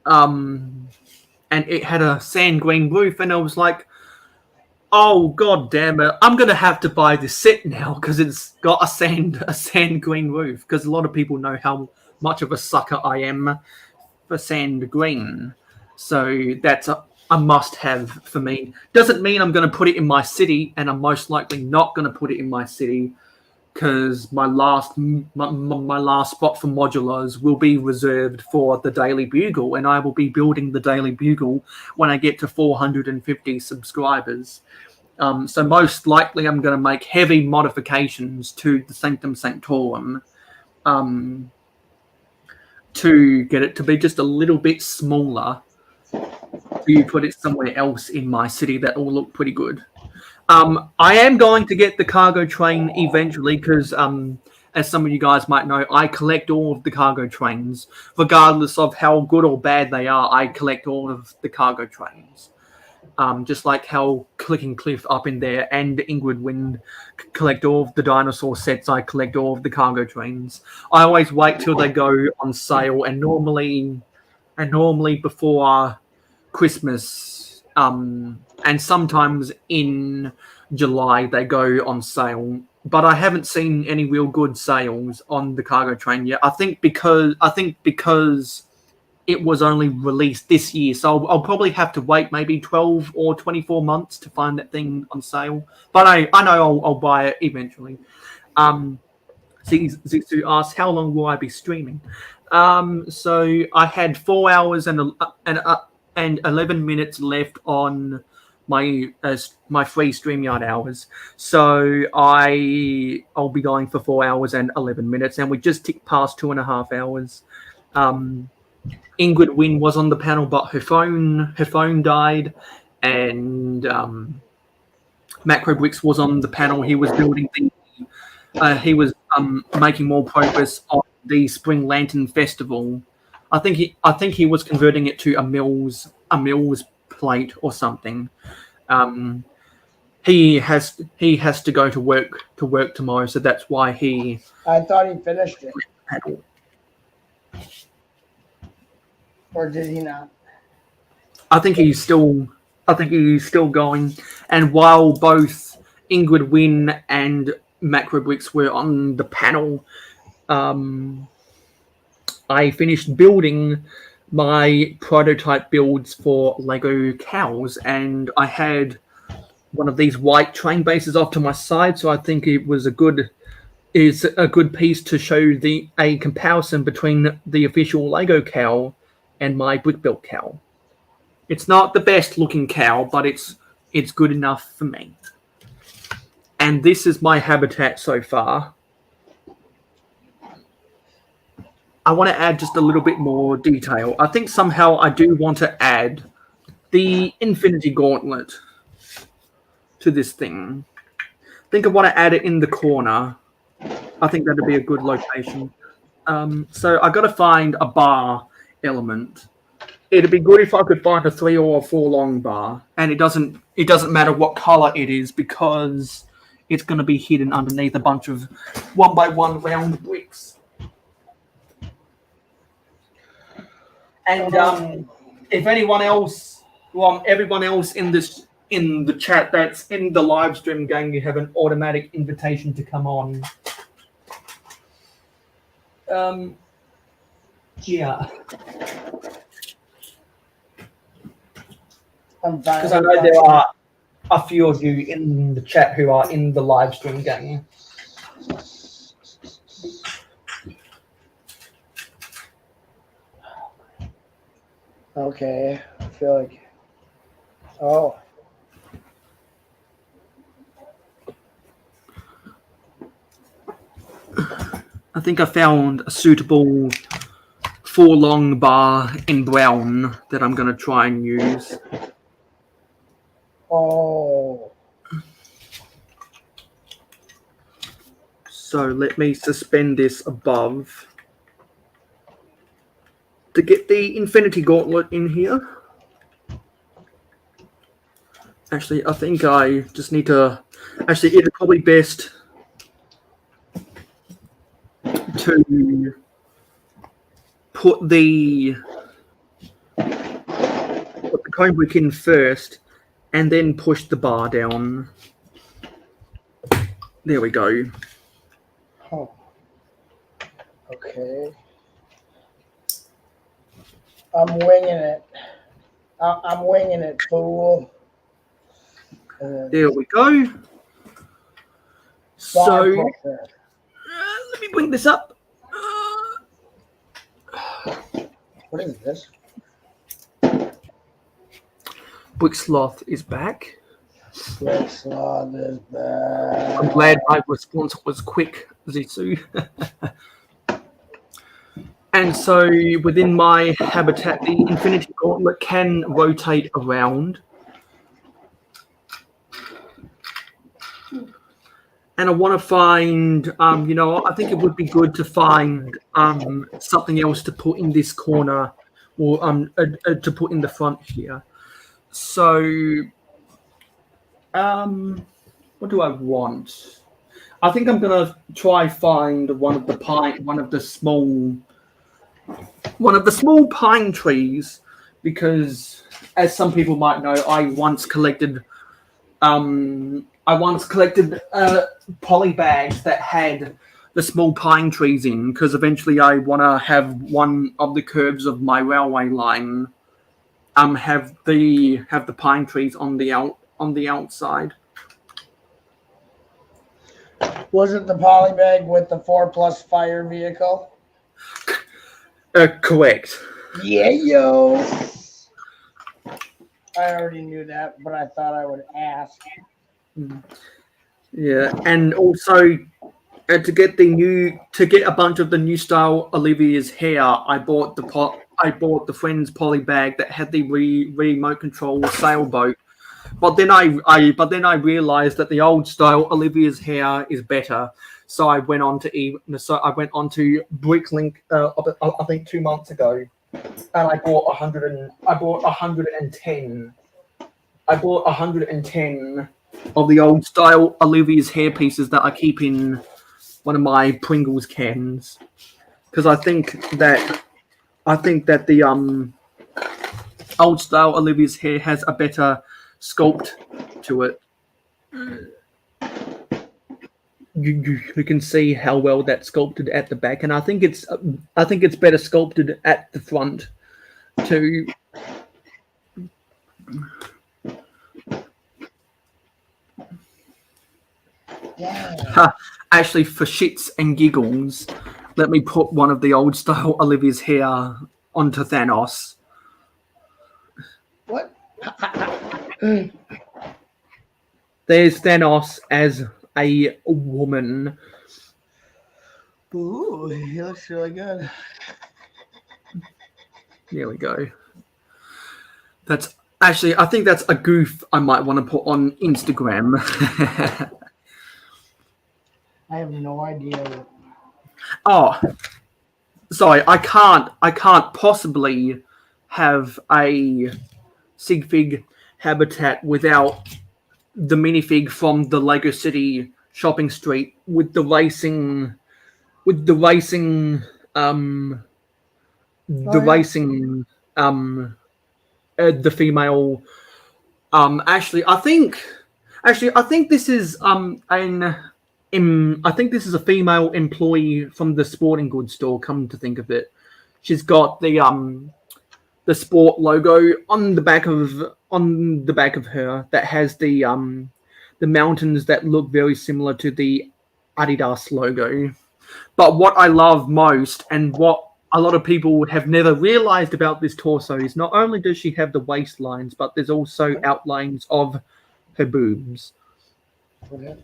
and it had a sand green roof, and I was like, oh god damn it, I'm gonna have to buy this set now because it's got a sand green roof, because a lot of people know how much of a sucker I am for sand green. So that's a must-have for me. Doesn't mean I'm going to put it in my city, and I'm most likely not going to put it in my city, because my last spot for modulars will be reserved for the Daily Bugle, and I will be building the Daily Bugle when I get to 450 subscribers. So most likely I'm going to make heavy modifications to the Sanctum Sanctorum to get it to be just a little bit smaller, to put it somewhere else in my city that will look pretty good. I am going to get the cargo train eventually because, as some of you guys might know, I collect all of the cargo trains. Regardless of how good or bad they are, I collect all of the cargo trains. Just like how Clicking Cliff up in there and Ingrid Wind collect all of the dinosaur sets, I collect all of the cargo trains. I always wait till they go on sale, and normally before Christmas, and sometimes in July they go on sale. But I haven't seen any real good sales on the cargo train yet. I think because it was only released this year, so I'll probably have to wait maybe 12 or 24 months to find that thing on sale. But I know I'll buy it eventually. Zitsu asks, how long will I be streaming? So I had 4 hours and 11 minutes left on my free StreamYard hours. So I'll be going for 4 hours and 11 minutes, and we just ticked past 2.5 hours. Ingrid Wynn was on the panel, but her phone died, and Macrobricks was on the panel. He was building making more progress on the Spring Lantern Festival. I think he was converting it to a Mills plate or something. He has to go to work tomorrow, so that's why I thought he finished it. Panel. Or did he not? I think he's still going. And while both Ingrid Wynn and Macrobricks were on the panel, I finished building my prototype builds for Lego cows, and I had one of these white train bases off to my side, so I think it was a good piece to show a comparison between the official Lego cow and my brick-built cow. It's not the best looking cow, but it's good enough for me. And this is my habitat so far. I want to add just a little bit more detail. I think somehow I do want to add the Infinity Gauntlet to this thing. I think I want to add it in the corner. I think that'd be a good location. So I got to find a bar element. It'd be good if I could find a 3 or 4 long bar, and it doesn't matter what color it is because it's going to be hidden underneath a bunch of 1x1 round bricks. And if anyone else, everyone else in the chat that's in the live stream gang, you have an automatic invitation to come on. Yeah. Because I know there are a few of you in the chat who are in the live stream gang. Okay, I feel like. Oh. I think I found a suitable 4 long bar in brown that I'm going to try and use. Oh. So let me suspend this above to get the Infinity Gauntlet in here. Actually, I think I just need to... Actually, it's probably best to put the cone brick in first and then push the bar down. There we go. Oh. Okay. I'm winging it. I'm winging it, fool. There we go. So, let me bring this up. What is this? Brick Sloth is back. Brick Sloth is back. I'm glad my response was quick, Zitsu. And so within my habitat, the Infinity Gauntlet can rotate around. And I want to find, I think it would be good to find something else to put in this corner or to put in the front here. So, what do I want? I think I'm going to try find one of the small pine trees, because as some people might know, I once collected poly bags that had small pine trees in, because eventually I want to have one of the curves of my railway line have the pine trees on the outside. Was it the polybag with the 4+ fire vehicle? Correct. Yeah, yo. I already knew that, but I thought I would ask. Yeah, and also to get a bunch of the new style Olivia's hair, I bought the Friends poly bag that had the remote control sailboat. But then I realized that the old style Olivia's hair is better. So I went on to Bricklink I think 2 months ago, and I bought 110. I bought 110 of the old style Olivia's hair pieces that I keep in one of my Pringles cans, because I think that the old style Olivia's hair has a better sculpt to it. You can see how well that's sculpted at the back, and I think it's better sculpted at the front too. Yeah. Actually, for shits and giggles, let me put one of the old style Olivia's hair onto Thanos. What? There's Thanos as a woman. Ooh, he looks really good. There we go. That's actually, I think that's a goof I might want to put on Instagram. I have no idea. Oh, sorry, I can't possibly have a sig fig habitat without the minifig from the Lego City shopping street with the racing the female. Actually, I think this is I think this is a female employee from the sporting goods store. Come to think of it, she's got the sport logo on the back of her that has the mountains that look very similar to the Adidas logo. But what I love most, and what a lot of people have never realized about this torso, is not only does she have the waistlines, but there's also outlines of her boobs. Okay.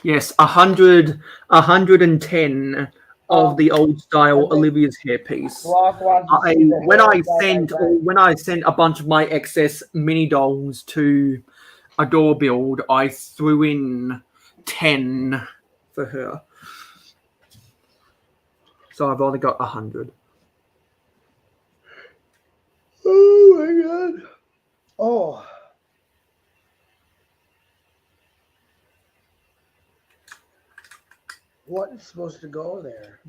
Yes, 110 of the old style Olivia's hairpiece. When I sent a bunch of my excess mini dolls to a door build, I threw in 10 for her. So I've only got 100. Oh my god. Oh. What is supposed to go there?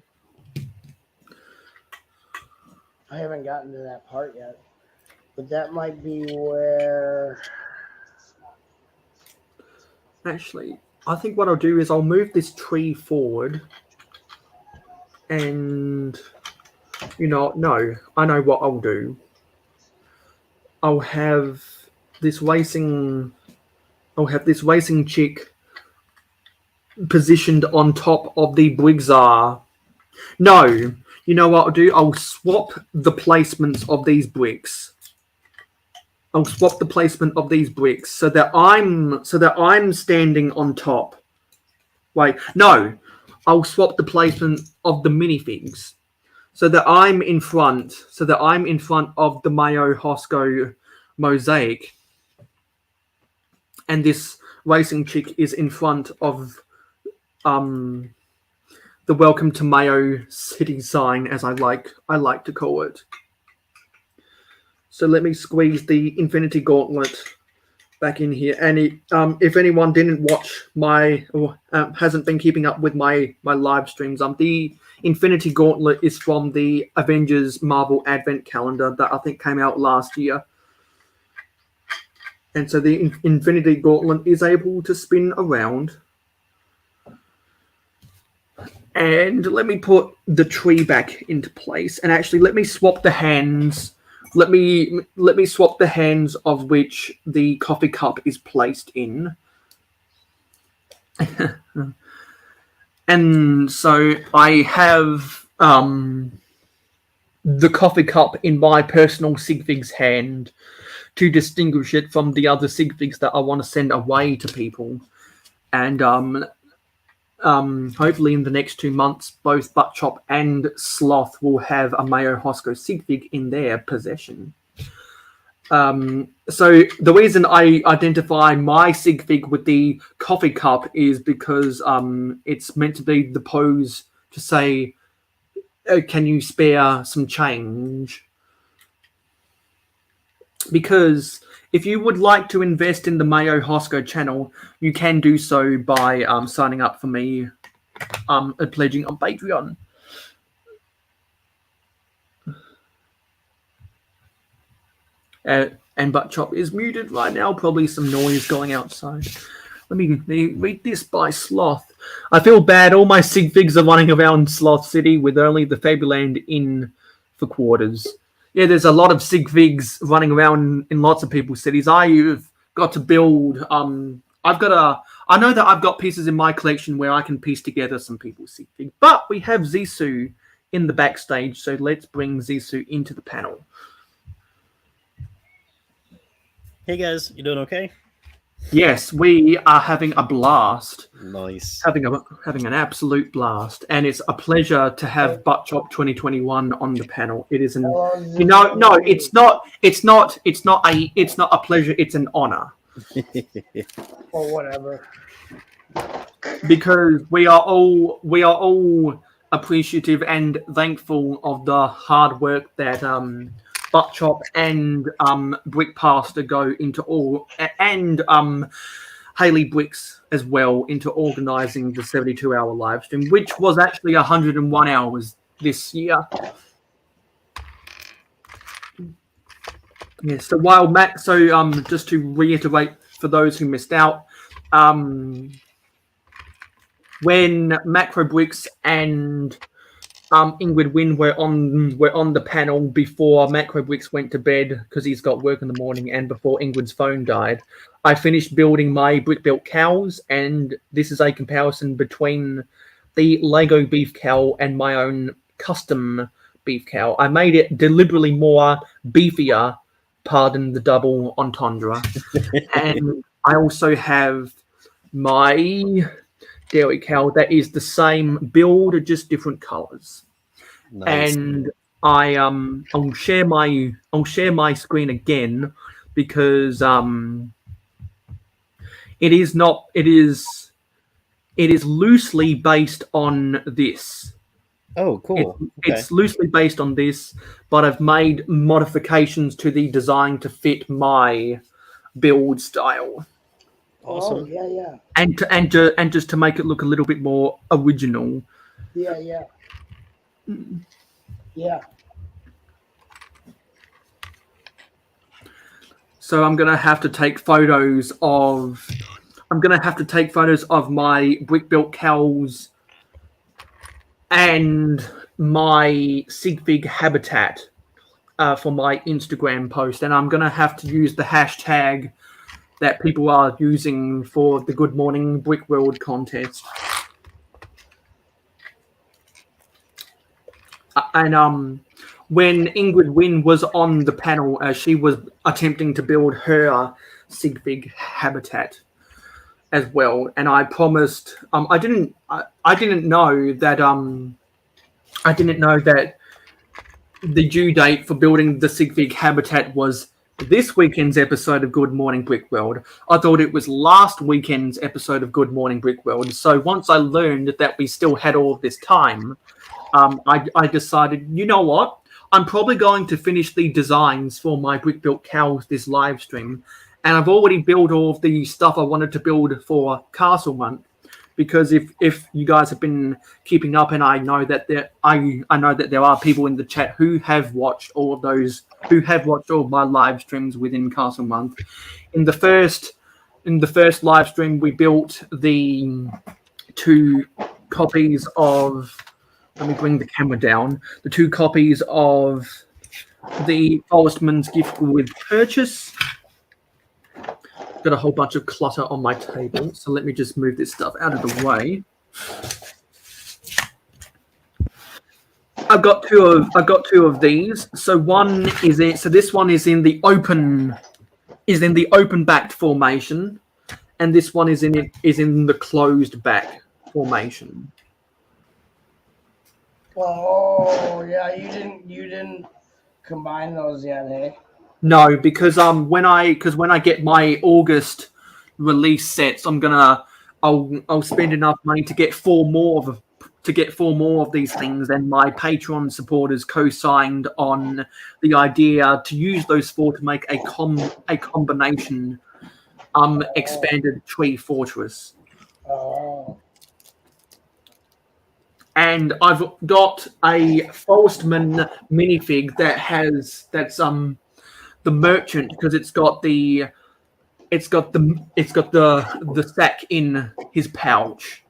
I haven't gotten to that part yet. But that might be where... Actually, I think what I'll do is I'll move this tree forward. And, no, I know what I'll do. I'll have this racing chick positioned on top of the Briggsar. No, you know what I'll do? I'll swap the placements of these bricks. I'll swap the placement of these bricks so that I'm standing on top. Wait, no. I'll swap the placement of the minifigs so that I'm in front of the Mayo Hosko mosaic, and this racing chick is in front of the Welcome to Mayo City sign, as I like to call it. So let me squeeze the Infinity Gauntlet back in here. And if anyone didn't watch hasn't been keeping up with my live streams, the Infinity Gauntlet is from the Avengers Marvel Advent Calendar that I think came out last year. And so the Infinity Gauntlet is able to spin around. And let me put the tree back into place. And actually, let me swap the hands. Let me swap the hands of which the coffee cup is placed in. And so I have the coffee cup in my personal sig fig's hand to distinguish it from the other sig figs that I want to send away to people. And hopefully in the next 2 months, both Buttchop and Sloth will have a Mayo Hosko sig fig in their possession. So the reason I identify my sig fig with the coffee cup is because it's meant to be the pose to say, can you spare some change? Because if you would like to invest in the Mayo Hosko channel, you can do so by signing up for me and pledging on Patreon. And Buttchop is muted right now. Probably some noise going outside. Let me read this by Sloth. I feel bad. All my sig figs are running around Sloth City with only the Fabuland in for quarters. Yeah, there's a lot of sig figs running around in lots of people's cities. I've got to build. I know that I've got pieces in my collection where I can piece together some people's sig figs. But we have Zissou in the backstage, so let's bring Zissou into the panel. Hey guys, you doing okay? Yes, we are having a blast. Nice. Having an absolute blast, and it's a pleasure to have Buttchop 2021 on the panel. It is it's not a pleasure. It's an honor. Or whatever. Because we are all appreciative and thankful of the hard work that Buttchop and Brick Pastor go into all, and Haley Bricks as well, into organising the 72-hour live stream, which was actually 101 hours this year. Yeah. So while Matt, just to reiterate for those who missed out, when Macro Bricks and Ingrid Wynn were on the panel before Macro Bricks went to bed because he's got work in the morning, and before Ingrid's phone died, I finished building my brick built cows, and this is a comparison between the Lego beef cow and my own custom beef cow. I made it deliberately more beefier, pardon the double entendre, and I also have my dairy cow that is the same build, just different colors. Nice. And I'll share my screen again because it is loosely based on this. Oh, cool. It's loosely based on this, but I've made modifications to the design to fit my build style. Awesome. Oh, yeah. And just to make it look a little bit more original. Yeah. So I'm gonna have to take photos of my brick built cows and my sig fig habitat for my Instagram post, and I'm gonna have to use the hashtag that people are using for the Good Morning Brick World contest. And when Ingrid Wynn was on the panel, she was attempting to build her sig fig habitat as well. And I promised, I didn't know that the due date for building the sig fig habitat was this weekend's episode of Good Morning Brick World. I thought it was last weekend's episode of Good Morning Brick World. So once I learned that we still had all of this time, I decided, you know what? I'm probably going to finish the designs for my brick built cows this live stream, and I've already built all of the stuff I wanted to build for Castle Month. Because if you guys have been keeping up, and I know that there are people in the chat who have watched all of my live streams within Castle Month. In the first live stream, we built the two copies of. Let me bring the camera down. The 2 copies of the Forestman's Gift with Purchase. Got a whole bunch of clutter on my table, so let me just move this stuff out of the way. I've got two of these. So one is in. So this one is in the open backed formation, and this one is in the closed back formation. Oh yeah, you didn't combine those yet, hey? No, because when I get my August release sets, I'll spend enough money to get 4 more of these things, and my Patreon supporters co-signed on the idea to use those 4 to make a combination expanded tree fortress. Oh. And I've got a Forestman minifig that's the merchant, because it's got the sack in his pouch.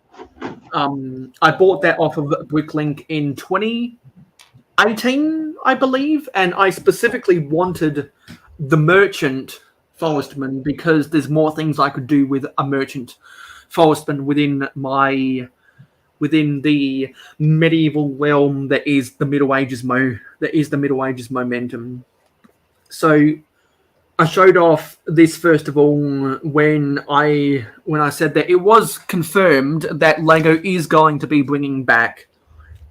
I bought that off of Bricklink in 2018, I believe, and I specifically wanted the merchant Forestman because there's more things I could do with a merchant Forestman within the medieval realm that is the Middle Ages momentum. So I showed off this first of all when I said that it was confirmed that Lego is going to be bringing back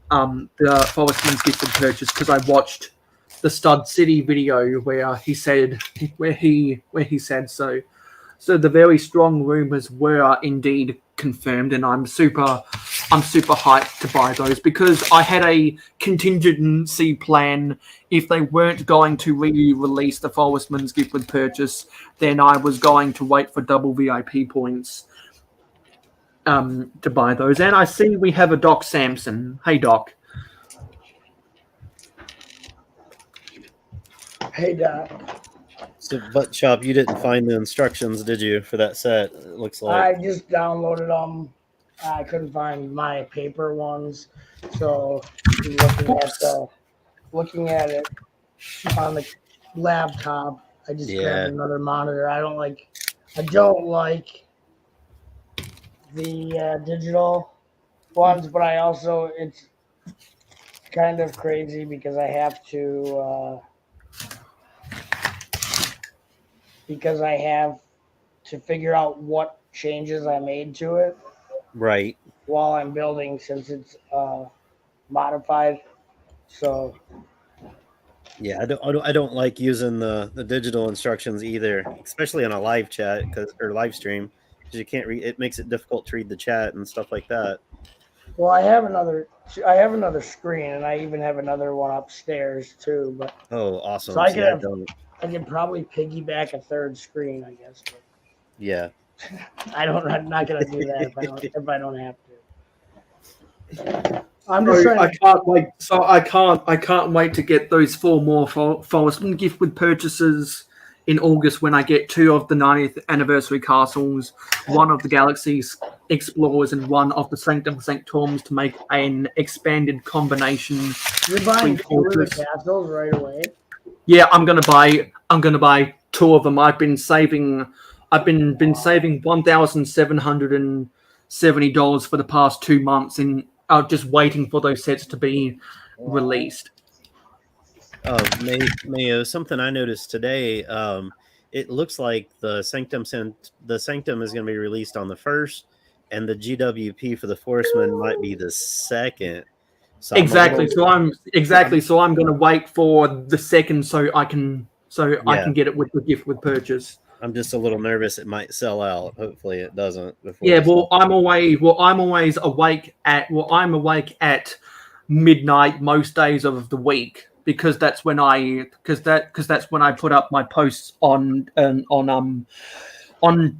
the Forestman's Gift with Purchase, because I watched the Stud City video where he said so. So the very strong rumors were indeed confirmed, and I'm super hyped to buy those, because I had a contingency plan. If they weren't going to re-release the Forestman's Gift with Purchase, then I was going to wait for double VIP points to buy those. And I see we have a Doc Samson. Hey, Doc. Hey, Doc. So, but Chop, you didn't find the instructions, did you, for that set? It looks like. I just downloaded them. I couldn't find my paper ones, so looking at it on the laptop. I just grabbed another monitor. I don't like the digital ones, but I also, it's kind of crazy because I have to figure out what changes I made to it Right. while I'm building, since it's modified. So Yeah, I don't like using the digital instructions either, especially on a live chat or live stream, because you can't read. It makes it difficult to read the chat and stuff like that. well, I have another screen, and I even have another one upstairs too. But Oh, awesome! so I See, can probably piggyback a third screen, I guess. But yeah. I'm not gonna do that if I don't have to. I'm So just trying. I can't wait to get those 4 more Forestman Gift with Purchases in August, when I get 2 of the 90th anniversary castles, 1 of the Galaxy Explorers, and 1 of the Sanctum Sanctorums, to make an expanded combination. You're buying 2 of the castles right away. Yeah, I'm gonna buy 2 of them. I've been saving $1,770 for the past 2 months, and just waiting for those sets to be released. Mayo, something I noticed today. It looks like the Sanctum is going to be released on the 1st, and the GWP for the Forestman might be the 2nd. So Exactly. So I'm going to wait for the 2nd so I can get it with the Gift with Purchase. I'm just a little nervous it might sell out. Hopefully it doesn't. Yeah, I'm always awake at midnight most days of the week, because that's when I put up my posts on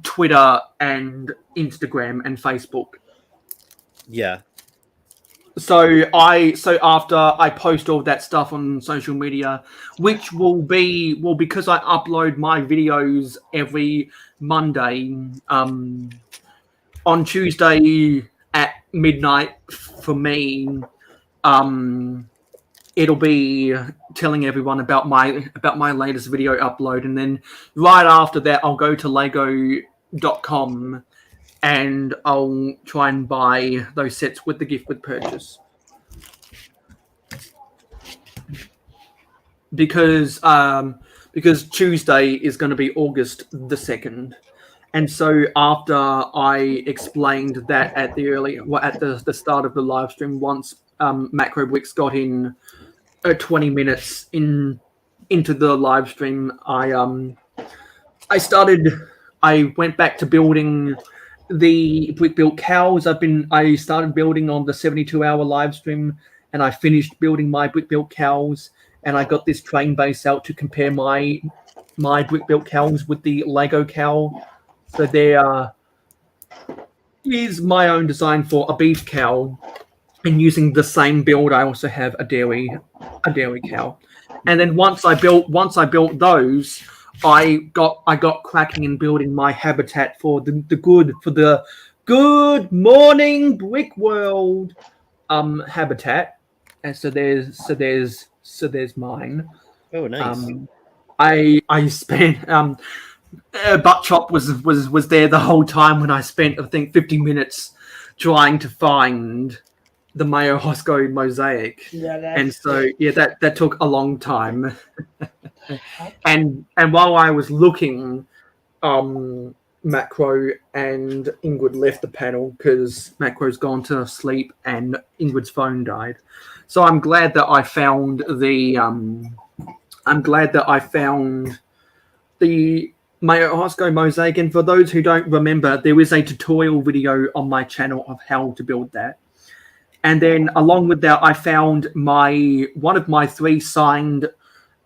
Twitter and Instagram and Facebook. Yeah. So after I post all that stuff on social media, which will be because I upload my videos every Monday, on Tuesday at midnight for me, it'll be telling everyone about my latest video upload, and then right after that, I'll go to lego.com and I'll try and buy those sets with the gift with purchase. Because Tuesday is going to be August the 2nd. And so after I explained that at the start of the live stream, once Macro Wix got in 20 minutes into the live stream, I went back to building the brick built cows. I started building on the 72-hour live stream, and I finished building my brick built cows, and I got this train base out to compare my brick built cows with the Lego cow. So there is my own design for a beef cow, and using the same build, I also have a dairy cow. And then once I built those, I got cracking in building my habitat for the good morning brick world habitat. And so there's mine. Oh, nice. I spent Butt Chop was there the whole time when I spent, I think, 50 minutes trying to find the Mayo Hosko mosaic. And so that took a long time. and while I was looking, Macro and Ingrid left the panel because Macro's gone to sleep and Ingrid's phone died. So I'm glad that I found the Mayo Hosko mosaic. And for those who don't remember, there is a tutorial video on my channel of how to build that. And then along with that, I found one of my 3 signed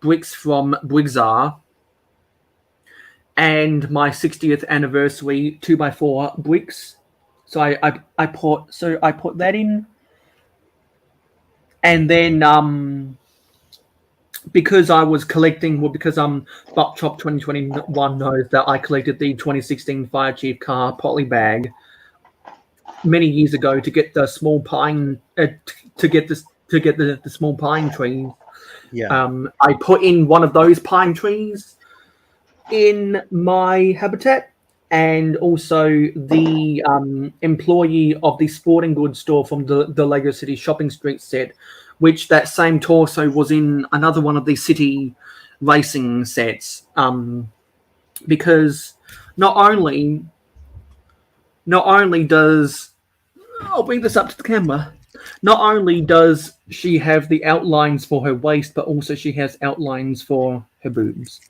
bricks from Brigzar and my 60th anniversary 2x4 bricks. So I put that in. And then because I was collecting, because Buck Chop 2021 knows that I collected the 2016 Fire Chief car poly bag many years ago to get the small pine to get the small pine tree. Yeah. I put in one of those pine trees in my habitat, and also the employee of the sporting goods store from the Lego City Shopping Street set, which that same torso was in another one of the city racing sets. Because not only does, I'll bring this up to the camera, not only does she have the outlines for her waist, but also she has outlines for her boobs.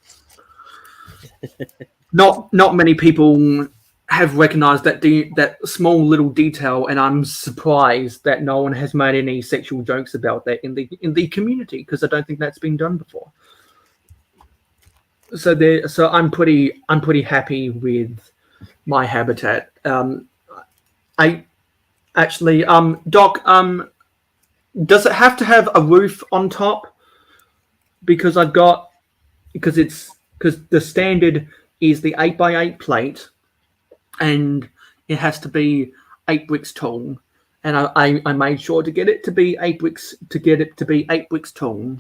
Not many people have recognized that small little detail, and I'm surprised that no one has made any sexual jokes about that in the community, because I don't think that's been done before. So I'm pretty happy with my habitat. I actually, Doc, does it have to have a roof on top? Because the standard is the 8x8 plate, and it has to be 8 bricks tall. And I made sure to get it to be 8 bricks tall.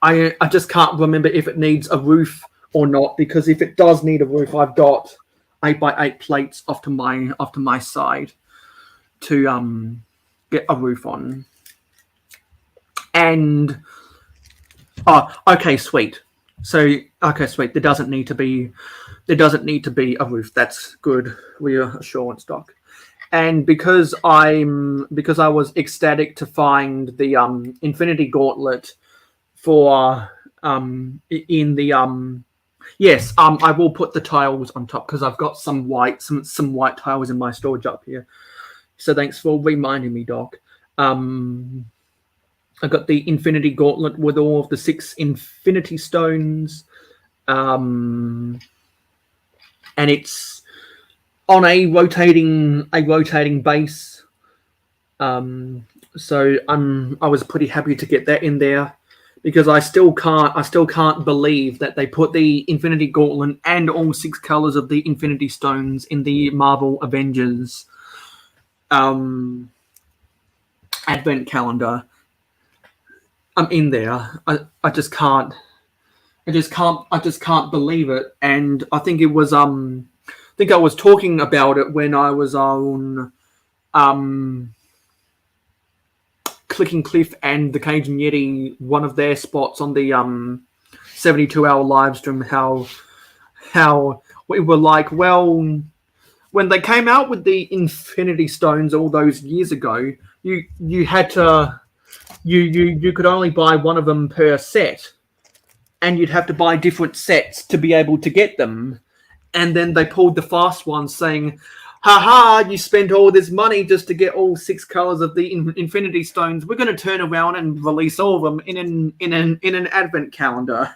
I just can't remember if it needs a roof or not, because if it does need a roof, I've got 8x8 plates off to my side to get a roof on. And okay, sweet. There doesn't need to be a roof. That's good reassurance, Doc. And because I was ecstatic to find the Infinity Gauntlet for yes, I will put the tiles on top, because I've got some white tiles in my storage up here. So thanks for reminding me, Doc. I got the Infinity Gauntlet with all of the 6 Infinity Stones, and it's on a rotating base. So I was pretty happy to get that in there, because I still can't believe that they put the Infinity Gauntlet and all 6 colors of the Infinity Stones in the Marvel Avengers advent calendar. I'm in there. I just can't. I just can't believe it. And I think it was I think I was talking about it when I was on Clicking Cliff and the Cajun Yeti, one of their spots on the 72-hour live stream, how we were like, well, when they came out with the Infinity Stones all those years ago, you had to you could only buy one of them per set, and you'd have to buy different sets to be able to get them. And then they pulled the fast one, saying, "Ha, you spent all this money just to get all 6 colors of the Infinity Stones. We're going to turn around and release all of them in an advent calendar."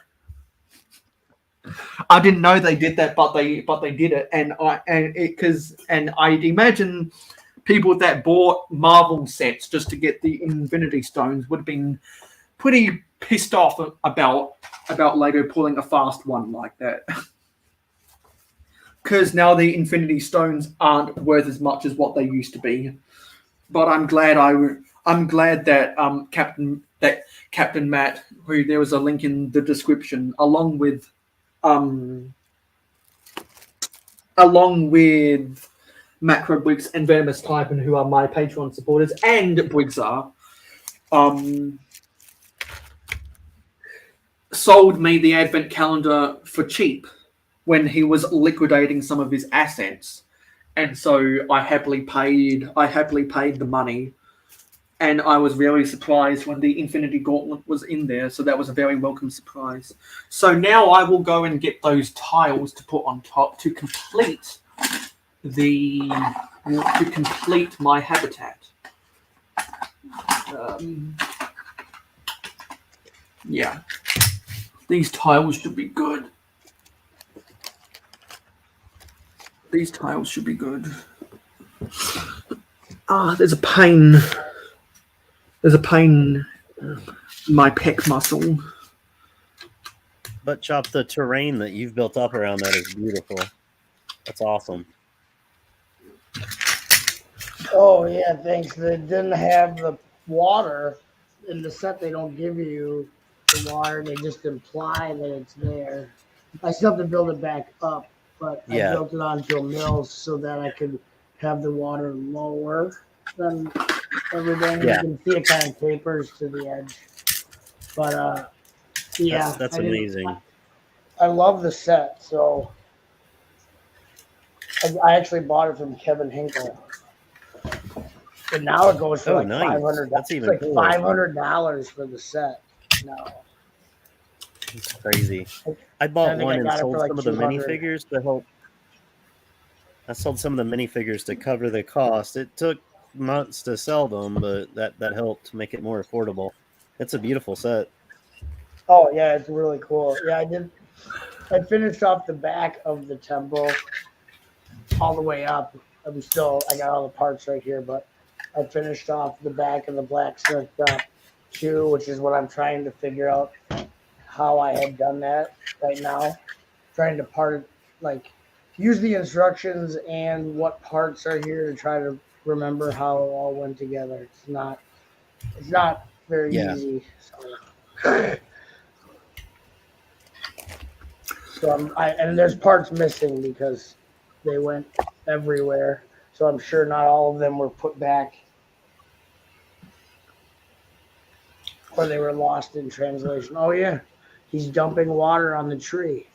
I didn't know they did that, but they did it, and I'd imagine people that bought Marvel sets just to get the Infinity Stones would have been pretty pissed off about Lego pulling a fast one like that. Because now the Infinity Stones aren't worth as much as what they used to be. But I'm glad that Captain Matt, who there was a link in the description, along with Macro Briggs and Venomous Typhon, who are my Patreon supporters, and Briggs are, sold me the advent calendar for cheap when he was liquidating some of his assets, and so I happily paid the money, and I was really surprised when the Infinity Gauntlet was in there. So that was a very welcome surprise. So now I will go and get those tiles to put on top to complete my habitat. Yeah, these tiles should be good. There's a pain. There's a pain in my pec muscle. But Chop, the terrain that you've built up around that is beautiful. That's awesome. Oh yeah, thanks. They didn't have the water in the set. They don't give you the water. They just imply that it's there. I still have to build it back up, but I built it onto a mill so that I could have the water lower than everything. Yeah. You can see it kind of tapers to the edge. But yeah, that's amazing. I love the set. So I actually bought it from Kevin Hinkle. And now it goes for like nice. $500. That's even like cooler. $500 for the set. No. It's crazy. I bought one and sold like some of the 200. minifigures to help. I sold some of the minifigures to cover the cost. It took months to sell them, but that helped make it more affordable. It's a beautiful set. Oh yeah, it's really cool. Yeah, I finished off the back of the temple all the way up. I got all the parts right here, but I finished off the back of the blacksmith too, which is what I'm trying to figure out how I had done that right now. Trying to use the instructions and what parts are here to try to remember how it all went together. It's not very easy. So and there's parts missing because they went everywhere. So I'm sure not all of them were put back, or they were lost in translation. Oh yeah, he's dumping water on the tree.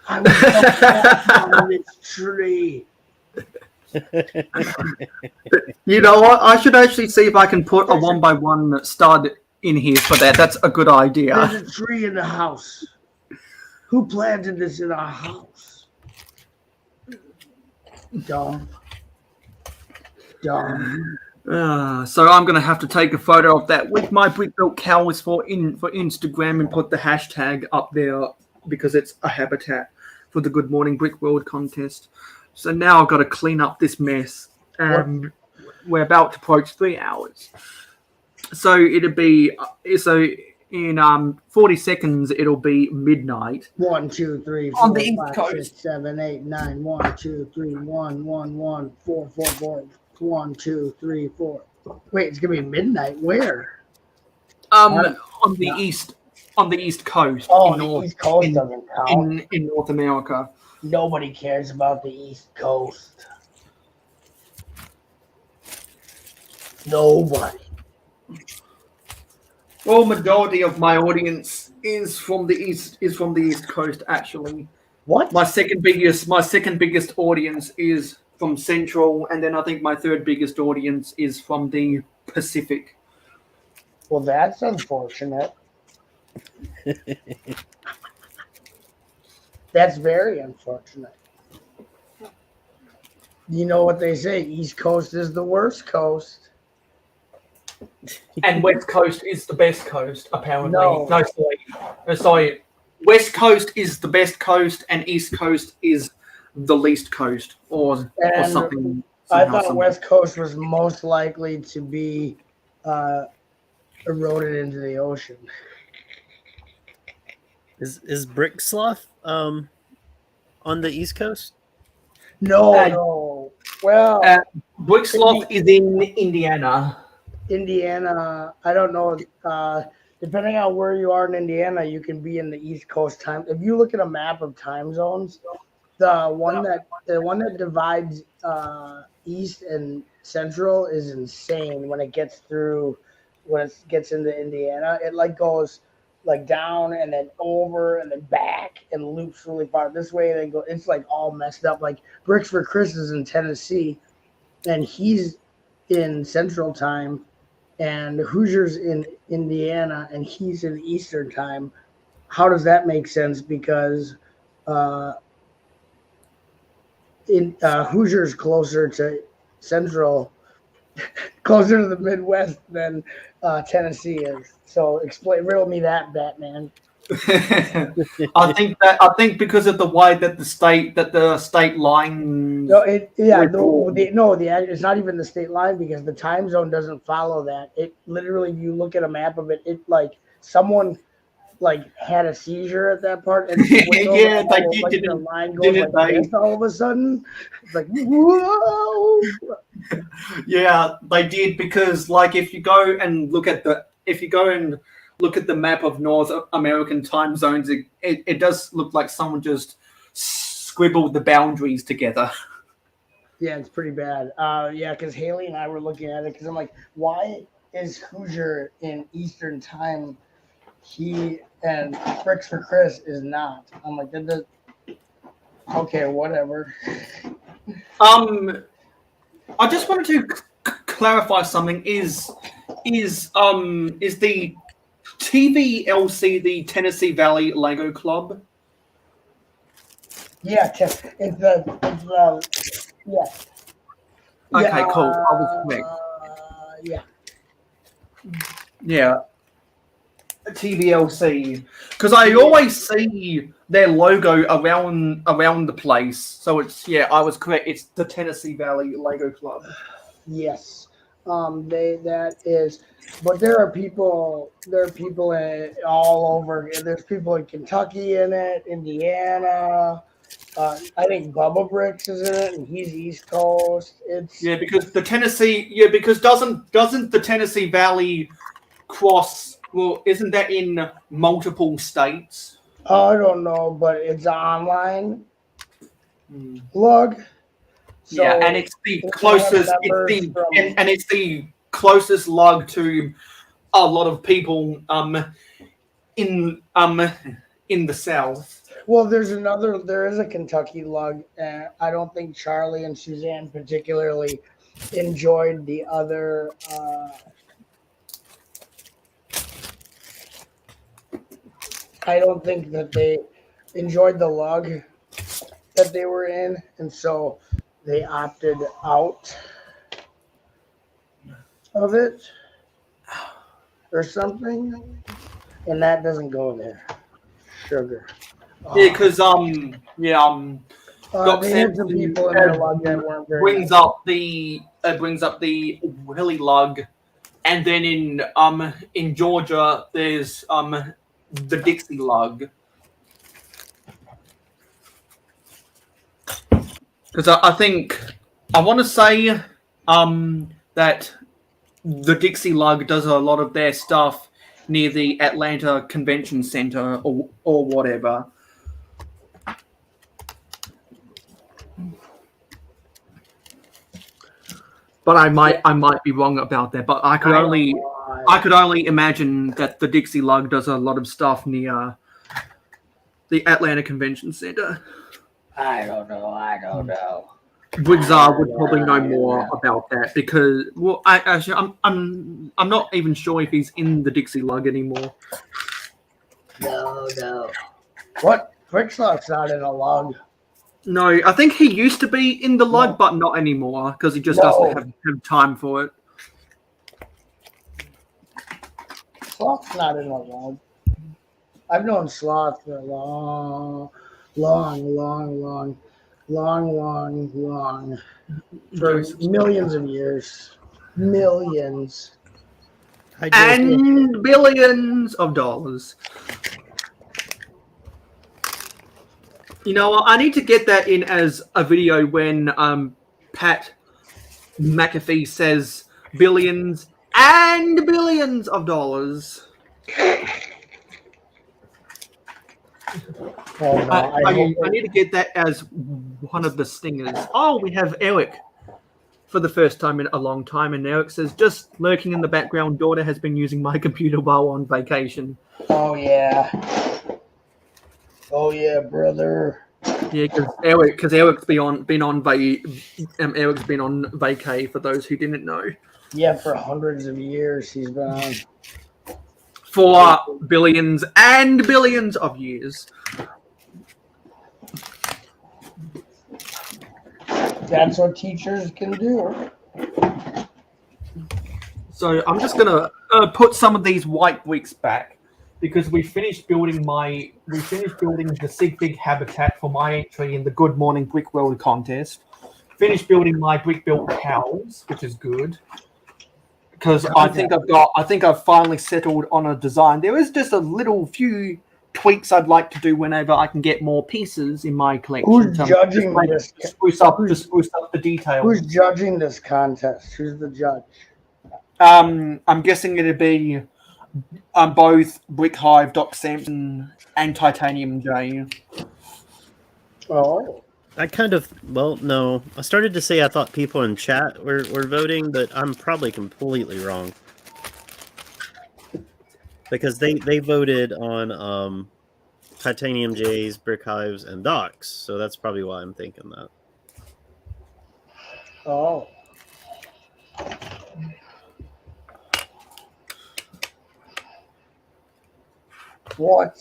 I was dumping on this tree. You know what? I should actually see if I can put a 1x1 stud in here for that. That's a good idea. There's a tree in the house. Who planted this in our house? Dumb. So I'm going to have to take a photo of that with my brick built cows for Instagram and put the hashtag up there because it's a habitat for the Good Morning Brick World contest. So now I've got to clean up this mess. We're about to approach 3 hours. So In 40 seconds, it'll be midnight. 1, 2, 3, On 4, the East 5, Coast. 6, 7, 8, 9. 1, 2, 3, 1, 1, 1, 4, 4, 4. 1, 2, 3, 4. Wait, it's gonna be midnight. Where? On the east coast. Oh, in the North, East Coast doesn't count. in North America. Nobody cares about the East Coast. Nobody. Well, majority of my audience is from the East Coast. Actually, What? my second biggest audience is from Central, and then I think my third biggest audience is from the Pacific. Well, that's unfortunate. That's very unfortunate. You know what they say, East Coast is the worst coast. And West Coast is the best coast, apparently. No. Sorry. West Coast is the best coast, and East Coast is the least coast, or something. I thought West Coast was most likely to be eroded into the ocean. Is Brick Slough on the East Coast? No. Well, Brixloff is in Indiana. Indiana, I don't know. Depending on where you are in Indiana, you can be in the East Coast time. If you look at a map of time zones, the one that divides East and Central is insane. When it gets into Indiana, it like goes like down and then over and then back and loops really far this way. And then go. It's like all messed up. Like Bricks for Chris is in Tennessee, and he's in Central Time. And Hoosier's in Indiana, and he's in Eastern Time. How does that make sense? Because Hoosier's closer to Central, closer to the Midwest than Tennessee is. So riddle me that, Batman. I think because of the way that the state line. It's not even the state line because the time zone doesn't follow that. It literally, you look at a map of it, it like someone like had a seizure at that part, and yeah, the line goes like this all of a sudden. It's like whoa. Yeah, they did because like if you go and look at the map of North American time zones, it does look like someone just scribbled the boundaries together. Yeah, it's pretty bad. Because Haley and I were looking at it because I'm like, why is Hoosier in Eastern Time? He and Bricks for Chris is not. I'm like, okay, whatever. I just wanted to clarify something. Is the TVLC the Tennessee Valley Lego Club? Yeah, it's yeah. Okay, cool. I was correct. Yeah. Yeah. TVLC, because I always see their logo around the place. So I was correct. It's the Tennessee Valley Lego Club. Yes. But there are people all over. There's people in Kentucky in it, Indiana. I think Bubba Bricks is in it, and he's East Coast. Because doesn't the Tennessee Valley cross? Well, isn't that in multiple states? I don't know, but it's online log. So and it's the closest. It's the closest log to a lot of people in the South. Well, there is a Kentucky lug, and I don't think Charlie and Suzanne particularly enjoyed the other. I don't think that they enjoyed the lug that they were in, and so they opted out of it or something, and that doesn't go there. Sugar. Yeah, because they had some people in their lug that weren't very brings up the Willy lug and then in Georgia there's the Dixie Lug. Because I think I want to say that the Dixie Lug does a lot of their stuff near the Atlanta Convention Center or whatever. But I might be wrong about that. But I could only imagine that the Dixie Lug does a lot of stuff near the Atlanta Convention Center. I don't know. Wigzar would probably know more about that because, well, I'm not even sure if he's in the Dixie Lug anymore. No. What? Quickslug's not in a lug. No, I think he used to be in the lug, but not anymore because he just doesn't have time for it. Sloth's not in a lug. I've known Sloth for a long, for millions of years. Millions. And billions of dollars. You know what? I need to get that in as a video when Pat McAfee says billions and billions of dollars. Oh, no, I need to get that as one of the stingers. Oh, we have Eric for the first time in a long time, and Eric says, just lurking in the background, daughter has been using my computer while on vacation. Oh yeah, brother. Yeah, because Eric's been on vacay for those who didn't know. Yeah, for hundreds of years he's been on. For billions and billions of years. That's what teachers can do. So I'm just gonna put some of these white bricks back because we finished building the Sig Fig habitat for my entry in the Good Morning Brick World contest. Finished building my brick built house, which is good. Because I think I've finally settled on a design. There is just a little few tweaks I'd like to do whenever I can get more pieces in my collection. Who's judging this? To spruce up the details. Who's judging this contest? Who's the judge? I'm guessing it'd be both Brick Hive, Doc Sampson, and Titanium J. Oh. I no. I started to say I thought people in chat were voting, but I'm probably completely wrong. Because they voted on Titanium J's, Brick Hives, and Docs, so that's probably why I'm thinking that. Oh. What?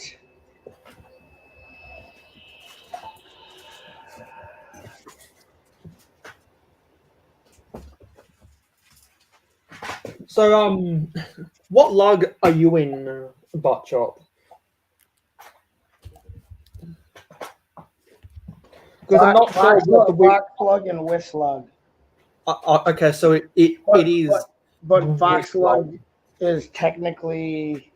So, what log are you in, Botchop? Because I'm not sure what the Fox Slug and Wish Slug. Okay, so it is. But Fox Slug is technically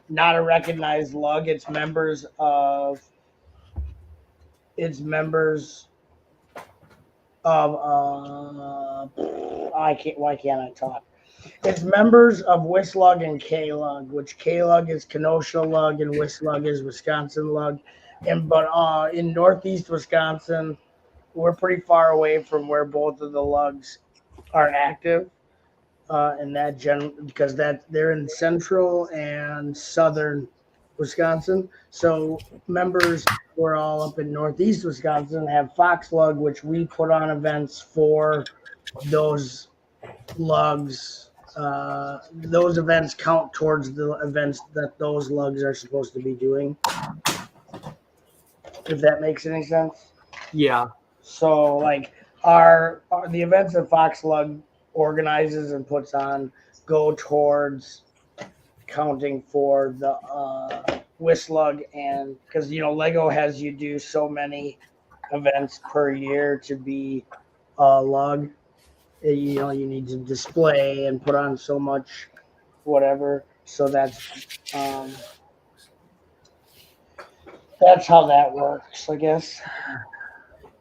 not a recognized lug. It's members of. Why can't I talk? It's members of Wislug and K-Lug, which K-Lug is Kenosha Lug and Wislug is Wisconsin Lug. But in northeast Wisconsin, we're pretty far away from where both of the lugs are active. Because they're in central and southern Wisconsin. So members who are all up in northeast Wisconsin have Fox Lug, which we put on events for those lugs. Those events count towards the events that those lugs are supposed to be doing. If that makes any sense. Yeah. So like the events that Fox Lug organizes and puts on go towards counting for the Wislug, and because Lego has you do so many events per year to be lug. You know, you need to display and put on so much whatever. So that's how that works, I guess.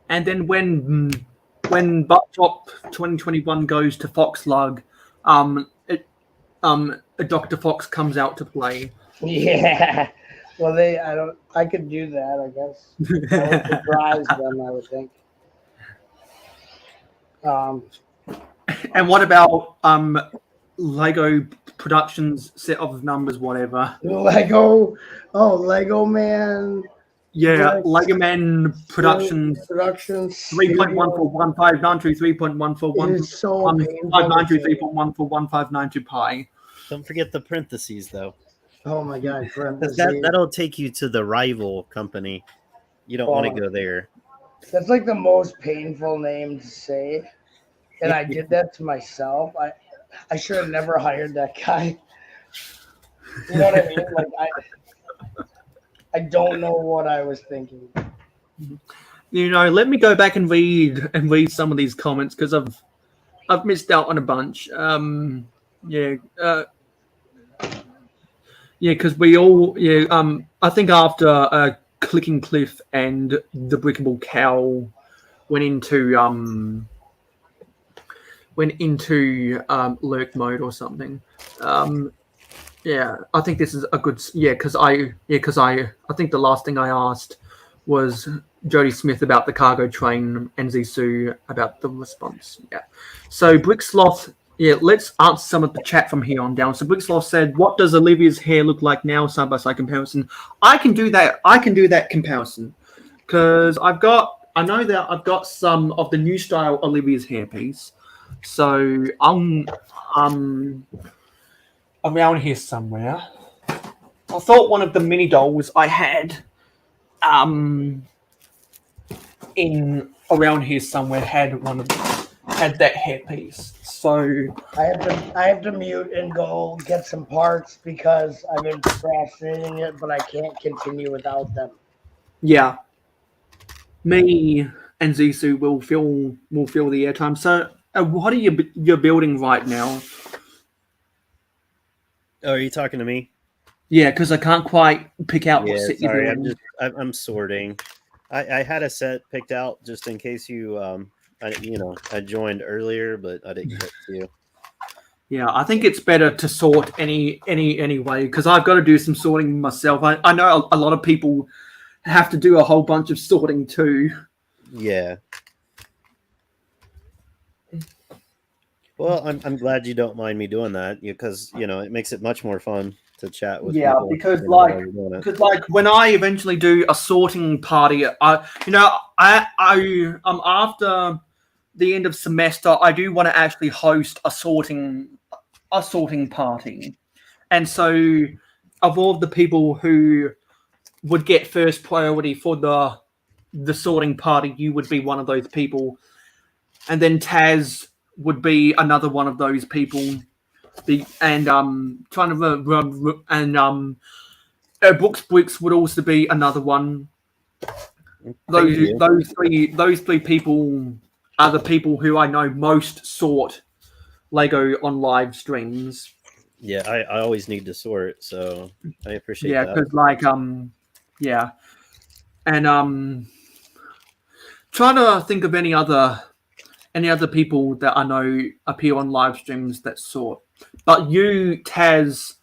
And then when Buckshop 2021 goes to Fox Lug, Dr. Fox comes out to play. Yeah. Well, I could do that, I guess. That would surprise them, I would think. And what about Lego Productions set of numbers, whatever? Lego Man. Yeah, Bricks, Lego Man Productions Productions 3.14159 3.141 It is so painful. 592 pi. Don't forget the parentheses though. Oh my god, Because parentheses. that'll take you to the rival company. You don't want to go there. That's like the most painful name to say. And I did that to myself. I should have never hired that guy. You know what I mean? Like I don't know what I was thinking. You know, let me go back and read some of these comments because I've missed out on a bunch. Because we all I think after Clicking Cliff and the Brickable Cow went into lurk mode or something. I think this is a good because I think the last thing I asked was Jody Smith about the cargo train and Zissou about the response. Yeah. So Bricksloth, let's answer some of the chat from here on down. So Bricksloth said, "What does Olivia's hair look like now, side by side comparison?" I can do that comparison because I know that I've got some of the new style Olivia's hairpiece. So I'm around here somewhere. I thought one of the mini dolls I had in around here somewhere had that hairpiece. So I have to mute and go get some parts because I've been procrastinating it, but I can't continue without them. yeah, me and Zissou will fill the airtime. So what are you're building right now? Oh, are you talking to me? Yeah, because I can't quite pick out what set you're sorry, doing. I'm sorting. I had a set picked out just in case you I joined earlier, but I didn't get to you. Yeah, I think it's better to sort any way because I've got to do some sorting myself. I know a lot of people have to do a whole bunch of sorting too. Yeah. Well, I'm glad you don't mind me doing that because it makes it much more fun to chat with. Yeah, people, because when I eventually do a sorting party, after the end of semester, I do want to actually host a sorting party, and so of all the people who would get first priority for the sorting party, you would be one of those people, and then Taz would be another one of those people. Bricks would also be another one. Those three people are the people who I know most sort Lego on live streams. Yeah, I always need to sort, so I appreciate that. Yeah, because and trying to think of any other people that I know appear on live streams that sort. But you, Taz,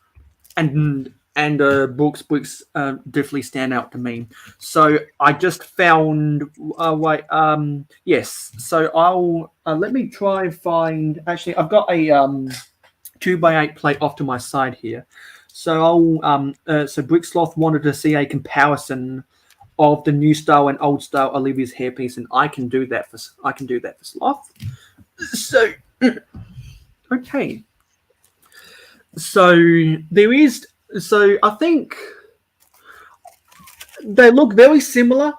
and Bricks definitely stand out to me. So I just found yes. So I'll let me try and find. Actually, I've got a 2x8 plate off to my side here. So I'll so Bricksloth wanted to see a comparison of the new style and old style Olivia's hairpiece, and I can do that for Sloth. So okay. So there is. So I think they look very similar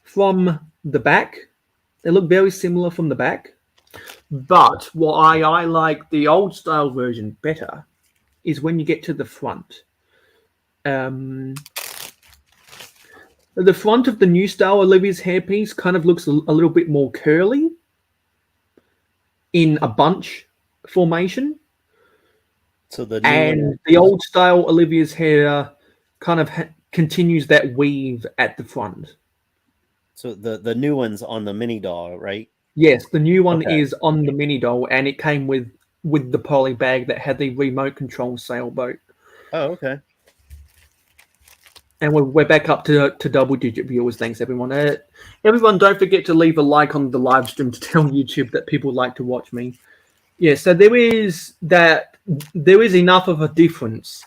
from the back. But why I like the old style version better is when you get to the front. The front of the new style Olivia's hairpiece kind of looks a little bit more curly. in a bunch formation. So the new And one, the old style Olivia's hair kind of continues that weave at the front. so the new one's on the mini doll, right? Yes, the new one Okay. is on the mini doll, and it came with the poly bag that had the remote control sailboat. Oh, okay. And we're back up to double-digit viewers. Thanks, everyone. Everyone, don't forget to leave a like on the live stream to tell YouTube that people like to watch me. Yeah, so there is enough of a difference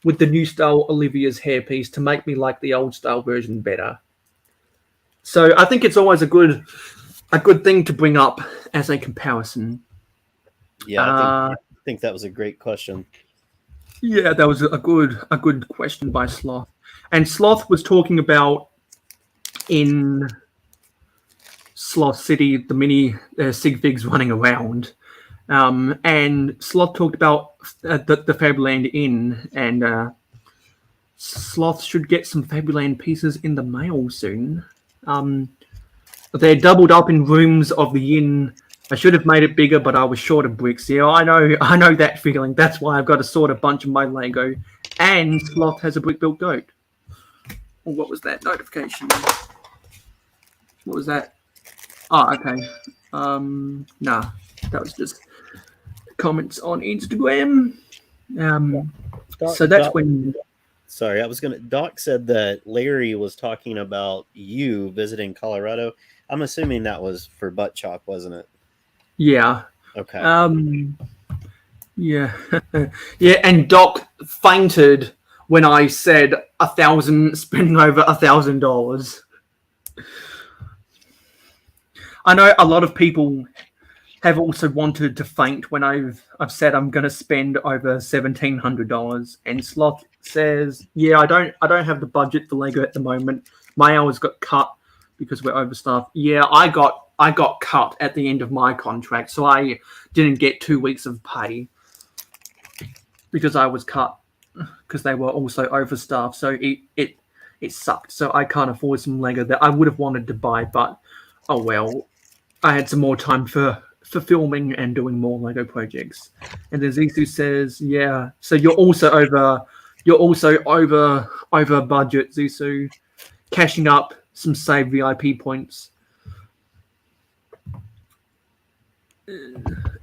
with the new style Olivia's hairpiece to make me like the old style version better. So I think it's always a good thing to bring up as a comparison. Yeah, I think that was a great question. Yeah, that was a good question by Sloth. And Sloth was talking about in Sloth City the mini sig figs running around. And Sloth talked about the Fabuland Inn, and Sloth should get some Fabuland pieces in the mail soon. They're doubled up in rooms of the inn. I should have made it bigger, but I was short of bricks. Yeah, I know that feeling. That's why I've got to sort a bunch of my Lego. And Sloth has a brick-built goat. Well, what was that notification? What was that? Oh, okay. Nah, that was just comments on Instagram. So that's when. Sorry, Doc said that Larry was talking about you visiting Colorado. I'm assuming that was for butt chop, wasn't it? Yeah. Okay. Yeah. Yeah, and Doc fainted when I said spending over $1,000. I know a lot of people have also wanted to faint when I've said I'm going to spend over $1,700, and Sloth says, "Yeah, I don't have the budget for Lego at the moment. My hours got cut because we're overstaffed." Yeah, I got cut at the end of my contract, so I didn't get 2 weeks of pay because I was cut because they were also overstaffed. So it sucked. So I can't afford some Lego that I would have wanted to buy, but oh well. I had some more time for filming and doing more Lego projects. And then Zizou says, "Yeah, so you're also over budget, Zizou, cashing up some saved VIP points."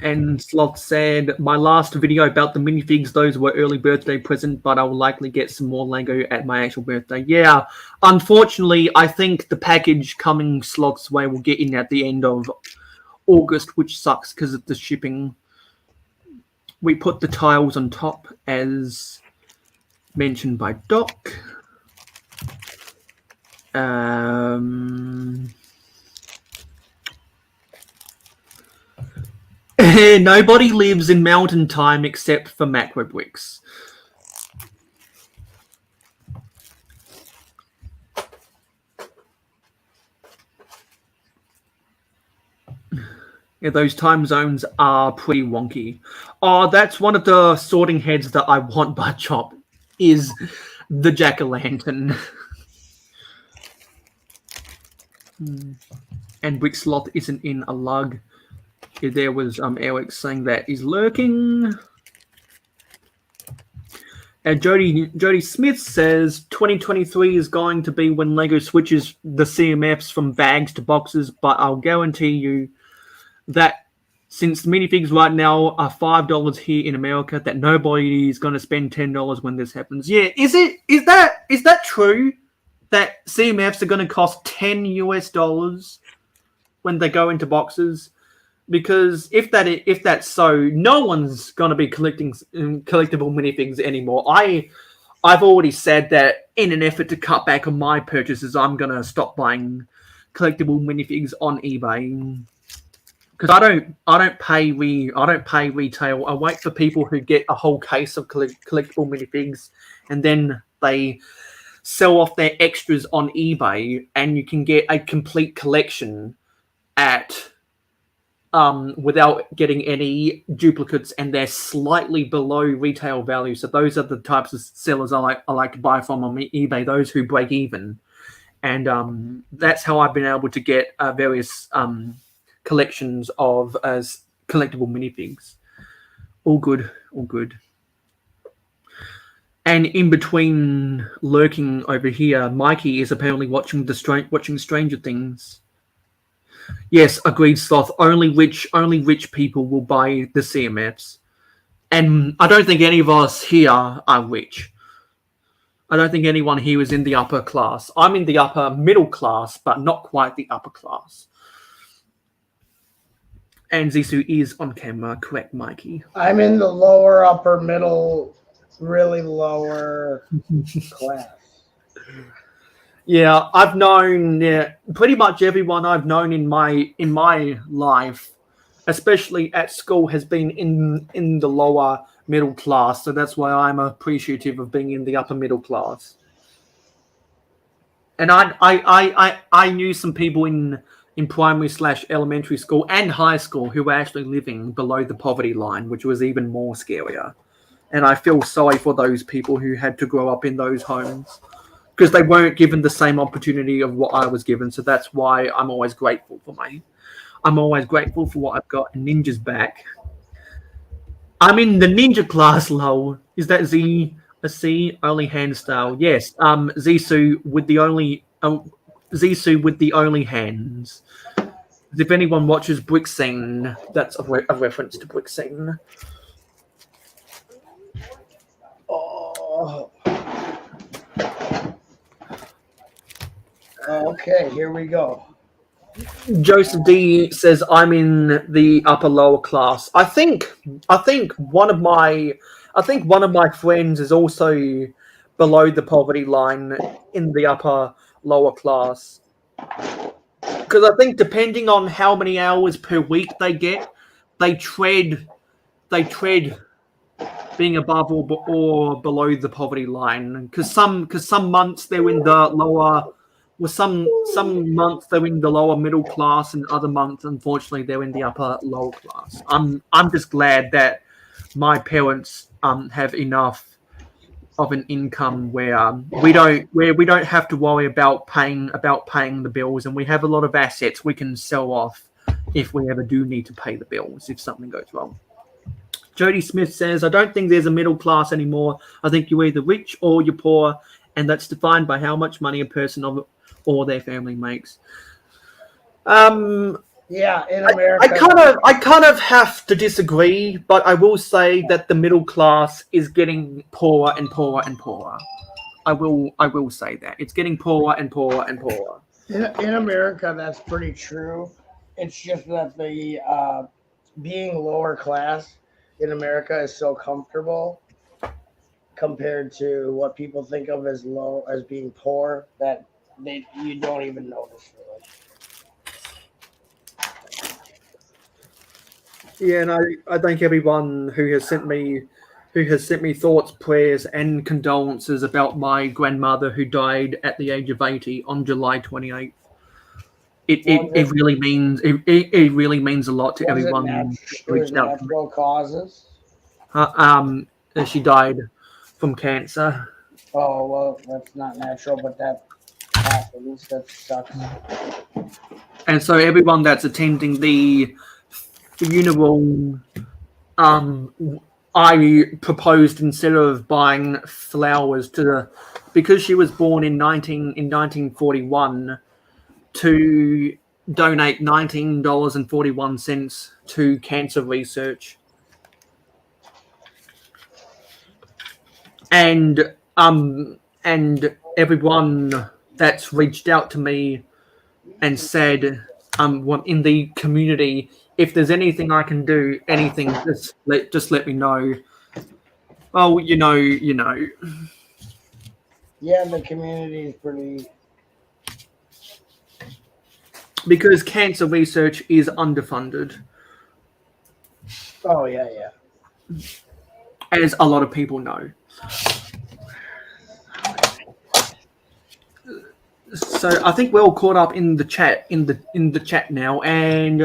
And Sloth said, "My last video about the minifigs, those were early birthday present, but I will likely get some more Lego at my actual birthday." Yeah, unfortunately, I think the package coming Sloth's way will get in at the end of August, which sucks because of the shipping. We put the tiles on top, as mentioned by Doc. Nobody lives in Mountain Time except for Macro Bricks. Yeah, those time zones are pretty wonky. Oh, that's one of the sorting heads that I want by Chop, is the Jack-o'-lantern. And Brick Sloth isn't in a lug. Yeah, there was Eric saying that he's lurking. And Jody Smith says 2023 is going to be when Lego switches the CMFs from bags to boxes, but I'll guarantee you that since the minifigs right now are $5 here in America, that nobody is going to spend $10 when this happens. Yeah, is that true? That CMFs are going to cost $10 when they go into boxes? Because if that's so, no one's going to be collecting collectible minifigs anymore. I've already said that in an effort to cut back on my purchases, I'm going to stop buying collectible minifigs on eBay. Because I don't pay retail. I wait for people who get a whole case of collectible minifigs, and then they sell off their extras on eBay, and you can get a complete collection at without getting any duplicates, and they're slightly below retail value. So those are the types of sellers I like to buy from on eBay. Those who break even, and that's how I've been able to get various collections of collectible minifigs. All good, all good. And in between, lurking over here, Mikey is apparently watching Stranger Things. Yes, agreed, Sloth. Only rich people will buy the CMFs, and I don't think any of us here are rich. I don't think anyone here is in the upper class. I'm in the upper middle class, but not quite the upper class. And Zissou is on camera, correct, Mikey? I'm in the lower, upper, middle, really lower class. Yeah, I've known pretty much everyone I've known in my life, especially at school, has been in the lower middle class. So that's why I'm appreciative of being in the upper middle class. And I knew some people in primary / elementary school and high school who were actually living below the poverty line, which was even more scarier. And I feel sorry for those people who had to grow up in those homes, because they weren't given the same opportunity of what I was given. So that's why I'm always grateful for what I've got. And Ninja's back. I'm in the ninja class, lol. Is that Z a C only hand style? Yes. Zissou with the only hands. If anyone watches Brick Scene, that's a reference to Brick Scene. Oh. Okay, here we go. Joseph D says I'm in the upper lower class. I think one of my friends is also below the poverty line in the upper lower class. Because I think depending on how many hours per week they get, they tread being above or below the poverty line. Because some months they're in the lower. Well, some months they're in the lower middle class, and other months, unfortunately, they're in the upper lower class. I'm just glad that my parents have enough of an income where we don't have to worry about paying the bills, and we have a lot of assets we can sell off if we ever do need to pay the bills if something goes wrong. Jody Smith says, I don't think there's a middle class anymore. I think you're either rich or you're poor, and that's defined by how much money a person or their family makes. Yeah, in America, I kind of have to disagree, but I will say that the middle class is getting poorer and poorer and poorer. I will say that it's getting poorer and poorer and poorer. in America, that's pretty true. It's just that the being lower class in America is so comfortable compared to what people think of as being poor that you don't even notice really. Yeah, and I thank everyone who has sent me thoughts, prayers, and condolences about my grandmother who died at the age of 80 on July 28th. It really means a lot to everyone who reached out to me. Natural causes. She died from cancer. Oh well, that's not natural, but that happens. That sucks. And so everyone that's attending the funeral, I proposed, instead of buying flowers because she was born in 1941, to donate $19.41 to cancer research. And everyone that's reached out to me and said, in the community, if there's anything I can do, anything, just let me know. Well, you know. Yeah, the community is pretty. Because cancer research is underfunded. Oh yeah. As a lot of people know. So I think we're all caught up in the chat now, and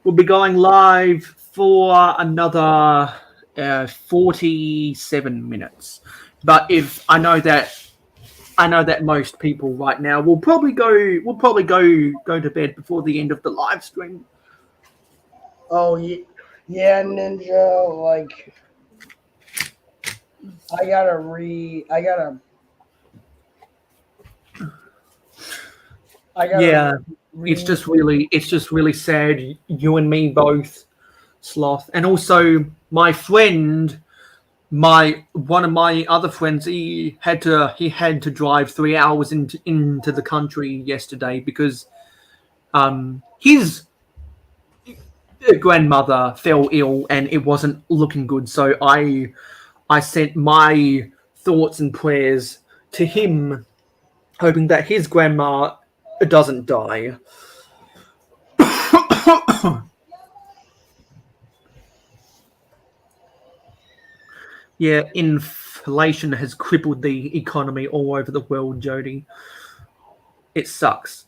we'll be going live for another 47 minutes. But if I know that most people right now will probably go to bed before the end of the live stream. Oh, yeah, Ninja. Like, I gotta Yeah, read. it's just really sad. You and me both, Sloth, and also my friend, one of my other friends. He had to drive 3 hours into the country yesterday because his grandmother fell ill and it wasn't looking good. So I sent my thoughts and prayers to him, hoping that his grandma doesn't die. Yeah, inflation has crippled the economy all over the world, Jody. It sucks.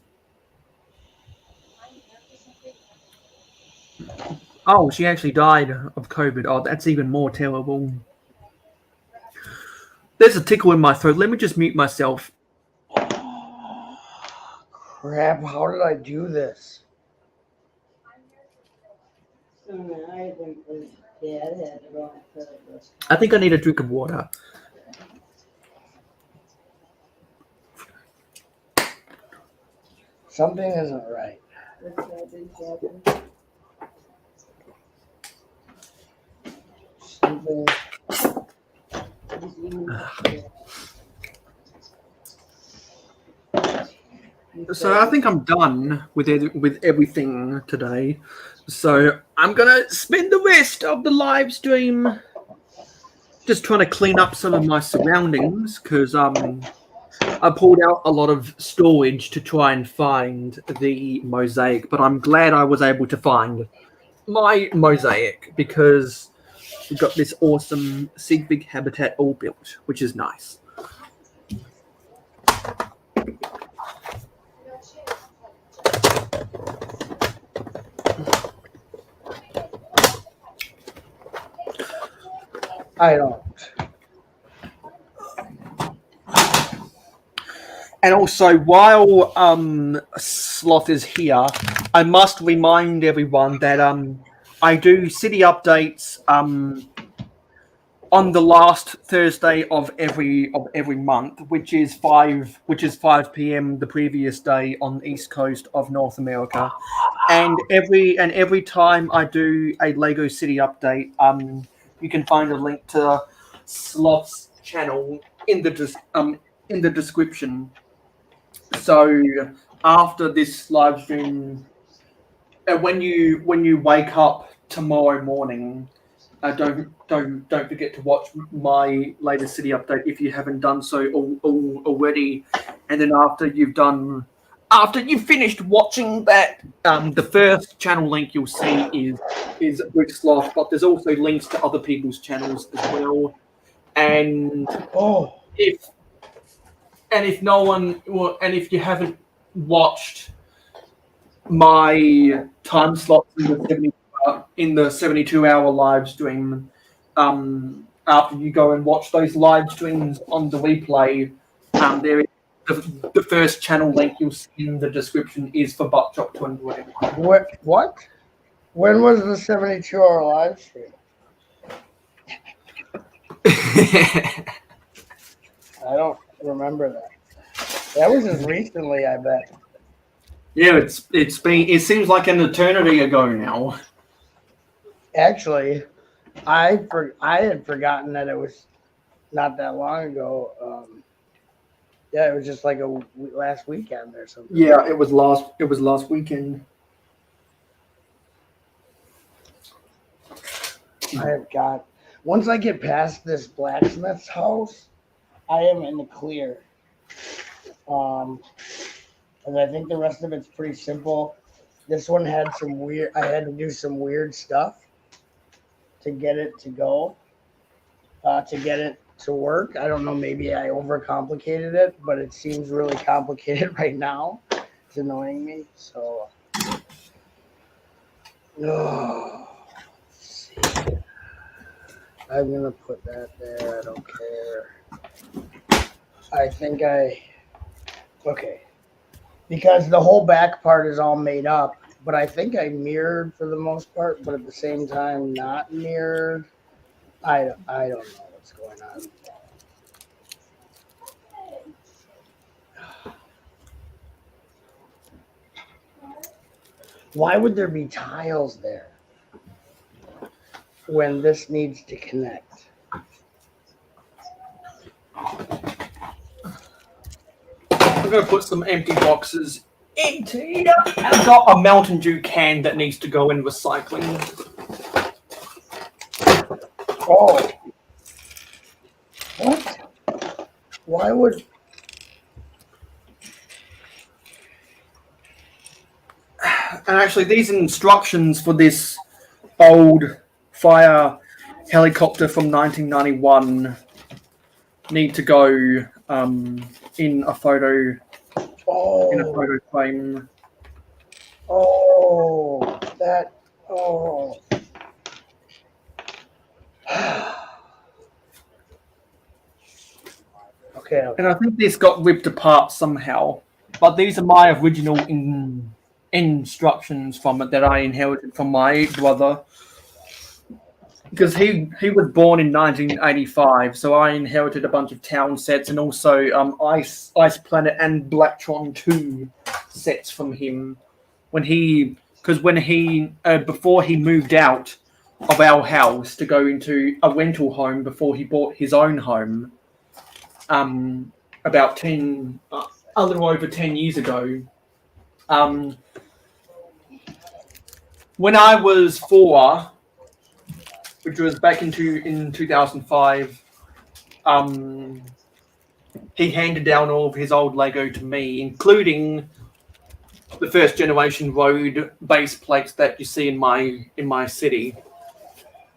Oh, she actually died of COVID. Oh, that's even more terrible. There's a tickle in my throat. Let me just mute myself. Crap! How did I do this? I think his dad had it on purpose. I think I need a drink of water. Something isn't right. Something. So I think I'm done with everything today. So I'm gonna spend the rest of the live stream just trying to clean up some of my surroundings because I pulled out a lot of storage to try and find the mosaic, but I'm glad I was able to find my mosaic because we've got this awesome Sig habitat all built, which is nice. I don't. And also, while Sloth is here, I must remind everyone that I do city updates on the last Thursday of every month, which is 5 p.m. the previous day on the East Coast of North America. And every time I do a Lego City update, you can find a link to Sloth's channel in the description. So after this live stream, when you wake up tomorrow morning, don't forget to watch my latest city update if you haven't done so already. And then after you've finished watching that, the first channel link you'll see is Brick Sloth, but there's also links to other people's channels as well. And if you haven't watched my time slots in the 72-hour live stream, after you go and watch those live streams on the replay, there is the first channel link you'll see in the description is for Buckshot 2021. What? When was the 72-hour live stream? I don't remember that. That was just recently, I bet. Yeah, it seems like an eternity ago now. Actually, I had forgotten that it was not that long ago. Yeah, it was just like last weekend or something. Yeah, it was last weekend. I have got. Once I get past this blacksmith's house, I am in the clear. And I think the rest of it's pretty simple. This one had some weird. I had to do some weird stuff to get it to go, to get it to work. I don't know. Maybe I overcomplicated it, but it seems really complicated right now. It's annoying me. So, let's see. I'm gonna put that there. I don't care. I think okay. Because the whole back part is all made up, but I think I mirrored for the most part, but at the same time not mirrored. I don't know what's going on. Why would there be tiles there when this needs to connect? I'm going to put some empty boxes into here. I've got a Mountain Dew can that needs to go in recycling. Oh. What? Why would... And actually, these instructions for this old fire helicopter from 1991 need to go in a photo frame. Oh, that. Oh. Okay. And I think this got ripped apart somehow. But these are my original instructions from it that I inherited from my brother. Because he was born in 1985, so I inherited a bunch of town sets and also Ice Planet and Blacktron 2 sets from him before he moved out of our house to go into a rental home before he bought his own home, about a little over 10 years ago. When I was 4, which was back in 2005, he handed down all of his old Lego to me, including the first generation road base plates that you see in my city.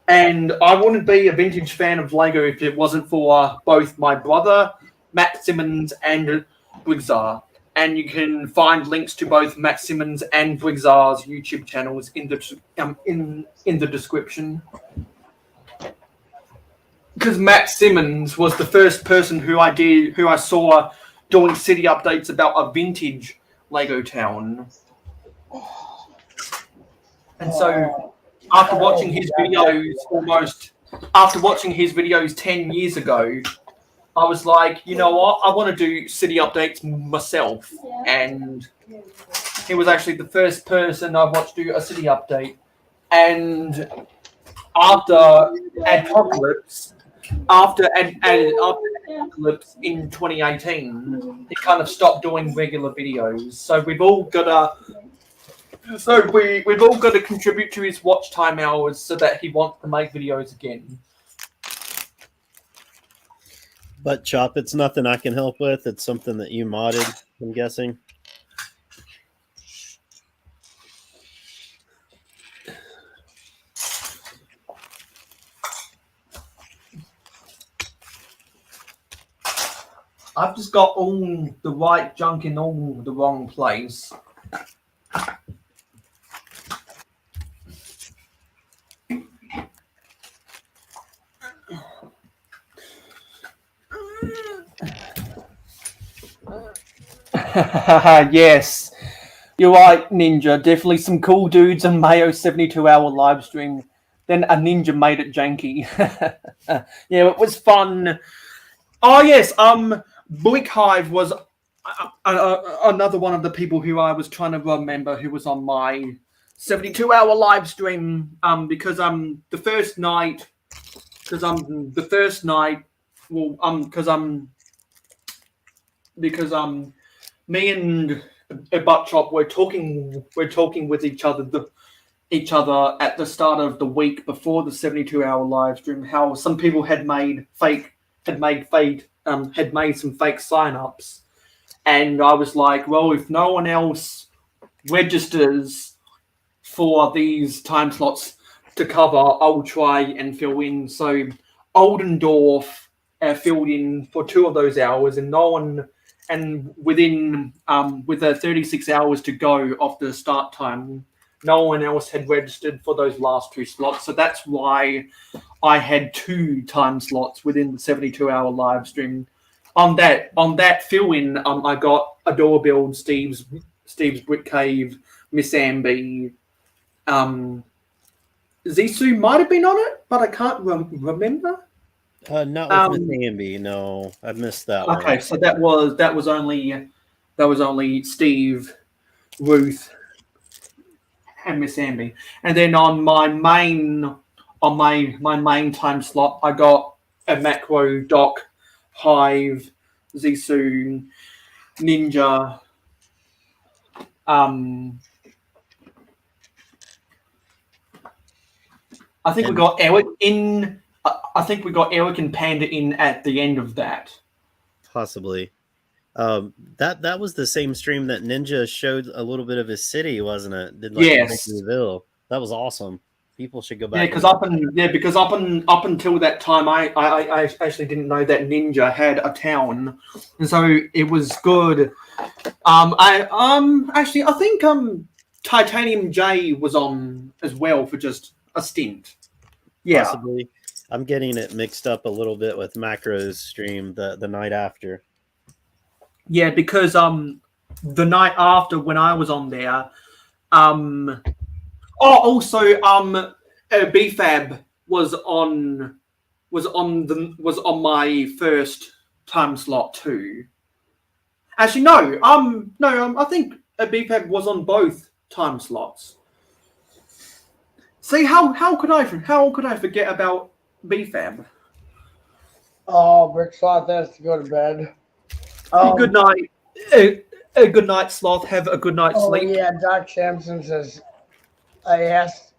And I wouldn't be a vintage fan of Lego if it wasn't for both my brother, Matt Simmons, and Brigzar. And you can find links to both Matt Simmons and Brigzar's YouTube channels in the description. Because Matt Simmons was the first person who I saw doing city updates about a vintage Lego town. And so after watching his videos 10 years ago, I was like, you know what, I want to do city updates myself. And he was actually the first person I watched do a city update. And after Apocalypse in 2018, he kind of stopped doing regular videos. So we've all got to contribute to his watch time hours so that he wants to make videos again. But Chop, it's nothing I can help with. It's something that you modded, I'm guessing. I've just got all the right junk in all the wrong place. Yes, you're right, Ninja. Definitely some cool dudes on Mayo 72-hour live stream. Then a ninja made it janky. Yeah, it was fun. Oh yes, Bleak Hive was another one of the people who I was trying to remember who was on my 72-hour live stream. Because the first night, me and Butt Chop were talking with each other at the start of the week before the 72-hour live stream. How some people had made some fake signups, and I was like, well, if no one else registers for these time slots to cover, I'll try and fill in. So Oldendorf filled in for 2 of those hours, and no one. And within with the 36 hours to go off the start time, no one else had registered for those last 2 slots. So that's why I had 2 time slots within the 72-hour live stream. On that fill-in, I got Adore Build, Steve's Brick Cave, Miss Amby. Zissou might have been on it, but I can't remember. Not with Miss Amby. No, I missed that one. Okay, so that was only Steve, Ruth, and Miss Amby, and then on my main time slot, I got a Macro, Doc, Hive, Zissou, Ninja. I think we got Eric in. I think we got Eric and Panda in at the end of that. Possibly. That was the same stream that Ninja showed a little bit of his city, wasn't it? Did Yes. Victoryville. That was awesome. People should go back. Yeah, because up until that time, I actually didn't know that Ninja had a town, and so it was good. I think Titanium J was on as well for just a stint. Yeah, Possibly. I'm getting it mixed up a little bit with Macro's stream the night after. yeah, because the night after when I was on there, also BFAB was on my first time slot too. Actually, no, I think BFAB was on both time slots. See, how could I forget about BFAB? Oh, Brick Sloth has to go to bed. Good night. A good night, Sloth. Have a good night's Oh sleep. yeah, Doc Sampson says I asked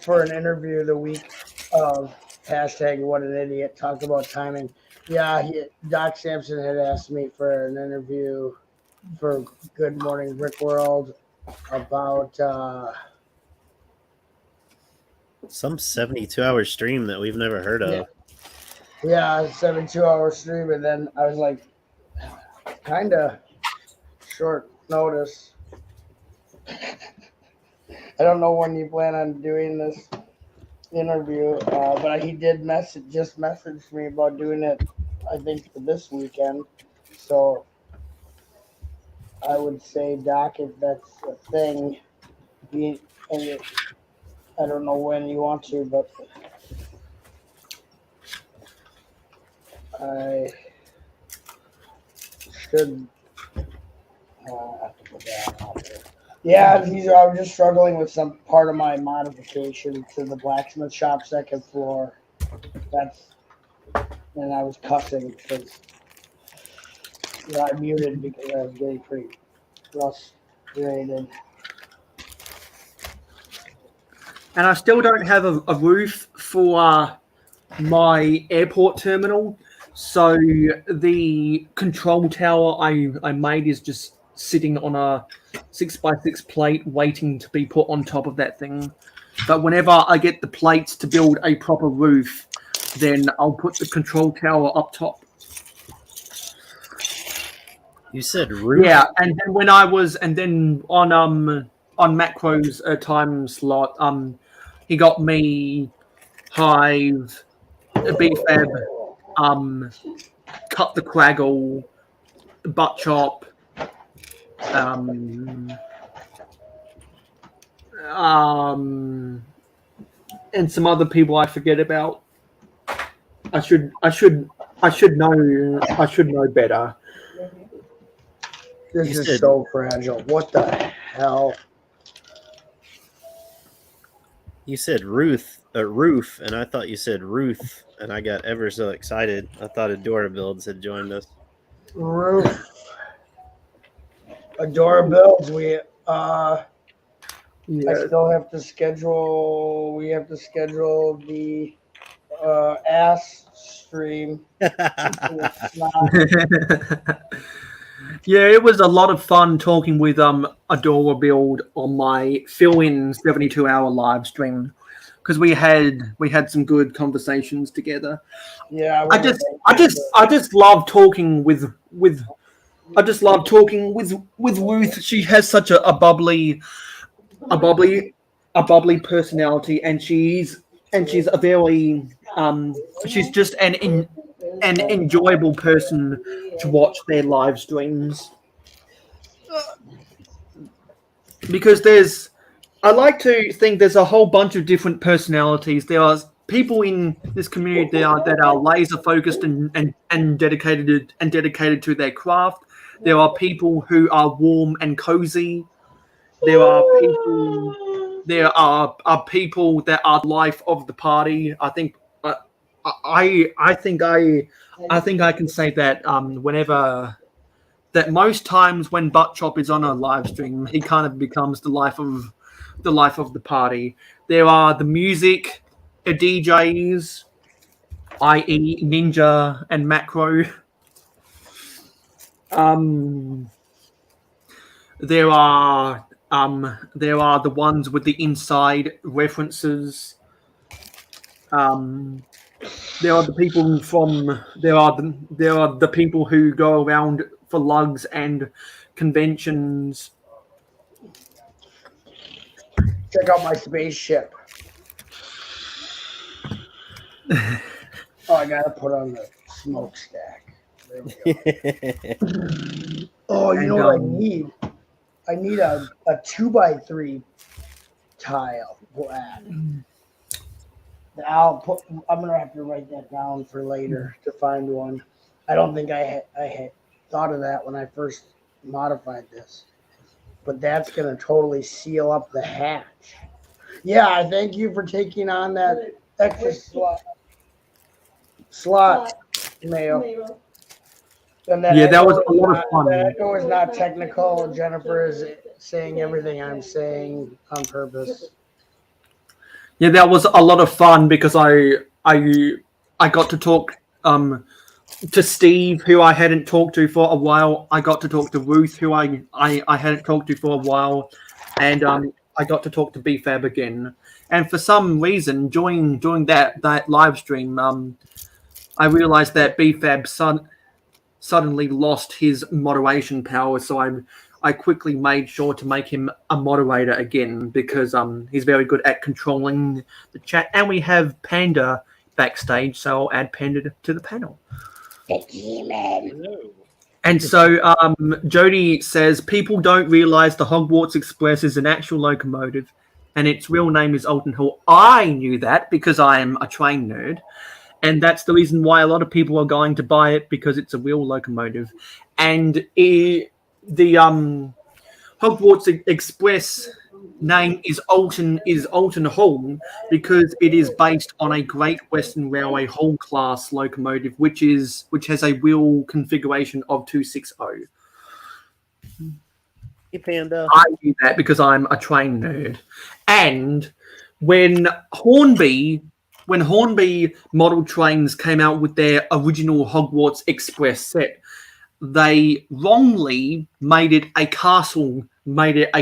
for an interview the week of hashtag what an idiot, talk about timing. Yeah, Doc Sampson had asked me for an interview for Good Morning Brick World about Some 72-hour stream that we've never heard of. yeah, 72-hour stream, and then I was like, kind of short notice. I don't know when you plan on doing this interview, but he did message me about doing it, I think, for this weekend. So I would say, Doc, if that's a thing, I don't know when you want to, but I should have to put that out there. Yeah, I was just struggling with some part of my modification to the blacksmith shop second floor. And I was cussing because I muted because I was getting pretty frustrated. And I still don't have a roof for my airport terminal. So the control tower I made is just sitting on a 6x6 plate waiting to be put on top of that thing. But whenever I get the plates to build a proper roof, then I'll put the control tower up top. You said roof? Yeah, and then on Macro's time slot, he got me Hive, BFAB, Cut the Craggle, Butt Chop, and some other people I forget about. I should know better. This is so fragile. What the hell? You said roof, and I thought you said Ruth, and I got ever so excited. I thought Adora Builds had joined us. Roof. Adora Builds. I still have to schedule. We have to schedule the ass stream. Yeah, it was a lot of fun talking with Adora Build on my fill-in 72-hour live stream because we had some good conversations together. Yeah, I just love talking with Ruth. She has such a bubbly personality, and she's a very she's just an enjoyable person to watch their live streams. because I like to think there's a whole bunch of different personalities. There are people in this community that are laser focused and dedicated to their craft. There are people who are warm and cozy. There are people that are life of the party. I think I can say that whenever that most times when Butt Chop is on a live stream, he kind of becomes the life of the party. There are the music DJs, i.e. Ninja and Macro. There are the ones with the inside references. There are the people who go around for lugs and conventions. Check out my spaceship. Oh, I gotta put on the smokestack. There we go. Oh, you know what I need? I need a 2x3 tile black. I'm gonna have to write that down for later to find one. I don't think I had thought of that when I first modified this, but that's gonna totally seal up the hatch. Yeah, I thank you for taking on that extra slot, Mayo. And that was a lot of fun. That echo is not technical. Jennifer is saying everything I'm saying on purpose. Yeah, that was a lot of fun because I got to talk to Steve, who I hadn't talked to for a while. I got to talk to Ruth, who I hadn't talked to for a while, and I got to talk to BFAB again. And for some reason, during that live stream, I realized that BFAB suddenly lost his moderation power, so I quickly made sure to make him a moderator again because he's very good at controlling the chat. And we have Panda backstage, so I'll add Panda to the panel. Hello. And so Jody says, people don't realize the Hogwarts Express is an actual locomotive and its real name is Alton Hall. I knew that because I am a train nerd. And that's the reason why a lot of people are going to buy it, because it's a real locomotive. And the Hogwarts Express name is Alton Hall because it is based on a Great Western Railway Hall class locomotive, which has a wheel configuration of 260. Hey, Panda. I knew that because I'm a train nerd. And when Hornby model trains came out with their original Hogwarts Express set, they wrongly made it a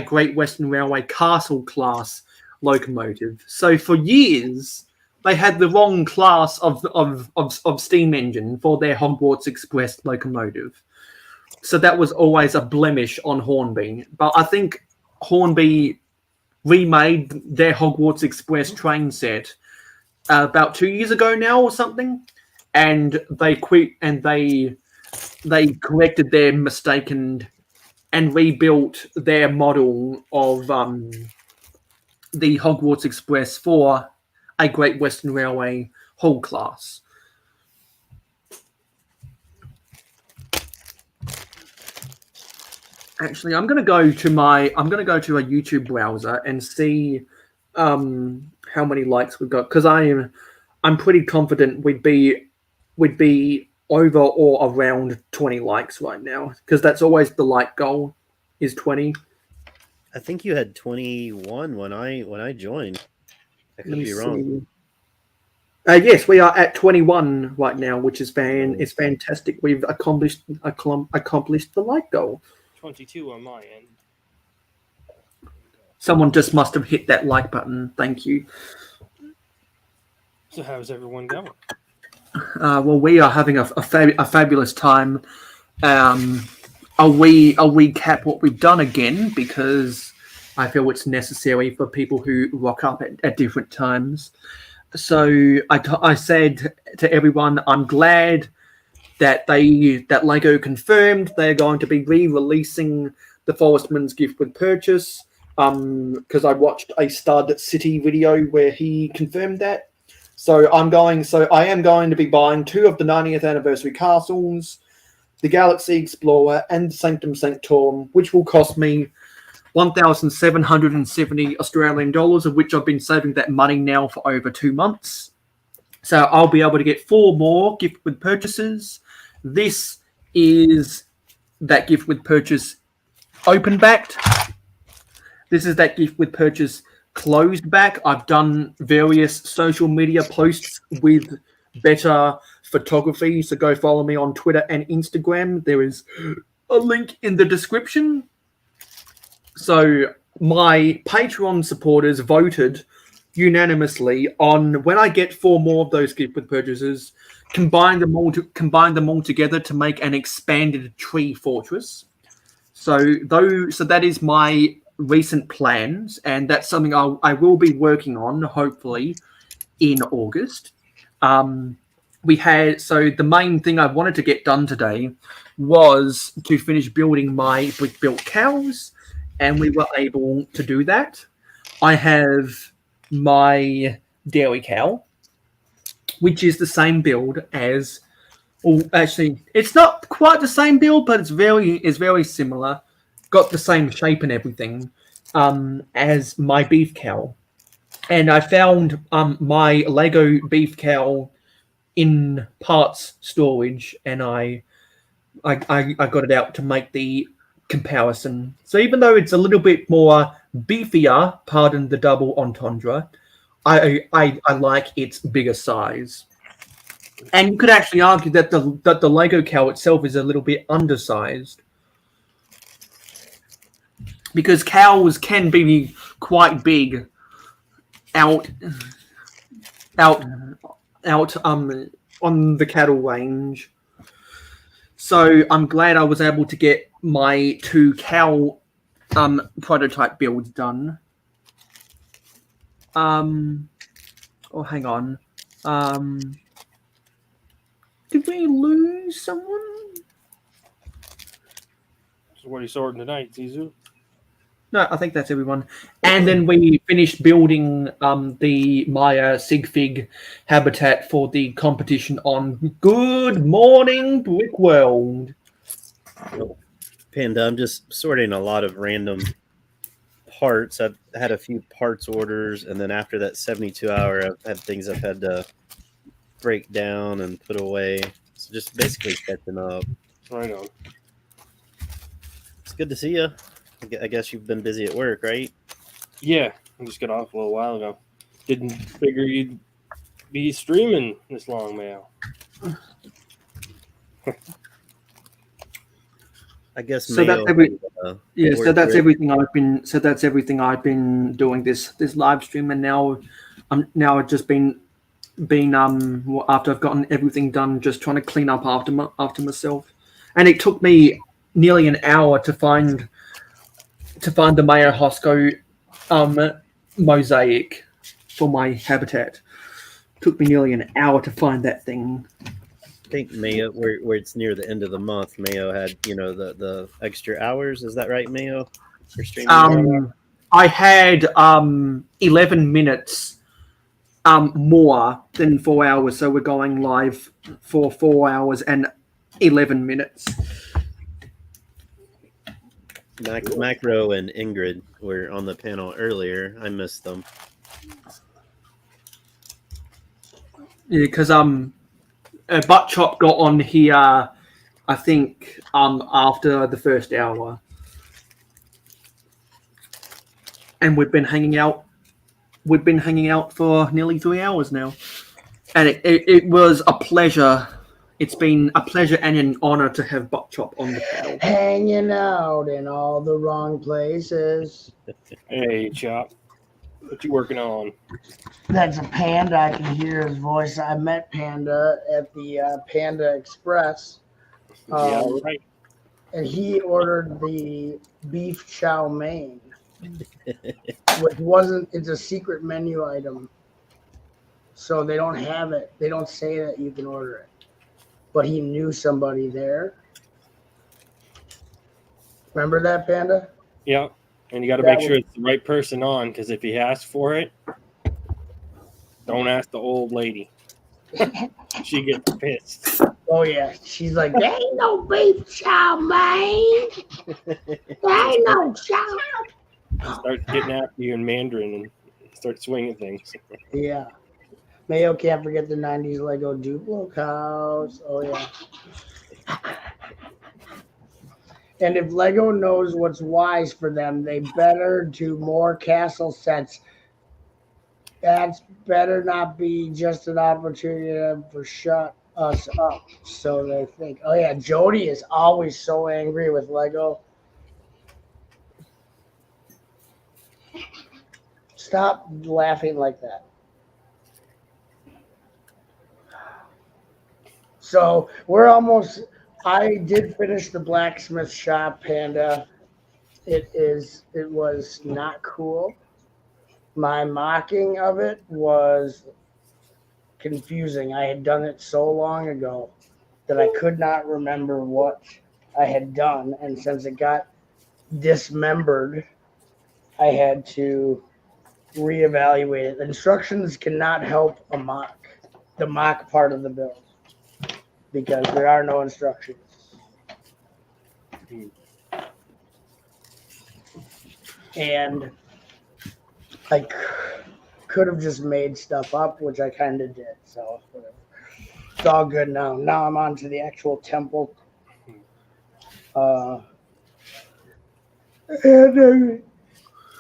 Great Western Railway castle class locomotive. So for years they had the wrong class of steam engine for their Hogwarts Express locomotive. So that was always a blemish on Hornby. But I think Hornby remade their Hogwarts Express train set about 2 years ago now or something, and they quit and they corrected their mistake and rebuilt their model of the Hogwarts Express for a Great Western Railway Hall class. Actually, I'm going to go to a YouTube browser and see how many likes we've got, because I'm pretty confident we'd be over or around 20 likes right now, because that's always the like goal, is 20. I think you had 21 when I joined. I could be wrong. Yes, we are at 21 right now, which is fantastic. We've accomplished the like goal. 22 on my end. Someone just must have hit that like button. Thank you. So how's everyone going? Well, we are having a fabulous time. I'll recap what we've done again, because I feel it's necessary for people who rock up at different times. So I said to everyone, I'm glad that LEGO confirmed they're going to be re-releasing the Forestman's Gift with Purchase. because I watched a Stud City video where he confirmed that. So I am going to be buying 2 of the 90th anniversary castles, the Galaxy Explorer and Sanctum Sanctorum, which will cost me 1,770 Australian dollars, of which I've been saving that money now for over 2 months. So I'll be able to get 4 more gift with purchases. This is that gift with purchase open backed. This is that gift with purchase closed back. I've done various social media posts with better photography, so go follow me on Twitter and Instagram. There is a link in the description. So my Patreon supporters voted unanimously on when I get 4 more of those gift with purchases, combine them all together to make an expanded tree fortress. So that is my recent plans, and that's something I will be working on hopefully in August. The main thing I wanted to get done today was to finish building my brick built cows, and we were able to do that. I have my dairy cow, which is the same build as. Well, actually, it's not quite the same build, but it's very similar. Got the same shape and everything as my beef cow, and I found my Lego beef cow in parts storage, and I got it out to make the comparison. So even though it's a little bit more beefier, pardon the double entendre, I like its bigger size. And you could actually argue that the Lego cow itself is a little bit undersized, because cows can be quite big out on the cattle range. So I'm glad I was able to get my 2 cow prototype builds done. Hang on. Did we lose someone? So what are you sorting tonight, Zizu? No, I think that's everyone. And then we finished building the Maya Sigfig habitat for the competition on Good Morning Brick World. Panda, I'm just sorting a lot of random parts. I've had a few parts orders, and then after that 72 hour, I've had things I've had to break down and put away. So just basically catching up. Right on. It's good to see you. I guess you've been busy at work, right? Yeah, I just got off a little while ago. Didn't figure you'd be streaming this long, Mayo. I guess So Mayo, that's everything I've been doing this live stream, and now I've just been after I've gotten everything done, just trying to clean up after myself, and it took me nearly an hour to find the Mayo Hosko mosaic for my habitat. Took me nearly an hour to find that thing. I think Mayo, where it's near the end of the month, Mayo had the extra hours. Is that right, Mayo? For streaming? I had 11 minutes more than 4 hours, so we're going live for 4 hours and 11 minutes. Macro and Ingrid were on the panel earlier. I missed them. Yeah, because Butt Chop got on here, I think, after the first hour, and we've been hanging out. We've been hanging out for nearly 3 hours now, and it was a pleasure. It's been a pleasure and an honor to have Butt Chop on the panel. Hanging out in all the wrong places. Hey, Chop. What you working on? That's a Panda. I can hear his voice. I met Panda at the Panda Express. Yeah, right. And he ordered the beef chow mein, which it's a secret menu item. So they don't have it. They don't say that you can order it. But he knew somebody there. Remember that, Panda? Yeah. And you got to That make sure it's the right person on, because if he asks for it, don't ask the old lady. She gets pissed. Oh yeah, she's like, there ain't no beef chow, man. There ain't no chow. Start getting after you in Mandarin and start swinging things. Yeah. Mayo can't forget the 90s Lego Duplo cows. Oh yeah. And if Lego knows what's wise for them, they better do more castle sets. That's better not be just an opportunity for shut us up. So they think. Oh yeah, Jody is always so angry with Lego. Stop laughing like that. So we're almost. I did finish the blacksmith shop, Panda. It was not cool. My mocking of it was confusing. I had done it so long ago that I could not remember what I had done, and since it got dismembered, I had to reevaluate it. The instructions cannot help the mock part of the build, because there are no instructions. And I could have just made stuff up, which I kind of did. So whatever. It's all good now. Now I'm on to the actual temple. And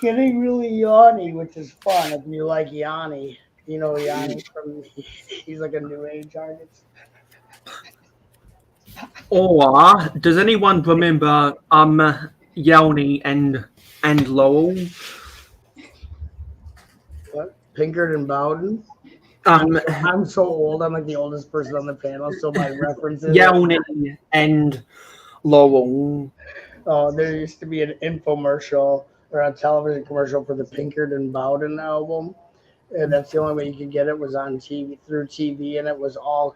getting really yawny, which is fun if you like Yanni. You know Yanni he's like a new age artist. Or does anyone remember Yelny and Lowell? What? Pinkard and Bowden? Um, I'm so old. I'm like the oldest person on the panel, so my references. Yelny and Lowell. Oh, there used to be an infomercial or a television commercial for the Pinkard and Bowden album, and that's the only way you could get it was on TV through TV, and it was all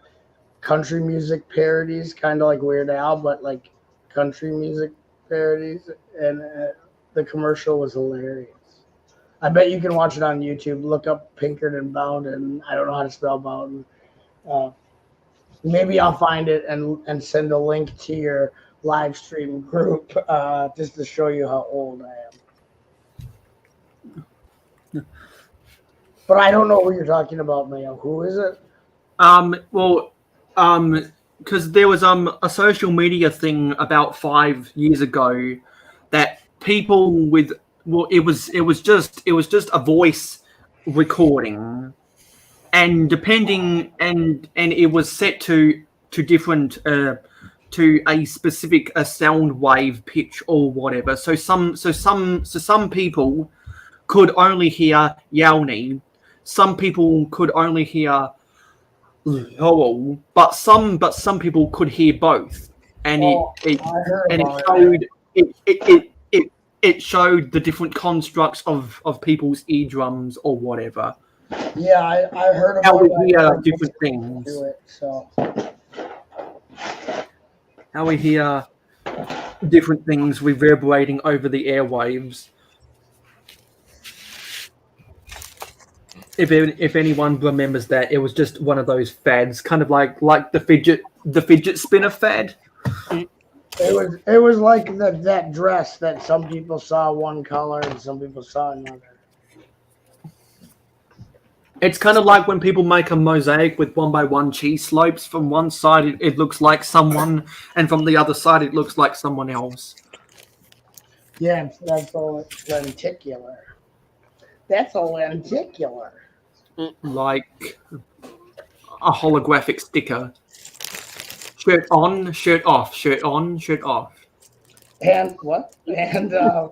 country music parodies, kind of like Weird Al, but like country music parodies, and the commercial was hilarious. I bet you can watch it on YouTube. Look up Pinkard and Bowden. I don't know how to spell Bowden. Maybe I'll find it and send a link to your live stream group just to show you how old I am. But I don't know who you're talking about, Mayo. Who is it? Because there was a social media thing about 5 years ago that people with it was just a voice recording, and depending and it was set to different to a specific sound wave pitch or whatever. So some people could only hear Yelny, some people could only hear Lowell, but some people could hear both, and it showed the different constructs of people's eardrums or whatever. Yeah, I heard about how we it. hear different things. Do it, so. How we hear different things reverberating over the airwaves. If anyone remembers that, it was just one of those fads, kind of like the fidget spinner fad. It was like that dress that some people saw one color and some people saw another. It's kind of like when people make a mosaic with 1x1 cheese slopes. From one side, it looks like someone, and from the other side, it looks like someone else. Yeah, that's all lenticular. That's a lenticular. Like a holographic sticker. Shirt on, shirt off, shirt on, shirt off. And what? And I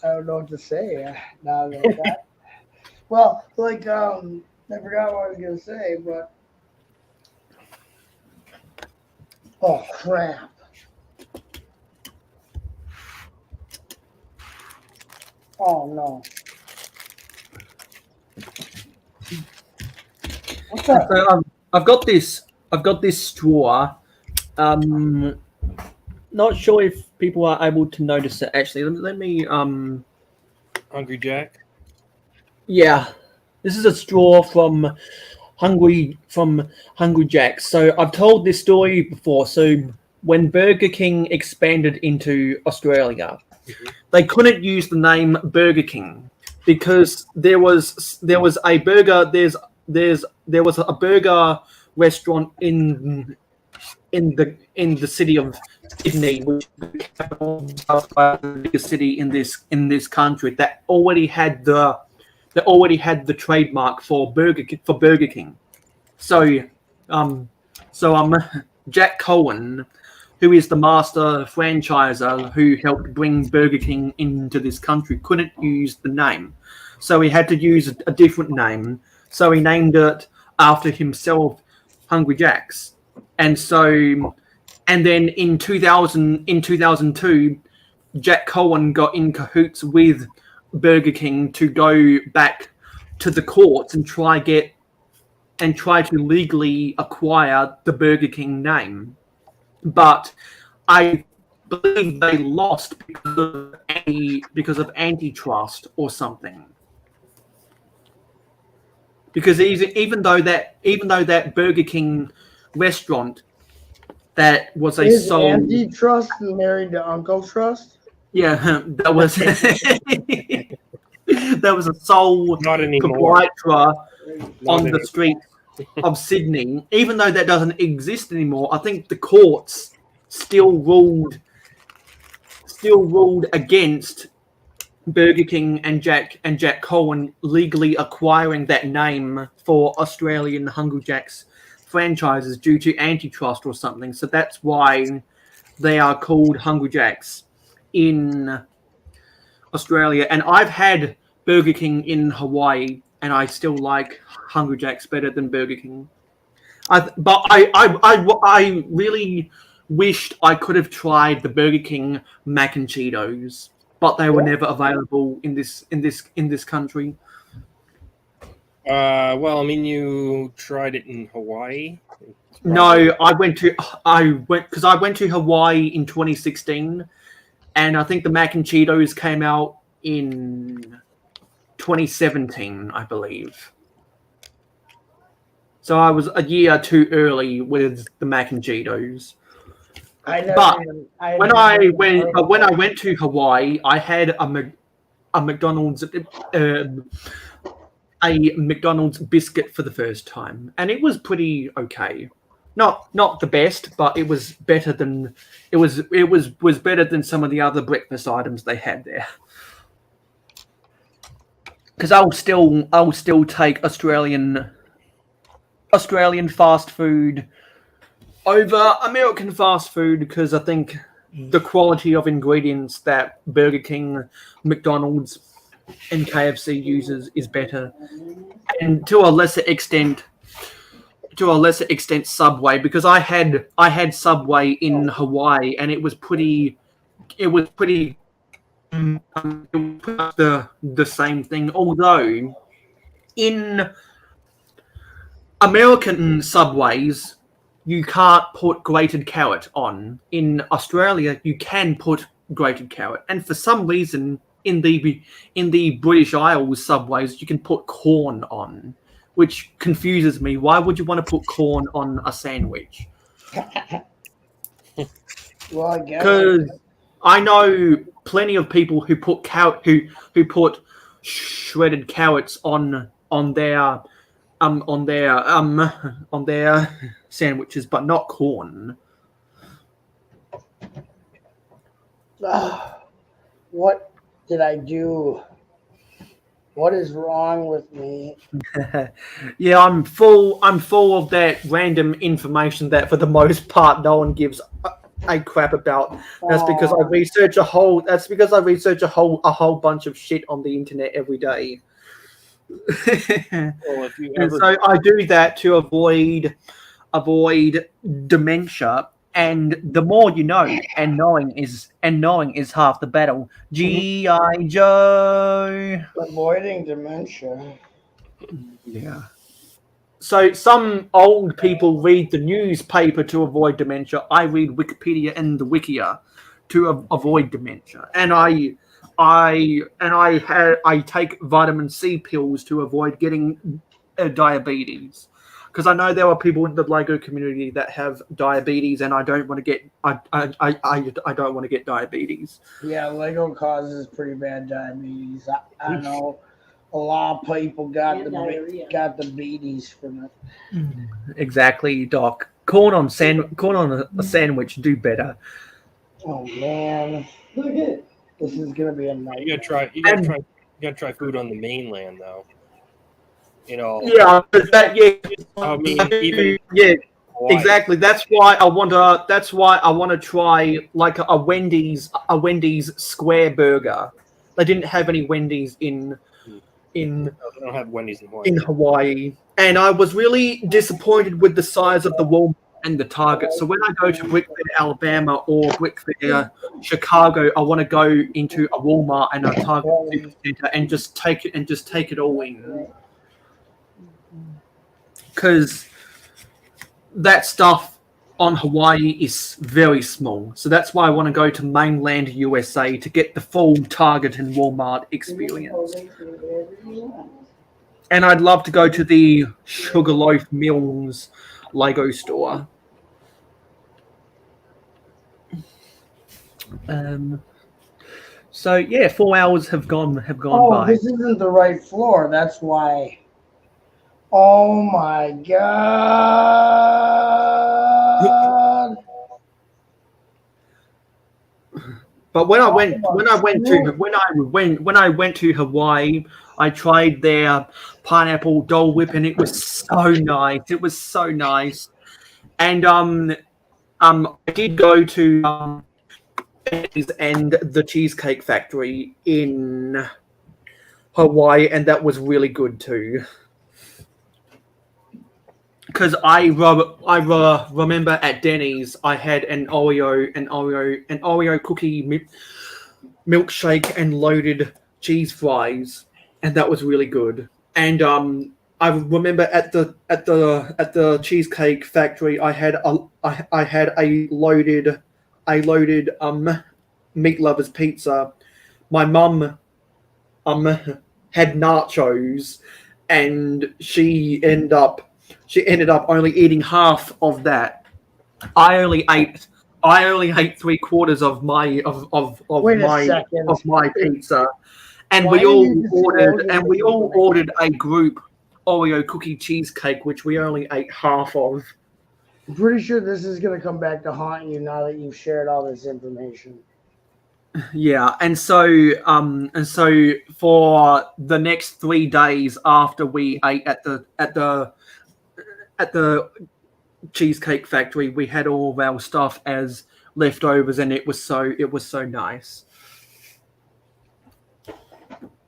don't know what to say now that. Well, like I forgot what I was gonna say, but oh crap! Oh no! What's that? So, I've got this straw. not sure if people are able to notice it. Actually, let me Hungry Jack. Yeah, this is a straw from Hungry Jack's. So I've told this story before. So when Burger King expanded into Australia, they couldn't use the name Burger King because there was a burger there was a burger restaurant in the city of Sydney, which is the capital of the biggest city in this country, that already had the trademark for Burger King. So Jack Cohen, who is the master franchiser who helped bring Burger King into this country, couldn't use the name. So he had to use a different name. So he named it after himself, Hungry Jack's. And then in 2002, Jack Cohen got in cahoots with Burger King to go back to the courts and try to legally acquire the Burger King name. But I believe they lost because of antitrust or something. Because even though that Burger King restaurant that was a Is sole antitrust married to Uncle Trust? that was there was a sole Not anymore. proprietor on the anymore. streets of Sydney. Even though that doesn't exist anymore, I think the courts still ruled against Burger King and Jack Cohen legally acquiring that name for Australian Hungry Jack's franchises due to antitrust or something. So that's why they are called Hungry Jack's in Australia. And I've had Burger King in Hawaii, and I still like Hungry Jack's better than Burger King. But I really wished I could have tried the Burger King mac and Cheetos, but they were never available in this country. Well, I mean, you tried it in Hawaii. No, I went to Hawaii in 2016, and I think the mac and Cheetos came out in 2017, I believe. So I was a year too early with the mac and Cheetos. When I went to Hawaii, I had a McDonald's biscuit for the first time, and it was pretty okay. Not the best, but it was better than better than some of the other breakfast items they had there. Because I'll still take Australian fast food over American fast food, because I think the quality of ingredients that Burger King, McDonald's, and KFC uses is better, and to a lesser extent Subway, because I had Subway in Hawaii, and it was pretty the same thing. Although in American Subways you can't put grated carrot on. In Australia you can put grated carrot, and for some reason in the British Isles Subways you can put corn on, which confuses me. Why would you want to put corn on a sandwich? Well, I guess Because I know plenty of people who put who put shredded carrots on their sandwiches, but not corn. What did I do? What is wrong with me? Yeah, I'm full of that random information that for the most part no one gives a crap about. That's because I research a whole bunch of shit on the internet every day. Well, if you ever, So I do that to avoid dementia, and the more you know, and knowing is half the battle. G.I. Joe. Avoiding dementia. Yeah. So some old people read the newspaper to avoid dementia. I read Wikipedia and the Wikia to avoid dementia, and I take vitamin C pills to avoid getting diabetes, because I know there are people in the Lego community that have diabetes, and I don't want to get I don't want to get diabetes. Yeah, Lego causes pretty bad diabetes. I know a lot of people got And the diarrhea. beaties from it. Exactly, Doc. Corn on a sandwich do better. Oh man, Look at it. this is gonna be a You nightmare. gotta try food on the mainland though. You know, Yeah, I mean, even yeah, Hawaii. exactly. That's why I want to try like a Wendy's square burger. They didn't have any Wendy's in No, they don't have Wendy's in Hawaii. in Hawaii, and I was really disappointed with the size of the Walmart and the Target. So when I go to Brickfair, Alabama, or Brickfair, Chicago, I want to go into a Walmart and a Target Supercenter and just take it all in, because that stuff on Hawaii is very small. So that's why I want to go to mainland USA to get the full Target and Walmart experience. And I'd love to go to the Sugarloaf Mills Lego store. So yeah, 4 hours have gone Oh, by. this isn't the right floor. That's why. Oh my god! But when I went to Hawaii, I tried their pineapple Dole Whip, and it was so nice. It was so nice. And I did go to and the Cheesecake Factory in Hawaii, and that was really good too. Because I remember at Denny's I had an Oreo cookie milkshake and loaded cheese fries, and that was really good. And I remember at the Cheesecake Factory I had a loaded meat lovers pizza. My mum had nachos, and she ended up only eating half of that. I only ate 3/4 of my Wait a second. of my pizza, and Why we did all you disclose ordered a group Oreo cookie cheesecake, which we only ate half of. I'm pretty sure this is gonna come back to haunt you now that you've shared all this information. Yeah, and so for the next 3 days after we ate at the Cheesecake Factory, we had all of our stuff as leftovers, and it was so nice.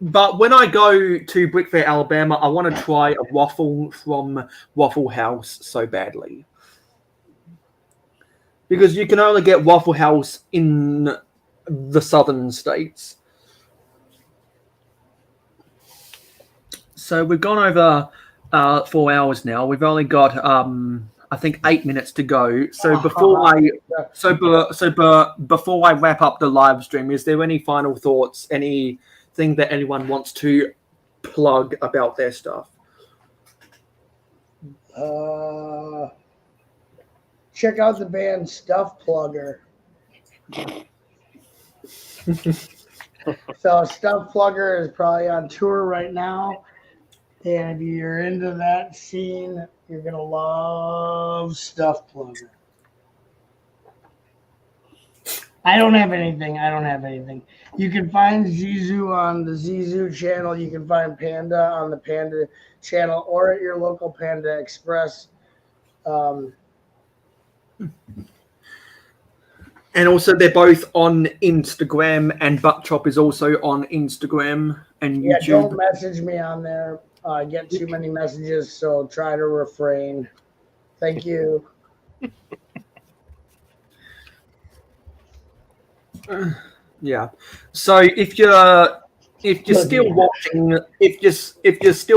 But when I go to Brickfair, Alabama, I want to try a waffle from Waffle House so badly, because you can only get Waffle House in the southern states. So we've gone over 4 hours now. We've only got I think 8 minutes to go. So before I wrap up the live stream, is there any final thoughts? Anything that anyone wants to plug about their stuff? Check out the band Stuff Plugger. So Stuff Plugger is probably on tour right now, and if you're into that scene, you're gonna love Stuff Plugger. I don't have anything. You can find Zizu on the Zizu channel. You can find Panda on the Panda channel, or at your local Panda Express. And also, they're both on Instagram, and Buck Chop is also on Instagram and Yeah, YouTube. don't message me on there. I get too many messages, so try to refrain. Thank you. Yeah. So if you're still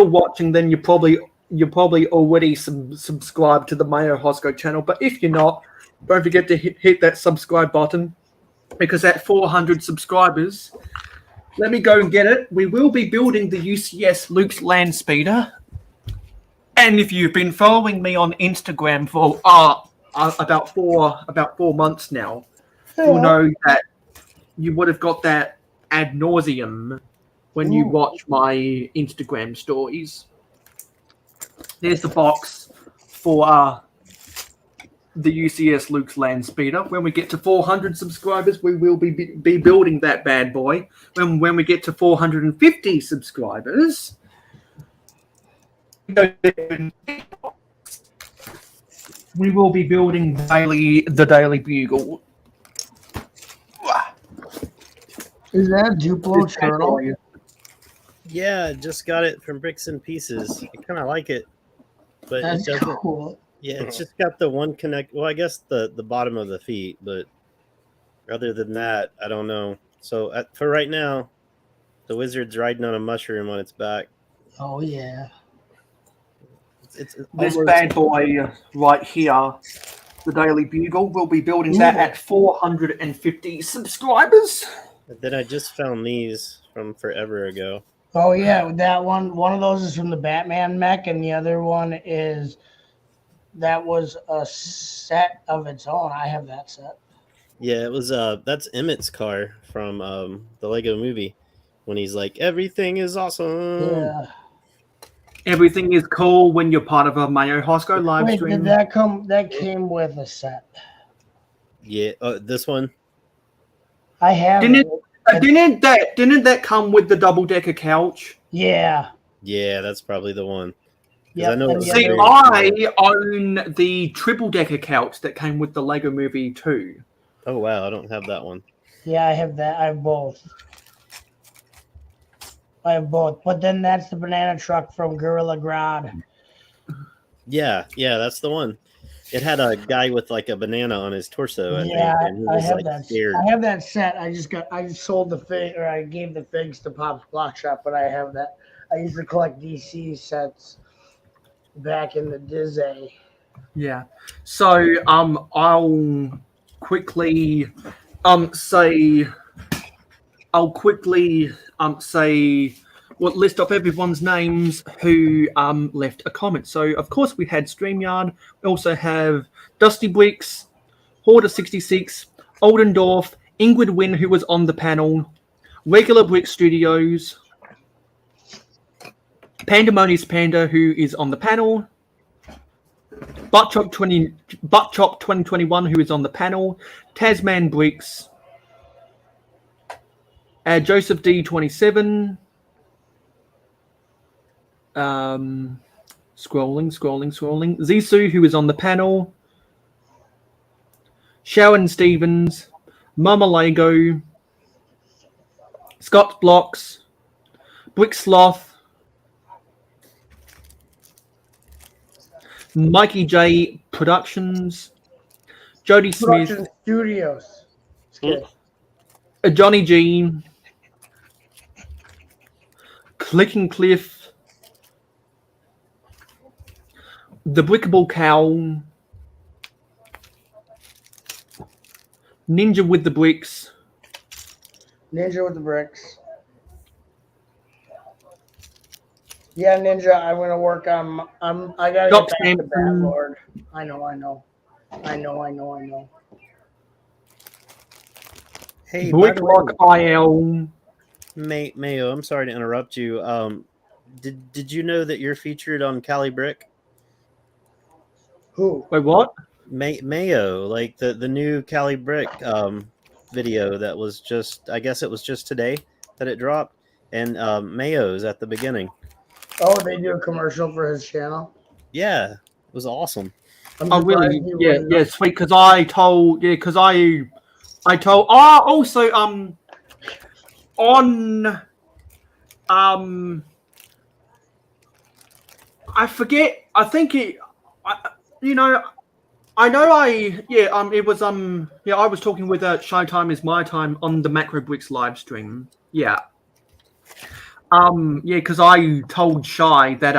watching, then you probably you're probably already subscribed to the Mayo Hosko channel. But if you're not, don't forget to hit that subscribe button, because at 400 subscribers, let me go and get it. We will be building the UCS Luke's Land Speeder. And if you've been following me on Instagram for about 4 months now, you'll know that you would have got that ad nauseum when you watch my Instagram stories. There's the box for the UCS Luke's Land Speeder. When we get to 400 subscribers, we will be building that bad boy. When we get to 450 subscribers, we will be building the Daily Bugle. Is that a Duplo turtle? Yeah, just got it from Bricks and Pieces. I kind of like it, but That's it doesn't. cool. Yeah, it's just got the one connect. Well, I guess the bottom of the feet, but other than that, I don't know. So for right now, the wizard's riding on a mushroom on its back. Oh yeah. It's This almost- bad boy right here, the Daily Bugle, we'll be building that at 450 subscribers. Then I just found these from forever ago. Oh yeah, that one. One of those is from the Batman mech, and the other one that was a set of its own. I have that set. Yeah, it was that's Emmett's car from the Lego movie when he's like, everything is awesome. Yeah. Everything is cool when you're part of a Mayo Hosko live Wait, stream. did that come? That came with a set. Yeah, this one. I have Didn't it. didn't that come with the double decker couch? Yeah. Yeah, that's probably the one. 'Cause Yep, I know and it's the See, other- I own the triple decker couch that came with the Lego Movie 2. Oh wow, I don't have that one. Yeah, I have that. I have both. But then that's the banana truck from Gorilla Grodd. Yeah, that's the one. It had a guy with like a banana on his torso. I think, and he I was have like that. scared. I have that set. I just sold the fig, or I gave the figs to Pop's Block Shop, but I have that. I used to collect DC sets back in the Disney. Yeah. So I'll quickly say what list off everyone's names who left a comment. So of course we had StreamYard. We also have Dusty Bricks, Hoarder66, Oldendorf, Ingrid Wynn, who was on the panel, Regular Brick Studios, Pandemonious Panda, who is on the panel, Buttchop 2021, who is on the panel, Tasman Bricks, Joseph D27, scrolling, Zissou, who is on the panel, Sharon Stevens, Mama Lego, Scott Blocks, Brick Sloth, Mikey J Productions, Jody Smith, Production Studios. Just kidding. Johnny G, Clicking Cliff, The Brickable Cow, Ninja with the Bricks, Ninja with the bricks. Yeah, Ninja. I'm gonna work on. I gotta Doc get back to that, Sampson. Lord. I know. Hey, by the way, Bricklock IL. Mayo, I'm sorry to interrupt you. Did you know that you're featured on Cali Brick? Who? Wait, what? Mayo, like the new Cali Brick video that was just, I guess it was just today that it dropped, and Mayo's at the beginning. Oh, they do a commercial for his channel. Yeah, it was awesome. I'm Oh, really? surprised he Yeah, wouldn't- sweet. Because I told. Oh, also, on, I forget. I think it. I was talking with Showtime is My Time on the Macro Bricks live stream. Yeah. Because I told Shy that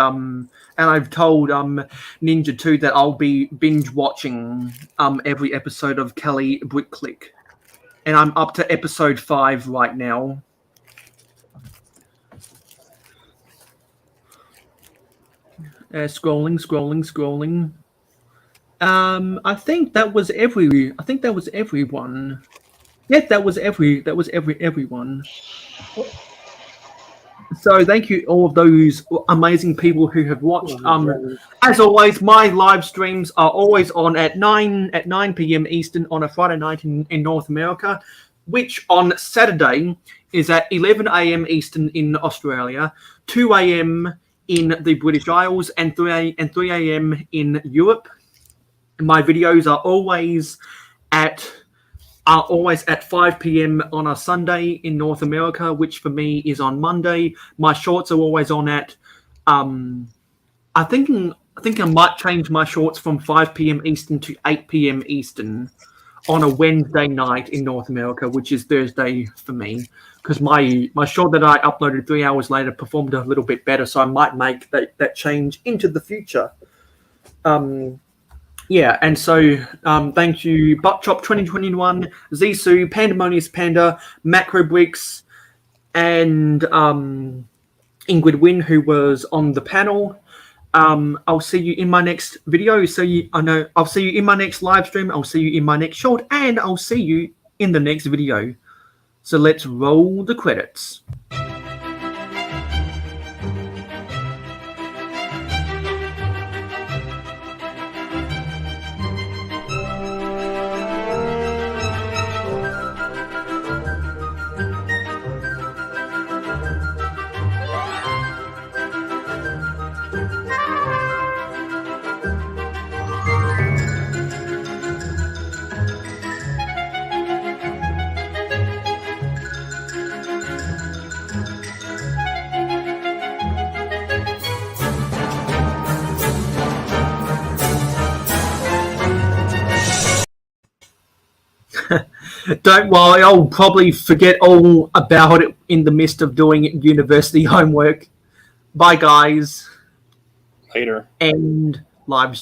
and I've told Ninja too that I'll be binge watching every episode of Kelly Brick Click, and I'm up to episode 5 right now. Scrolling. I think that was everyone. Yeah, that was everyone. So thank you all of those amazing people who have watched. As always, my live streams are always on at 9 p.m. Eastern on a Friday night in North America, which on Saturday is at 11 a.m. Eastern in Australia, 2 a.m. in the British Isles, and 3 a.m. in Europe. My videos are always at 5 p.m. on a Sunday in North America, which for me is on Monday. My shorts are always on at I think I might change my shorts from 5 p.m. Eastern to 8 p.m. Eastern on a Wednesday night in North America, which is Thursday for me, because my short that I uploaded 3 hours later performed a little bit better, so I might make that change into the future. Yeah, and so thank you, Buttchop 2021, Zissou, Pandemonious Panda, Macro Bricks, and Ingrid Wynn, who was on the panel. I'll see you in my next video. I'll see you in my next live stream. I'll see you in my next short, and I'll see you in the next video. So let's roll the credits. Don't worry, I'll probably forget all about it in the midst of doing university homework. Bye, guys. Later. End live stream.